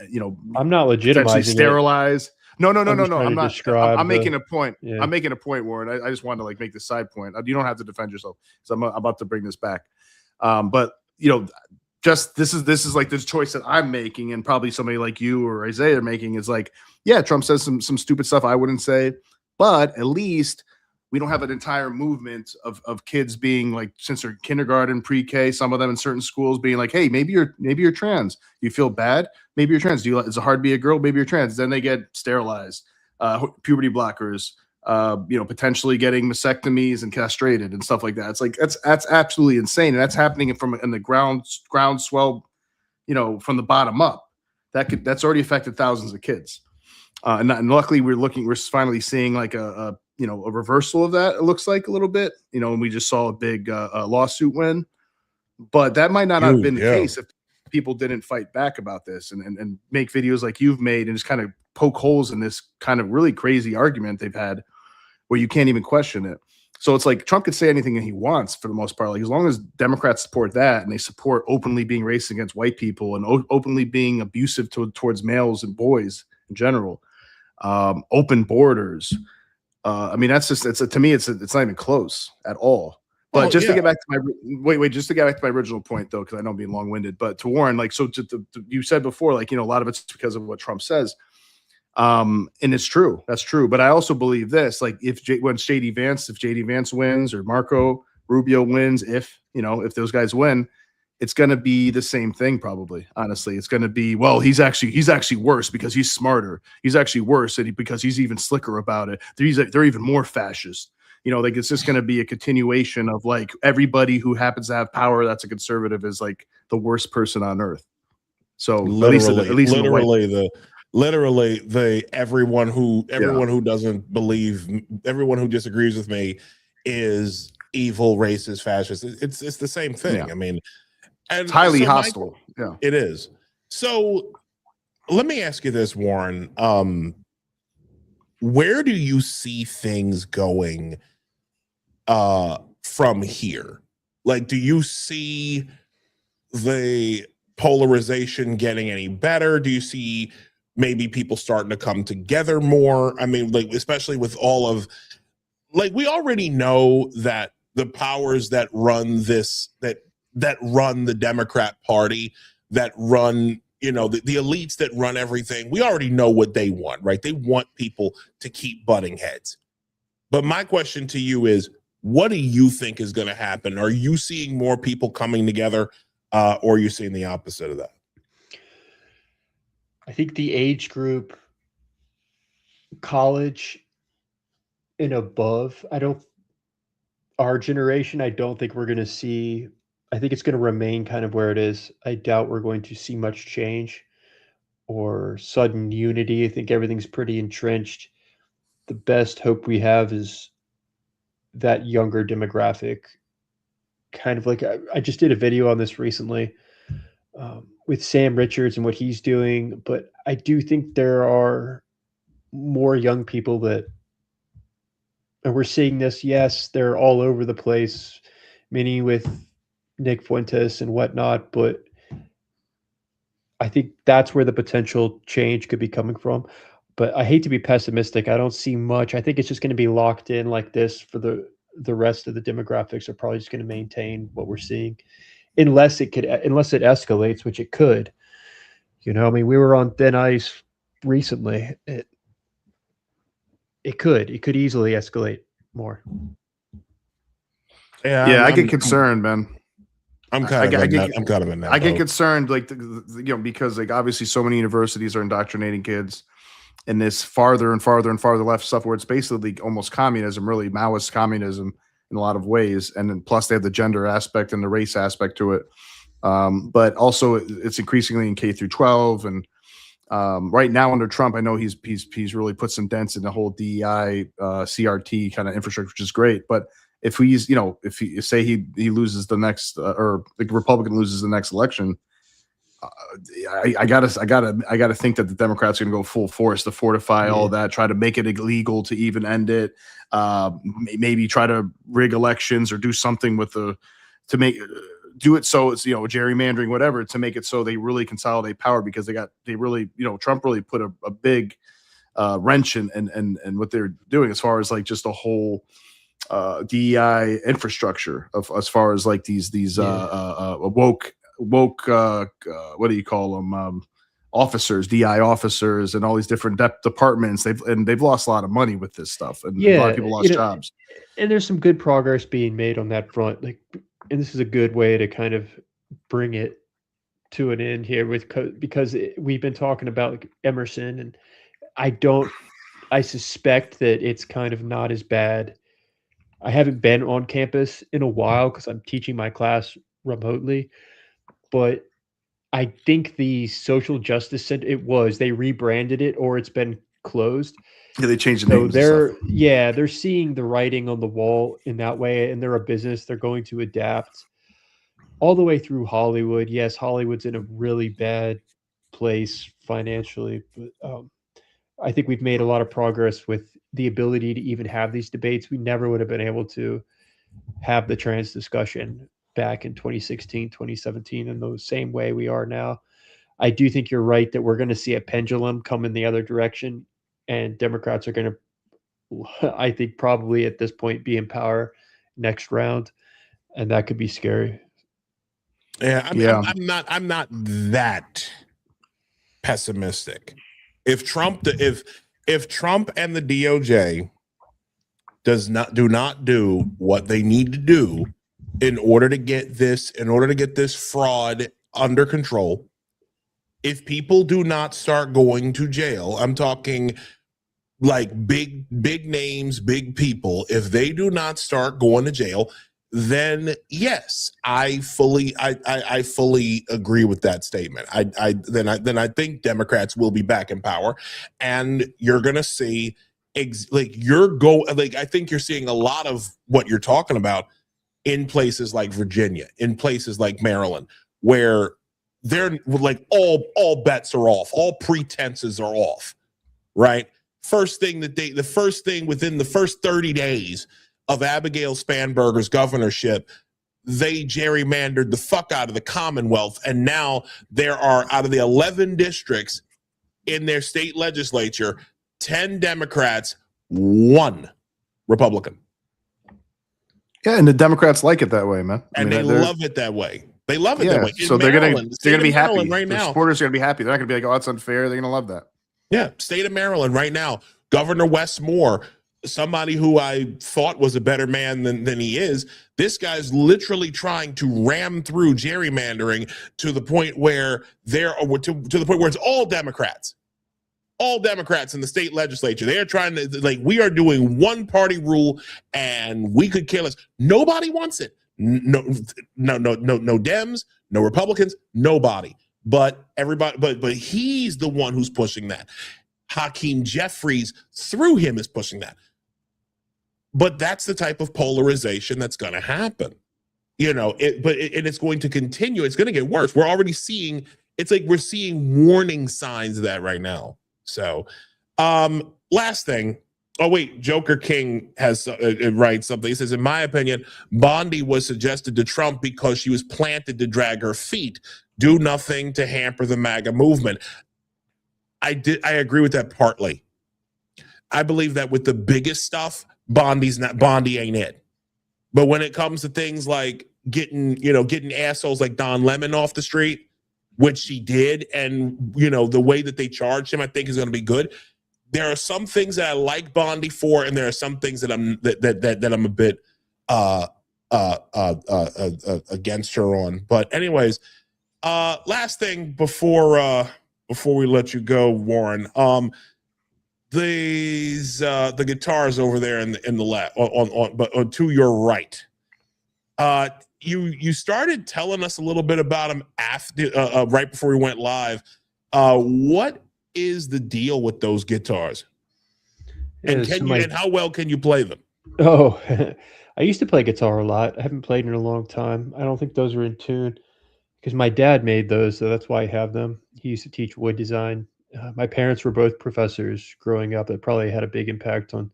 you know, I'm not potentially legitimizing it. sterilize. No. I'm just I'm trying to not. describe I'm making the- a point. Yeah. I'm making a point, Warren. I just wanted to like make the side point. You don't have to defend yourself, because I'm about to bring this back. But you know, just this is like this choice that I'm making, and probably somebody like you or Isaiah are making, is like, yeah, Trump says some stupid stuff I wouldn't say, but at least we don't have an entire movement of kids being like, since they're kindergarten, pre-K, some of them in certain schools being like, hey, maybe you're trans. You feel bad? Maybe you're trans. Is it hard to be a girl? Maybe you're trans. Then they get sterilized, puberty blockers, you know, potentially getting mastectomies and castrated and stuff like that. It's like that's absolutely insane, and that's happening in the groundswell, you know, from the bottom up. That's already affected thousands of kids, and luckily we're finally seeing like a reversal of that. It looks like a little bit, you know, and we just saw a big lawsuit win. But that might not have Dude, been the yeah. case if people didn't fight back about this and make videos like you've made and just kind of poke holes in this kind of really crazy argument they've had where you can't even question it. So it's like Trump could say anything that he wants for the most part. Like as long as Democrats support that and they support openly being racist against white people and openly being abusive towards males and boys in general, open borders. I mean, that's just to me, it's not even close at all. But just to get back to my just to get back to my original point though, because I know I'm being long winded. But to Warren, like you said before, like a lot of it's because of what Trump says. And it's true. That's true. But I also believe this, like if JD Vance wins or Marco Rubio wins, if those guys win, it's going to be the same thing. Probably, honestly, it's going to be, well, he's actually worse because he's smarter. He's actually worse because he's even slicker about it. They're even more fascist. Like it's just going to be a continuation of like everybody who happens to have power that's a conservative is like the worst person on earth. So everyone who doesn't believe, everyone who disagrees with me is evil, racist, fascist. It's the same thing. Yeah. I mean, and it's highly hostile. Yeah, it is. So let me ask you this, Warren. Where do you see things going from here? Like, do you see the polarization getting any better? Do you see maybe people starting to come together more? I mean, like, especially with all of, like, we already know that the powers that run this, that run the Democrat Party, that run, the elites that run everything, we already know what they want, right? They want people to keep butting heads. But my question to you is, what do you think is going to happen? Are you seeing more people coming together, or are you seeing the opposite of that? I think the age group, college and above, our generation, I don't think we're going to see, I think it's going to remain kind of where it is. I doubt we're going to see much change or sudden unity. I think everything's pretty entrenched. The best hope we have is that younger demographic, kind of like I just did a video on this recently with Sam Richards and what he's doing, but I do think there are more young people and we're seeing this. Yes, they're all over the place, many with Nick Fuentes and whatnot, but I think that's where the potential change could be coming from. But I hate to be pessimistic. I don't see much. I think it's just going to be locked in like this for the rest of the demographics are probably just going to maintain what we're seeing, unless it escalates, which it could. I mean, we were on thin ice recently. It could easily escalate more. Yeah, I get concerned, man. I'm kind of in that. I get concerned, like because like obviously so many universities are indoctrinating kids in this farther and farther and farther left stuff, where it's basically almost communism, really Maoist communism in a lot of ways, and then plus they have the gender aspect and the race aspect to it. But also it's increasingly in K through 12, and right now under Trump, I know he's really put some dents in the whole DEI, CRT kind of infrastructure, which is great, but if he's, if he say he loses the next, or the Republican loses the next election, I gotta think that the Democrats are gonna go full force to fortify all that, try to make it illegal to even end it, maybe try to rig elections or do something to make do it so it's gerrymandering, whatever, to make it so they really consolidate power, because Trump really put a big wrench in what they're doing as far as like just the whole DEI infrastructure of as far as like these woke what do you call them, officers, DI officers, and all these different departments. They've lost a lot of money with this stuff, and a lot of people lost jobs. And there's some good progress being made on that front. Like, and this is a good way to kind of bring it to an end here because we've been talking about like Emerson, and I suspect that it's kind of not as bad. I haven't been on campus in a while because I'm teaching my class remotely, but I think the social justice center, they rebranded it, or it's been closed. Yeah, they changed the names. So they're seeing the writing on the wall in that way, and they're a business. They're going to adapt. all the way through Hollywood. Yes, Hollywood's in a really bad place financially, but I think we've made a lot of progress with the ability to even have these debates. We never would have been able to have the trans discussion back in 2016, 2017 in the same way we are now. I do think you're right that we're going to see a pendulum come in the other direction, and Democrats are going to, I think, probably at this point be in power next round, and that could be scary. Yeah, I'm not that pessimistic. If Trump and the DOJ do not do what they need to do in order to get this fraud under control, if people do not start going to jail, I'm talking like big names, big people, if they do not start going to jail, then yes, I fully agree with that statement. Then I think Democrats will be back in power, and you're gonna see I think you're seeing a lot of what you're talking about in places like Virginia, in places like Maryland, where they're like all bets are off, all pretenses are off, right? The first thing within the first 30 days of Abigail Spanberger's governorship, they gerrymandered the fuck out of the Commonwealth, and now there are, out of the 11 districts in their state legislature, 10 Democrats, 1 Republican. Yeah, and the Democrats like it that way, man. And they love it that way. They love it that way. So they're gonna be happy right now. The supporters are gonna be happy. They're not gonna be like, "Oh, that's unfair." They're gonna love that. Yeah, state of Maryland right now, Governor Wes Moore, somebody who I thought was a better man than he is. This guy's literally trying to ram through gerrymandering to the point where it's all Democrats. All Democrats in the state legislature. They are trying to, we are doing one party rule and we could care less. Nobody wants it. No Dems, no Republicans, nobody. But everybody, but he's the one who's pushing that. Hakeem Jeffries, through him, is pushing that. But that's the type of polarization that's going to happen. It's going to continue. It's going to get worse. We're already seeing, we're seeing warning signs of that right now. So, last thing. Oh, wait, Joker King has writes something. He says, in my opinion, Bondi was suggested to Trump because she was planted to drag her feet. Do nothing to hamper the MAGA movement. I agree with that partly. I believe that with the biggest stuff, Bondi ain't it. But when it comes to things like getting assholes like Don Lemon off the street, which she did, and the way that they charged him, I think is going to be good. There are some things that I like Bondi for, and there are some things that I'm a bit against her on. But anyways, last thing before we let you go, Warren. The guitars over there in the left, but to your right. You started telling us a little bit about them after right before we went live. What is the deal with those guitars? And and how well can you play them? Oh, I used to play guitar a lot. I haven't played in a long time. I don't think those are in tune because my dad made those, so that's why I have them. He used to teach wood design. My parents were both professors growing up. It probably had a big impact on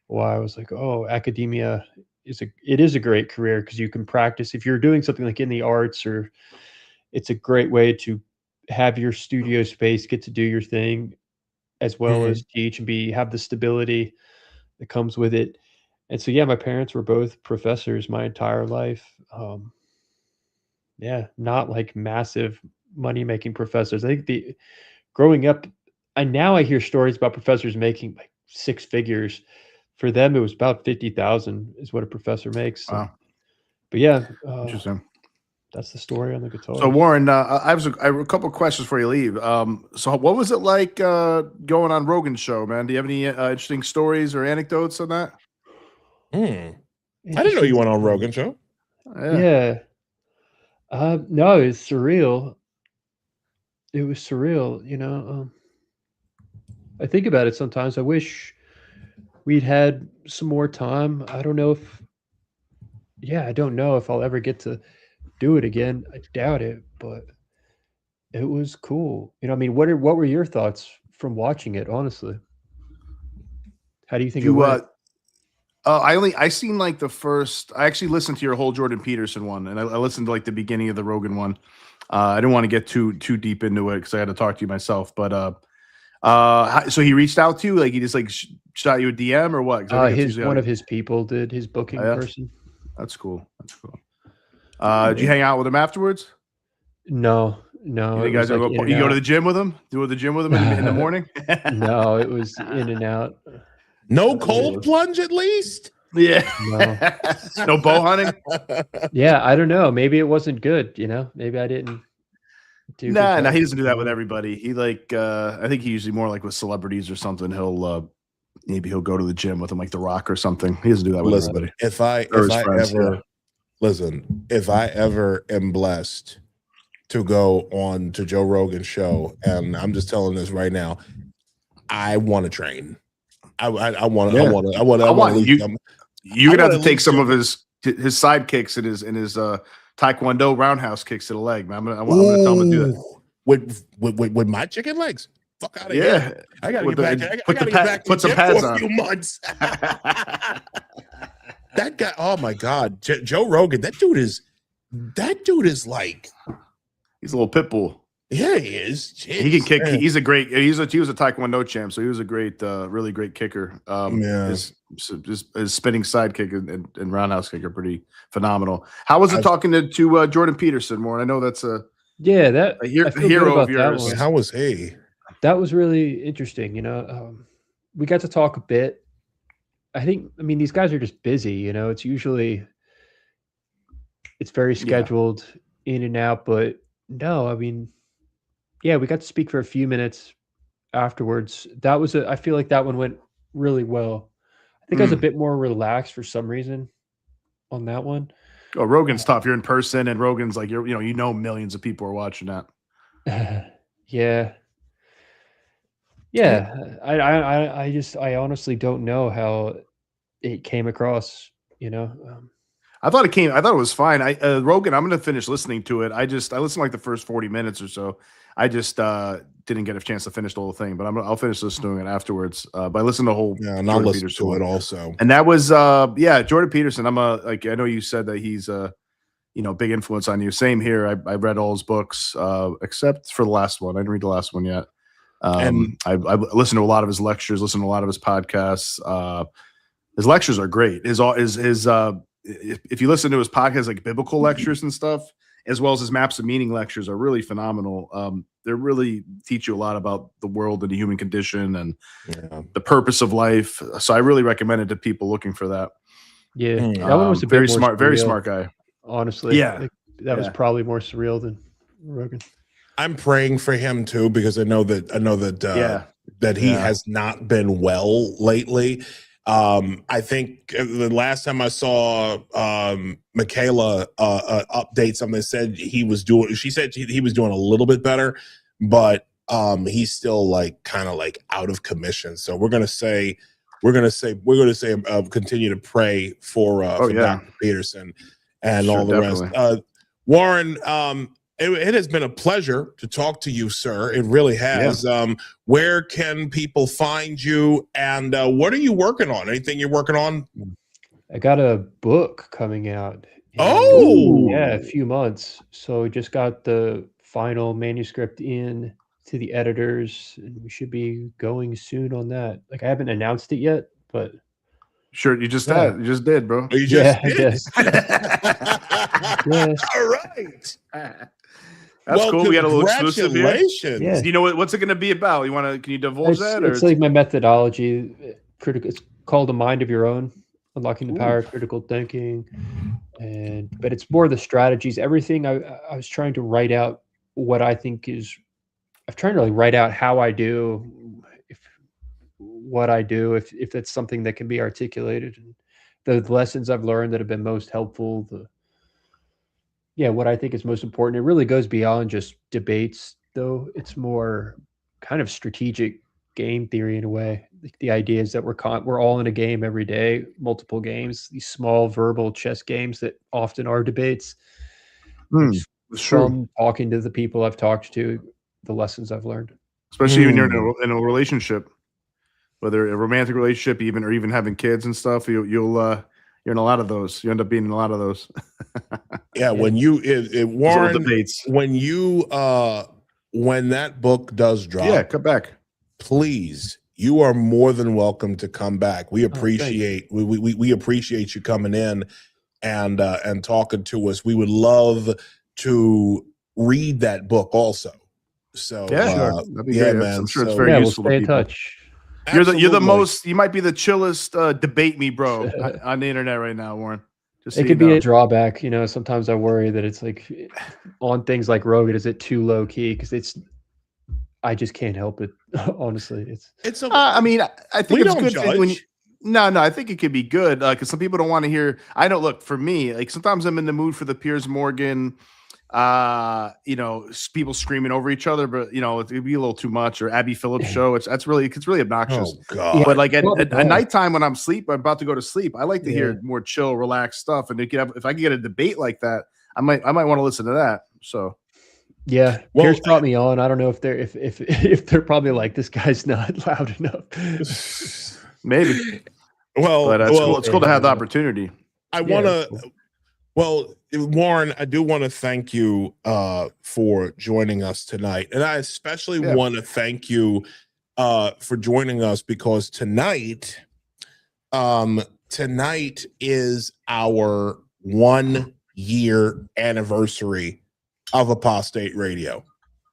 why I was like, oh, academia is a great career because you can practice. If you're doing something like in the arts, or it's a great way to have your studio space, get to do your thing as well as teach and have the stability that comes with it. And so, yeah, my parents were both professors my entire life. Not like massive money-making professors. I think growing up, now I hear stories about professors making like 6 figures. For them, it was about 50,000 is what a professor makes. So. Wow. But yeah, interesting. That's the story on the guitar. So Warren, I have a couple of questions before you leave. So what was it like going on Rogan's show, man? Do you have any interesting stories or anecdotes on that? I didn't know you went on Rogan's show. Yeah. No, it's surreal. It was surreal, I think about it sometimes. I wish we'd had some more time. I don't know if I'll ever get to do it again. I doubt it, but it was cool. I mean, what were your thoughts from watching it? Honestly, how do you think it You went? I seen like the first. I actually listened to your whole Jordan Peterson one, and I listened to like the beginning of the Rogan one. I didn't want to get too deep into it because I had to talk to you myself. But so he reached out to you, like he just like shot you a DM or what? 'Cause I think that's usually how One of his people did, his booking yeah? person. That's cool. That's cool. Did you hang out with him afterwards? No, You no, it think guys was like go, in and you go to out. the gym with him? Do the gym with him in the morning? No, it was in and out. No cold plunge, at least. Yeah. No. No bow hunting. Yeah, I don't know. Maybe it wasn't good. Maybe I didn't do. a good Nah, job. he doesn't do that with everybody. He like I think he usually more like with celebrities or something. Maybe he'll go to the gym with him, like The Rock or something. He doesn't do that with Listen, everybody. if I ever am blessed to go on to Joe Rogan's show, and I'm just telling this right now, I want to train. I want you. You're gonna have to take some of his sidekicks and his Taekwondo roundhouse kicks to the leg, man. I'm gonna tell him to do that with my chicken legs. Fuck out of Yeah. here! I gotta With get the- back. I put gotta the get pa- back to put the some gym pads for a on. few months. That guy, oh my god, Joe Rogan. That dude is like, he's a little pit bull. Yeah, he is. He can kick. Man. He was a Taekwondo champ, so he was a great, really great kicker. Yeah. His spinning side kick and roundhouse kick are pretty phenomenal. How was it talking to Jordan Peterson, Warren? I know that's a that a I feel good hero about of that yours. one. How was he? That was really interesting. We got to talk a bit. I mean, these guys are just busy. It's usually very scheduled in and out, but no, I mean, yeah, we got to speak for a few minutes afterwards. I feel like that one went really well. I think I was a bit more relaxed for some reason on that one. Oh, Rogan's tough. You're in person, and Rogan's like millions of people are watching that. Yeah. Yeah. I honestly don't know how it came across, I thought it was fine. Rogan, I'm going to finish listening to it. I listened like the first 40 minutes or so. I just didn't get a chance to finish the whole thing, but I'll finish listening to it afterwards. But I listened to the whole. Yeah, and I'll listen to it also. And that was Jordan Peterson. I know you said that he's big influence on you. Same here. I read all his books except for the last one. I didn't read the last one yet. And I listened to a lot of his lectures, listened to a lot of his podcasts. His lectures are great. If you listen to his podcast, like biblical lectures and stuff, as well as his maps of meaning lectures, are really phenomenal. They really teach you a lot about the world and the human condition and the purpose of life. So I really recommend it to people looking for that. Yeah, that one was a very bit more smart, very surreal, smart guy. honestly. Yeah. That was probably more surreal than Rogan. I'm praying for him too, because I know that that he has not been well lately. I think the last time I saw Michaela update something, said she said he was doing a little bit better, but he's still kind of out of commission. So we're gonna continue to pray for Dr. Peterson and all the rest. Warren, it has been a pleasure to talk to you, sir. It really has. Yeah. Where can people find you, and what are you working on? Anything you're working on? I got a book coming out. A few months. So just got the final manuscript in to the editors, and we should be going soon on that. I haven't announced it yet, but sure, you just did, bro. You just did. I guess. Yeah. All right. That's cool. We got a little exclusive here. Congratulations. Yeah. Do you know what's it going to be about? Can you divulge that? It's like my methodology. It's called A Mind of Your Own, Unlocking the Power of Critical Thinking. But it's more the strategies. Everything I was trying to write out what I think is. I'm trying to write out how I do, what I do, if that's something that can be articulated, and the lessons I've learned that have been most helpful. What I think is most important. It really goes beyond just debates, though. It's more kind of strategic game theory in a way. The idea is that we're all in a game every day, multiple games, these small verbal chess games that often are debates. Mm, Just true. from talking to the people I've talked to, the lessons I've learned. Especially when you're in a relationship, whether a romantic relationship, even having kids and stuff. You're in a lot of those. You end up being in a lot of those. Yeah, when you Warren, debates. when you when that book does drop, Yeah, come back. Please, you are more than welcome to come back. We thanks. appreciate we appreciate you coming in and talking to us. We would love to read that book also. So Yeah, sure. That'd be yeah, great. man. I'm sure it's So- very Yeah, we'll useful stay to in people. touch. You're the Absolutely. most. You might be the chillest debate me, bro, on the internet right now, Warren. Just so It you could be know. a drawback, sometimes I worry that it's like on things like Rogan, is it too low key? Because I just can't help it. Honestly, It's a, I mean, I think we it's don't good judge. when you, no, I think it could be good because some people don't want to hear. I don't look for me. Like sometimes I'm in the mood for the Piers Morgan, people screaming over each other, but it'd be a little too much. Or Abby Phillips show. It's really obnoxious. Oh God! But like at Yeah. nighttime when I'm about to go to sleep, I like to hear more chill, relaxed stuff. And if I could get a debate like that, I might want to listen to that. So. yeah. Well, Pierce brought me on. I don't know if they're if they're probably like, this guy's not loud enough. Maybe. Well, But it's cool to have the opportunity. I Yeah, want that's to. cool. Well, Warren, I do want to thank you for joining us tonight, and I especially want to thank you for joining us because tonight is our 1 year anniversary of Apostate Radio.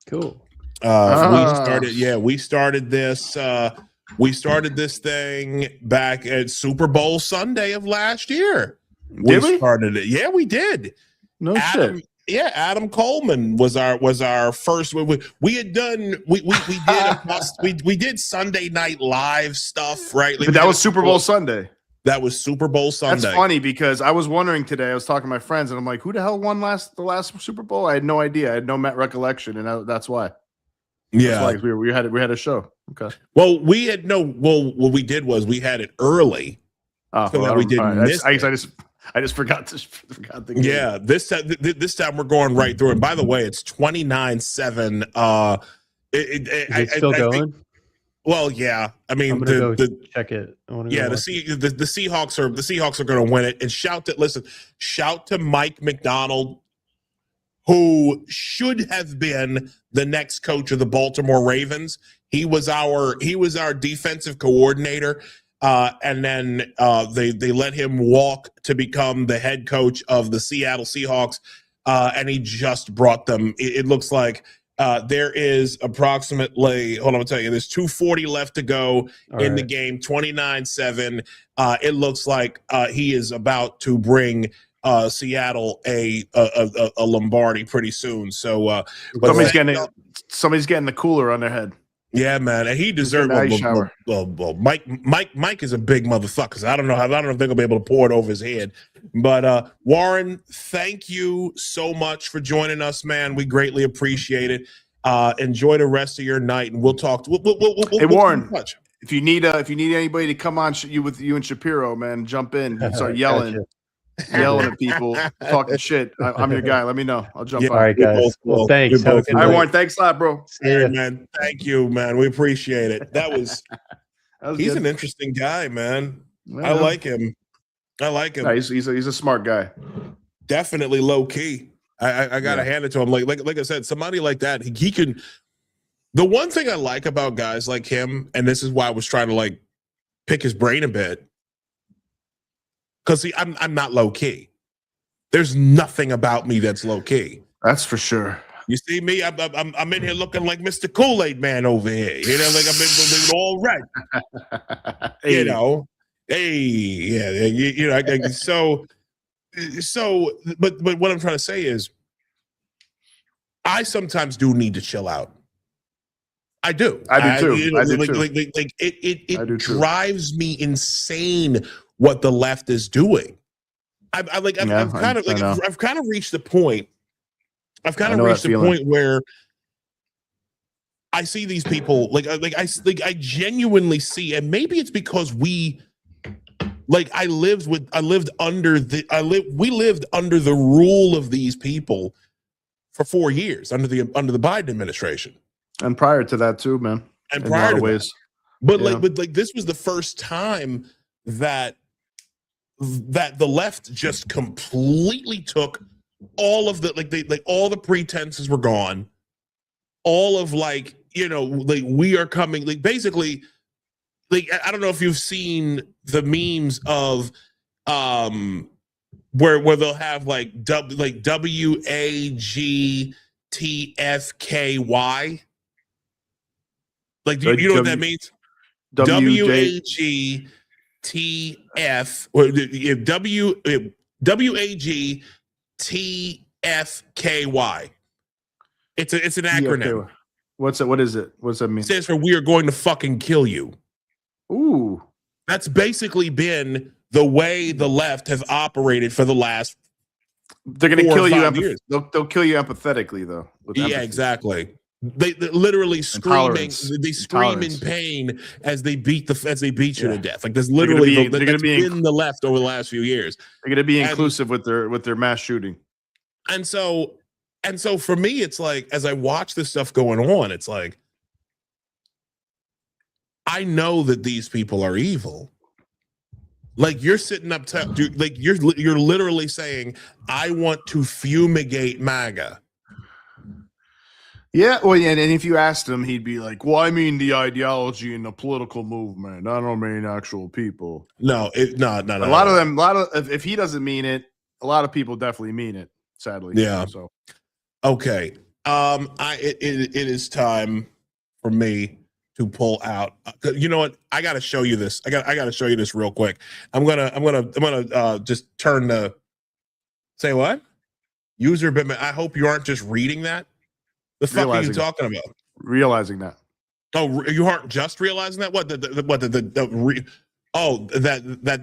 Cool. We started this thing back at Super Bowl Sunday of last year. Did we? Started it. Yeah, we did. No Adam, shit. Yeah, Adam Coleman was our first. We had done we did Sunday Night Live stuff, right? Like But that was Super Bowl Sunday. That was Super Bowl Sunday. That's funny because I was wondering today. I was talking to my friends, and I'm like, "Who the hell won the last Super Bowl?" I had no idea. I had no recollection, and that's why. Yeah, that's why we had a show. Okay. Well, we had no. Well, what we did was we had it early, so that we didn't miss. I just forgot the game. Yeah, this time we're going right through. And by the way, it's 29-7. Is it still going? Well, yeah. I mean, I'm gonna go check it. I wanna go the Seahawks are going to win it. And shout to Mike McDonald, who should have been the next coach of the Baltimore Ravens. He was our defensive coordinator. And then they let him walk to become the head coach of the Seattle Seahawks, and he just brought them. It looks like there is approximately, hold on, I'll tell you, there's 2:40 left to go in the game, 29-7. It looks like he is about to bring Seattle a Lombardi pretty soon. So somebody's getting the cooler on their head. Yeah, man, and he deserved it. Well, Mike is a big motherfucker. So I don't know if they're gonna be able to pour it over his head. But Warren, thank you so much for joining us, man. We greatly appreciate it. Enjoy the rest of your night, and we'll talk. Hey, Warren, if you need anybody to come on with you and Shapiro, man, jump in and start yelling. Yelling at people, talking shit. I'm your guy. Let me know. I'll jump on. All right, guys. Well, thanks. All right, Warren. Thanks a lot, bro. Hey, man. Thank you, man. We appreciate it. He's good. an interesting guy, man. Well, I like him. No, he's a smart guy. Definitely low key. I gotta hand it to him. Like I said, somebody like that, he can. The one thing I like about guys like him, and this is why I was trying to pick his brain a bit. Because I'm not low key. There's nothing about me that's low key. That's for sure. You see me? I'm in here looking like Mr. Kool-Aid Man over here. Like I'm in all red. Hey. Yeah. So, but what I'm trying to say is, I sometimes do need to chill out. I do. I do too. I do too. It drives me insane what the left is doing. I've kind of reached the point. I've kind of reached the point where I see these people I genuinely see, and maybe it's because we lived under the rule of these people for 4 years under the Biden administration. And prior to that too, man. And in prior a lot to of ways. that. But Yeah. like this was the first time that the left just completely took all of the all the pretenses were gone. All of we are coming, basically, I don't know if you've seen the memes of where they'll have WAGTFKY. You know what that means? WAGTF or WAGTFKY. It's an acronym. What's it? What is it? What's that mean? It stands for "We are going to fucking kill you." Ooh, that's basically been the way the left has operated for the last. They're going to kill you. They'll kill you empathetically, though. Yeah, exactly. They literally screaming. They scream in pain as they beat you to death. Like there's literally that's been the left over the last few years. They're going to be inclusive with their mass shooting. And so for me, it's like as I watch this stuff going on, it's like I know that these people are evil. Like you're sitting up, you're literally saying, "I want to fumigate MAGA." Yeah, well, and if you asked him, he'd be like, "Well, I mean the ideology and the political movement. I don't mean actual people." No. A lot of them. If he doesn't mean it, a lot of people definitely mean it. Sadly, yeah. So, okay, it is time for me to pull out. You know what? I got to show you this. I got to show you this real quick. I'm gonna just turn the. Say what? User bit. I hope you aren't just reading that. The fuck are you talking about? Realizing that. Oh, you aren't just realizing that? What that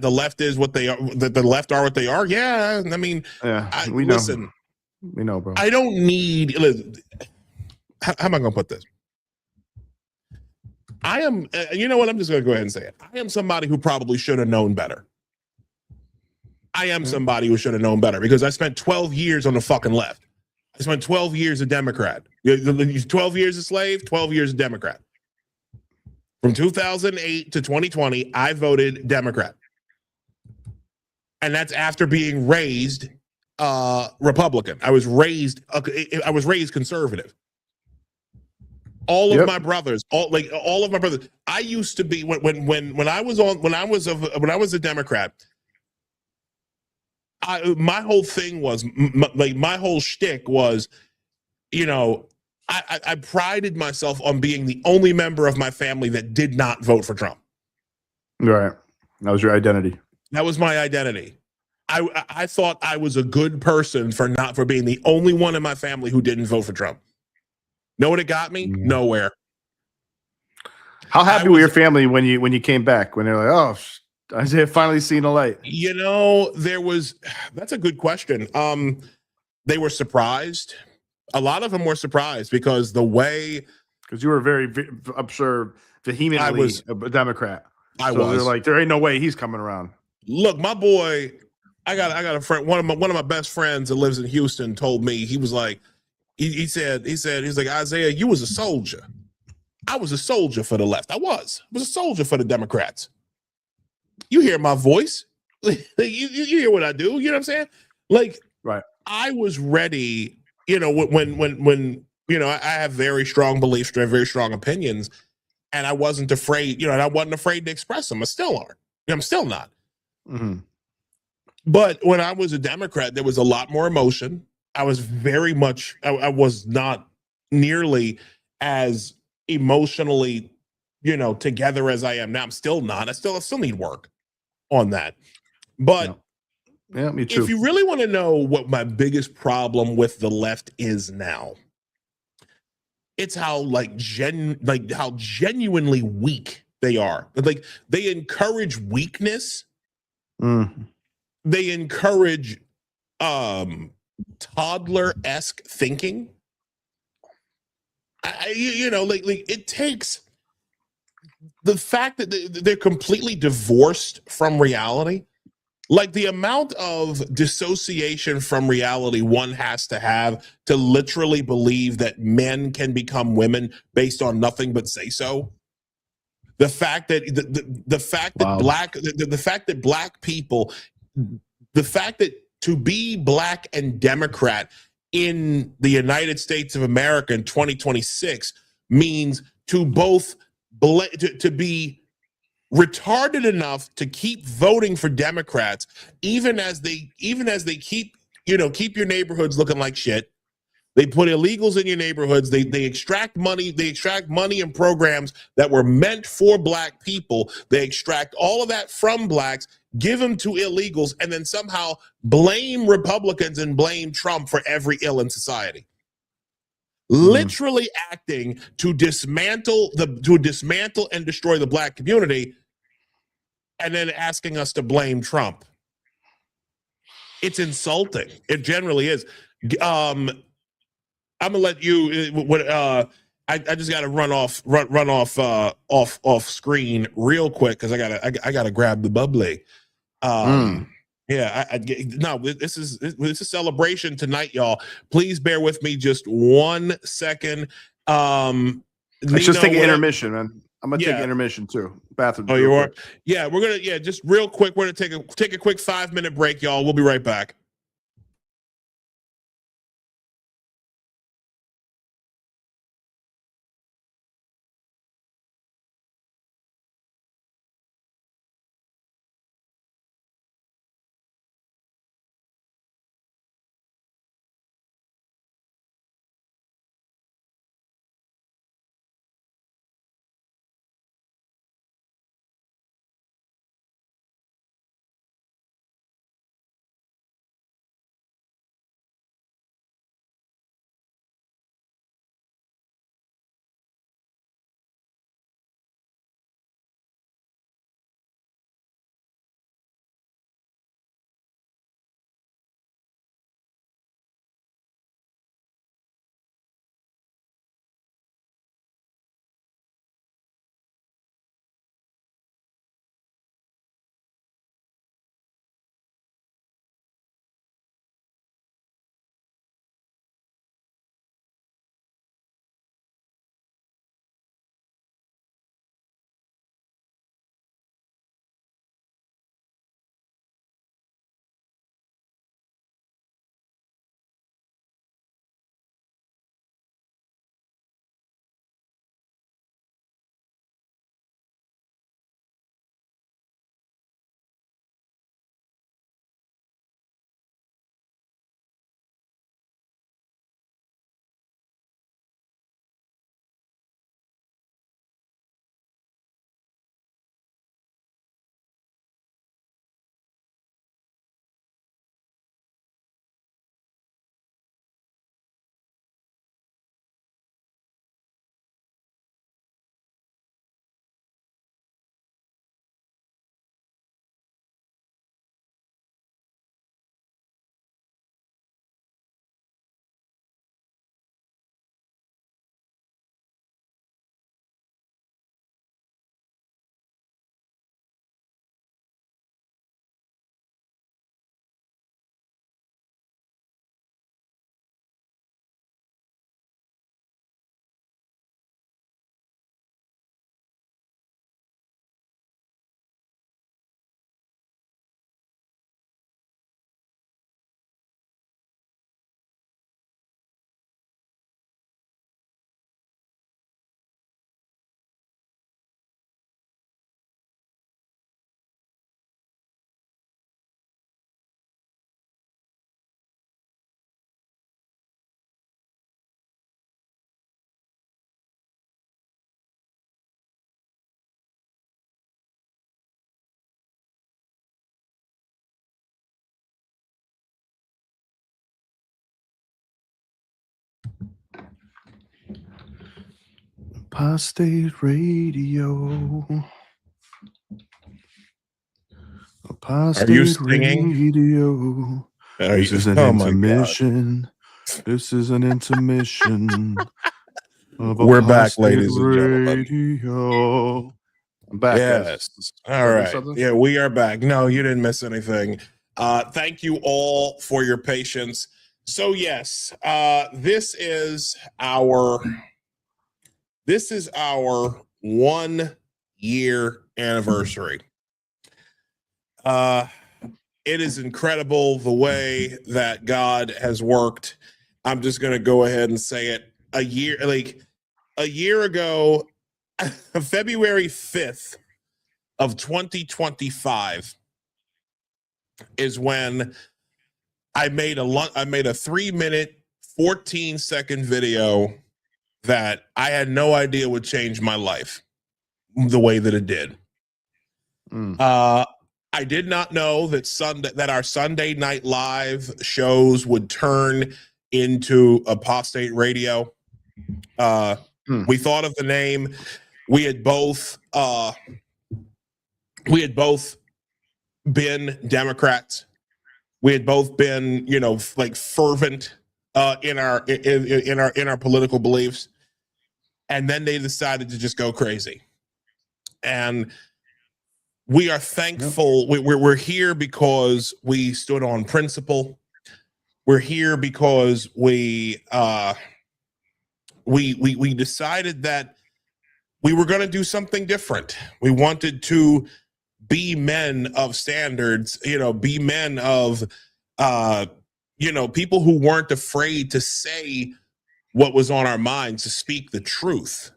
the left is what they are. That the left are what they are. Yeah, I mean, yeah, we know, bro. I don't need. How am I going to put this? I am. You know what? I'm just going to go ahead and say it. I am somebody who probably should have known better. I am somebody who should have known better because I spent 12 years on the fucking left. I spent 12 years a Democrat. 12 years a slave, 12 years a Democrat. From 2008 to 2020, I voted Democrat. And that's after being raised Republican. I was raised conservative. All of my brothers, all of my brothers. I used to be when I was a Democrat. My whole thing was my whole shtick was, I prided myself on being the only member of my family that did not vote for Trump. Right, that was your identity. That was my identity. I thought I was a good person for being the only one in my family who didn't vote for Trump. Know what it got me? Yeah. Nowhere. How happy were your family when you came back? When they're like, "Oh, Isaiah finally seen the light." That's a good question. They were surprised. A lot of them were surprised because you were very, I'm sure, vehemently a Democrat. They're like, there ain't no way he's coming around. Look, my boy, I got a friend. One of my best friends that lives in Houston told me, he was like, he said, he's like, "Isaiah, you was a soldier. I was a soldier for the left. I was a soldier for the Democrats. You hear my voice. you hear what I do. You know what I'm saying? Like, right. I was ready, when I have very strong beliefs, very strong opinions, and I wasn't afraid, and I wasn't afraid to express them. I still aren't. I'm still not. Mm-hmm. But when I was a Democrat, there was a lot more emotion. I was very much, I was not nearly as emotionally, together as I am now. I'm still not. I still need work on that. But yeah, me too. If you really want to know what my biggest problem with the left is now, it's how how genuinely weak they are. Like they encourage weakness. Mm. They encourage toddler-esque thinking. It takes the fact that they're completely divorced from reality. Like the amount of dissociation from reality one has to have to literally believe that men can become women based on nothing but say so. The fact that the fact that the fact that black people, the fact that to be black and Democrat in the United States of America in 2026 means to both to be retarded enough to keep voting for Democrats, even as they keep your neighborhoods looking like shit. They put illegals in your neighborhoods. They extract money. They extract money and programs that were meant for black people. They extract all of that from blacks, give them to illegals, and then somehow blame Republicans and blame Trump for every ill in society. Literally acting to dismantle and destroy the black community, and then asking us to blame Trump. It's insulting. It generally is. I'm gonna let you. I just got to run off screen real quick because I gotta grab the bubbly. Yeah, this is celebration tonight, y'all. Please bear with me just 1 second. Let's just take an intermission, man. I'm gonna take an intermission too. Bathroom. Oh, you are? Yeah, we're gonna just real quick. We're gonna take a quick 5-minute break, y'all. We'll be right back. Apostate Radio. Apostate Are you singing? Radio. This is an intermission. This is an intermission. We're back, ladies and gentlemen. Radio. I'm back, Yes. guys. All Did I miss right. something? Yeah, we are back. No, you didn't miss anything. Thank you all for your patience. So yes, this is our 1 year anniversary. It is incredible the way that God has worked. I'm just going to go ahead and say it. A year ago, February 5th of 2025 is when I made a 3-minute, 14-second video that I had no idea would change my life the way that it did. I did not know that our Sunday Night Live shows would turn into Apostate Radio. We thought of the name. We had both been Democrats. We had both been, like fervent in our political beliefs, and then they decided to just go crazy. And we are thankful. We're here because we stood on principle. We're here because we decided that we were going to do something different. We wanted to be men of standards, be men of, people who weren't afraid to say what was on our minds, to speak the truth.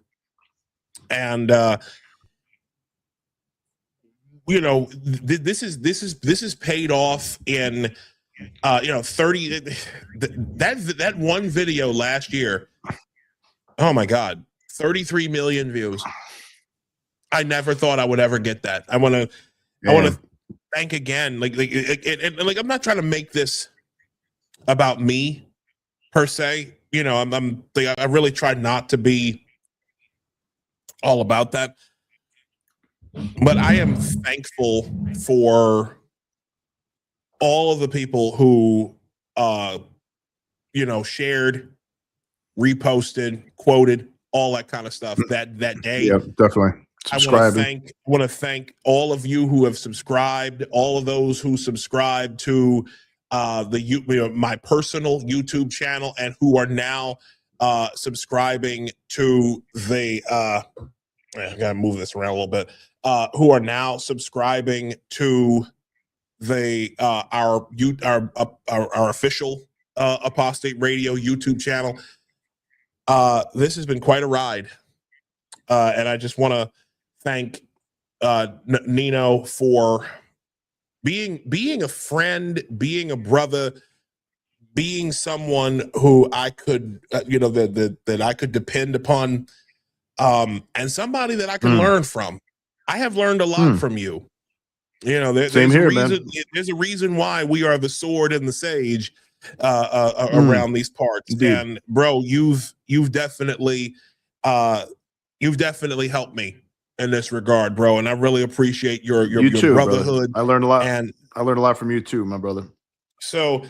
And, this is paid off in, 30, that one video last year. Oh my God, 33 million views. I never thought I would ever get that. I want to thank again. Like, I'm not trying to make this about me per se. I really tried not to be all about that. But I am thankful for all of the people who, shared, reposted, quoted, all that kind of stuff that day. Yeah, definitely. I want to thank all of you who have subscribed, all of those who subscribed to my personal YouTube channel and who are now subscribing to the I gotta move this around a little bit. Who are now subscribing to the our official Apostate Radio YouTube channel. This has been quite a ride, and I just want to thank Nino for being a friend, being a brother, being someone who I could that I could depend upon, and somebody that I can learn from. I have learned a lot from you. There's a reason why we are the sword and the sage around these parts. Indeed. And bro, you've definitely helped me in this regard, bro. And I really appreciate your brotherhood. Brother. I learned a lot, and I learned a lot from you too, my brother. So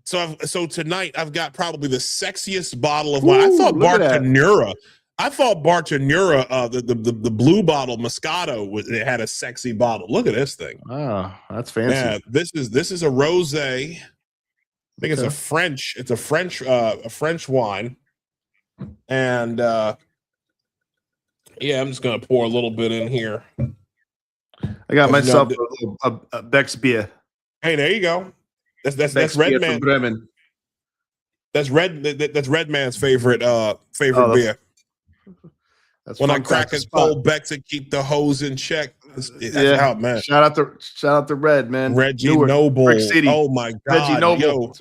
tonight I've got probably the sexiest bottle of wine. I thought Bartonura, the blue bottle Moscato, it had a sexy bottle. Look at this thing. Oh, that's fancy. Yeah, this is a rosé. I think it's a French wine. And I'm just gonna pour a little bit in here. I got myself a Beck's beer. Hey, there you go. That's Red Man. Bremen. That's Red Man's favorite beer. That's when I crack his cold Becks and keep the hose in check. That's out, man. Shout out to Red, man. Reggie Newark, Noble. Brick City. Oh my God. Reggie Noble. Yo,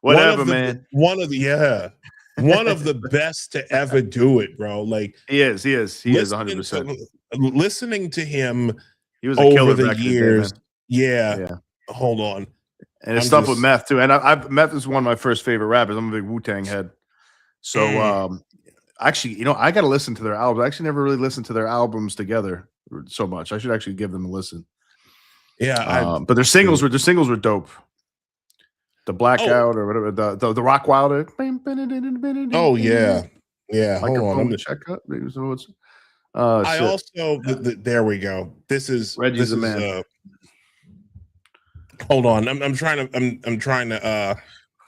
whatever, man. One of the best to ever do it, bro. Like he is 100%. Listening to him, he was a over killer the years. Day, yeah. Hold on. And his stuff with Meth too. And Meth is one of my first favorite rappers. I'm a big Wu-Tang head. So actually, I got to listen to their albums. I actually never really listened to their albums together so much. I should actually give them a listen. Yeah, but their singles were dope. The Blackout or whatever, the Rock Wilder. Oh yeah. Like Hold on. the check up. I shit. also there we go. Reggie's the man. Hold on. I'm trying to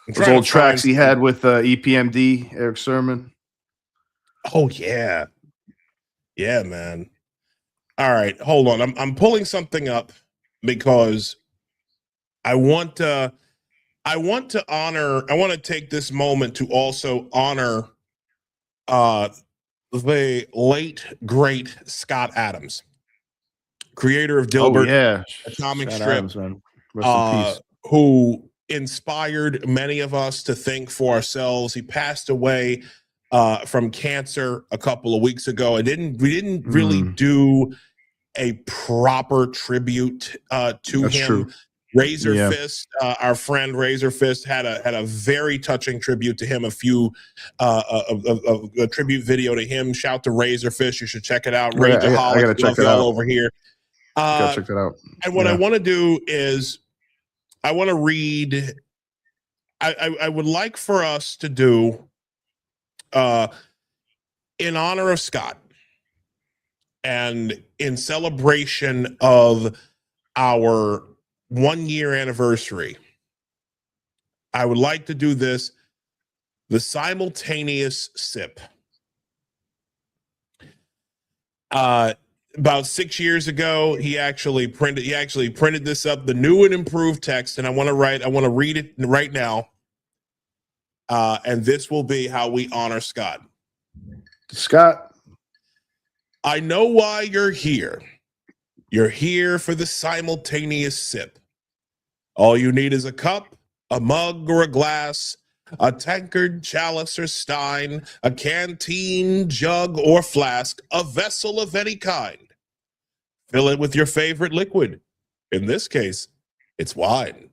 Those old tracks he had with EPMD, Eric Sermon. Oh yeah. Yeah, man. All right, hold on. I'm pulling something up because I want to take this moment to also honor the late great Scott Adams, creator of Dilbert, Atomic Scott Strip, Adams, man. Rest in peace. who inspired many of us to think for ourselves. He passed away from cancer a couple of weeks ago. We didn't really do a proper tribute to That's him. true. Razor Fist, our friend Razor Fist had a very touching tribute to him. A tribute video to him. Shout to Razor Fist. You should check it out. I gotta check that out over here. Gotta check that out. And what I want to do is I want to read. I would like for us to do in honor of Scott and in celebration of our 1 year anniversary. I would like to do this, the simultaneous sip. About 6 years ago, he actually printed this up, the new and improved text, and I want to read it right now. And this will be how we honor Scott. Scott, I know why you're here. You're here for the simultaneous sip. All you need is a cup, a mug, or a glass, a tankard, chalice, or stein, a canteen, jug, or flask, a vessel of any kind. Fill it with your favorite liquid. In this case, it's wine.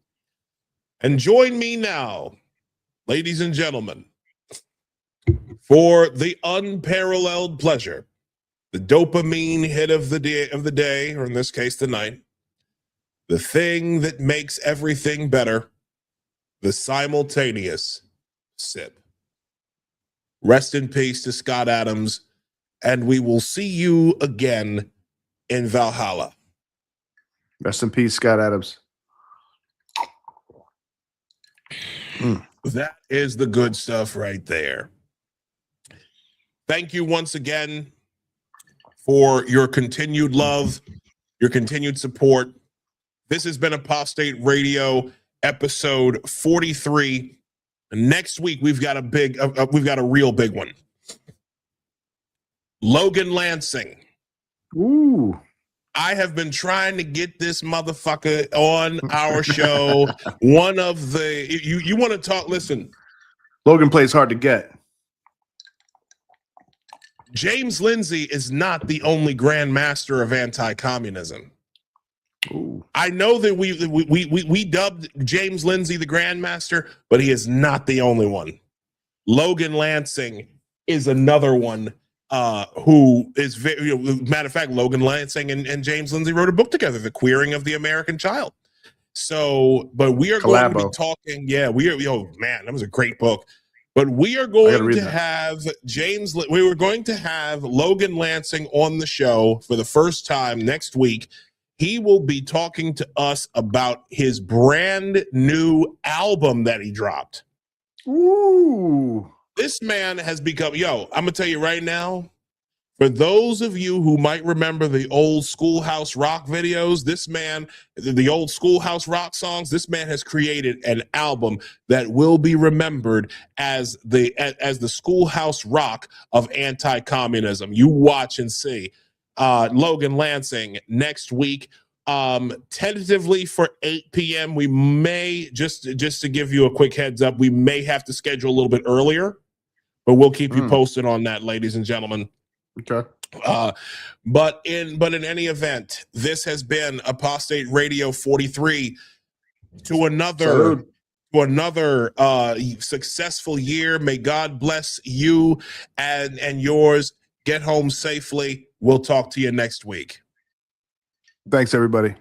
And join me now, ladies and gentlemen, for the unparalleled pleasure, the dopamine hit of the day, or in this case, the night, the thing that makes everything better, the simultaneous sip. Rest in peace to Scott Adams, and we will see you again in Valhalla. rest in peace, Scott Adams. That is the good stuff right there. Thank you once again for your continued love, your continued support. This has been Apostate Radio, episode 43. Next week, we've got a real big one. Logan Lansing. Ooh. I have been trying to get this motherfucker on our show. One of the you want to talk? Listen, Logan plays hard to get. James Lindsay is not the only Grand Master of anti-communism. Ooh. I know that we dubbed James Lindsay the Grand Master, but he is not the only one. Logan Lansing is another one who is very, matter of fact, Logan Lansing and James Lindsay wrote a book together, The Queering of the American Child. So, but we are going to be talking. Yeah, man, that was a great book. But we are going to have we were going to have Logan Lansing on the show for the first time next week. He will be talking to us about his brand new album that he dropped. Ooh. This man has become, I'm going to tell you right now, for those of you who might remember the old Schoolhouse Rock videos, this man, the old Schoolhouse Rock songs, this man has created an album that will be remembered as the Schoolhouse Rock of anti-communism. You watch and see. Logan Lansing next week, tentatively for 8 p.m. We may, just to give you a quick heads up, we may have to schedule a little bit earlier, but we'll keep you posted on that, ladies and gentlemen. Okay. But in any event, this has been Apostate Radio 43 to another successful year. May God bless you and yours. Get home safely. We'll talk to you next week. Thanks, everybody.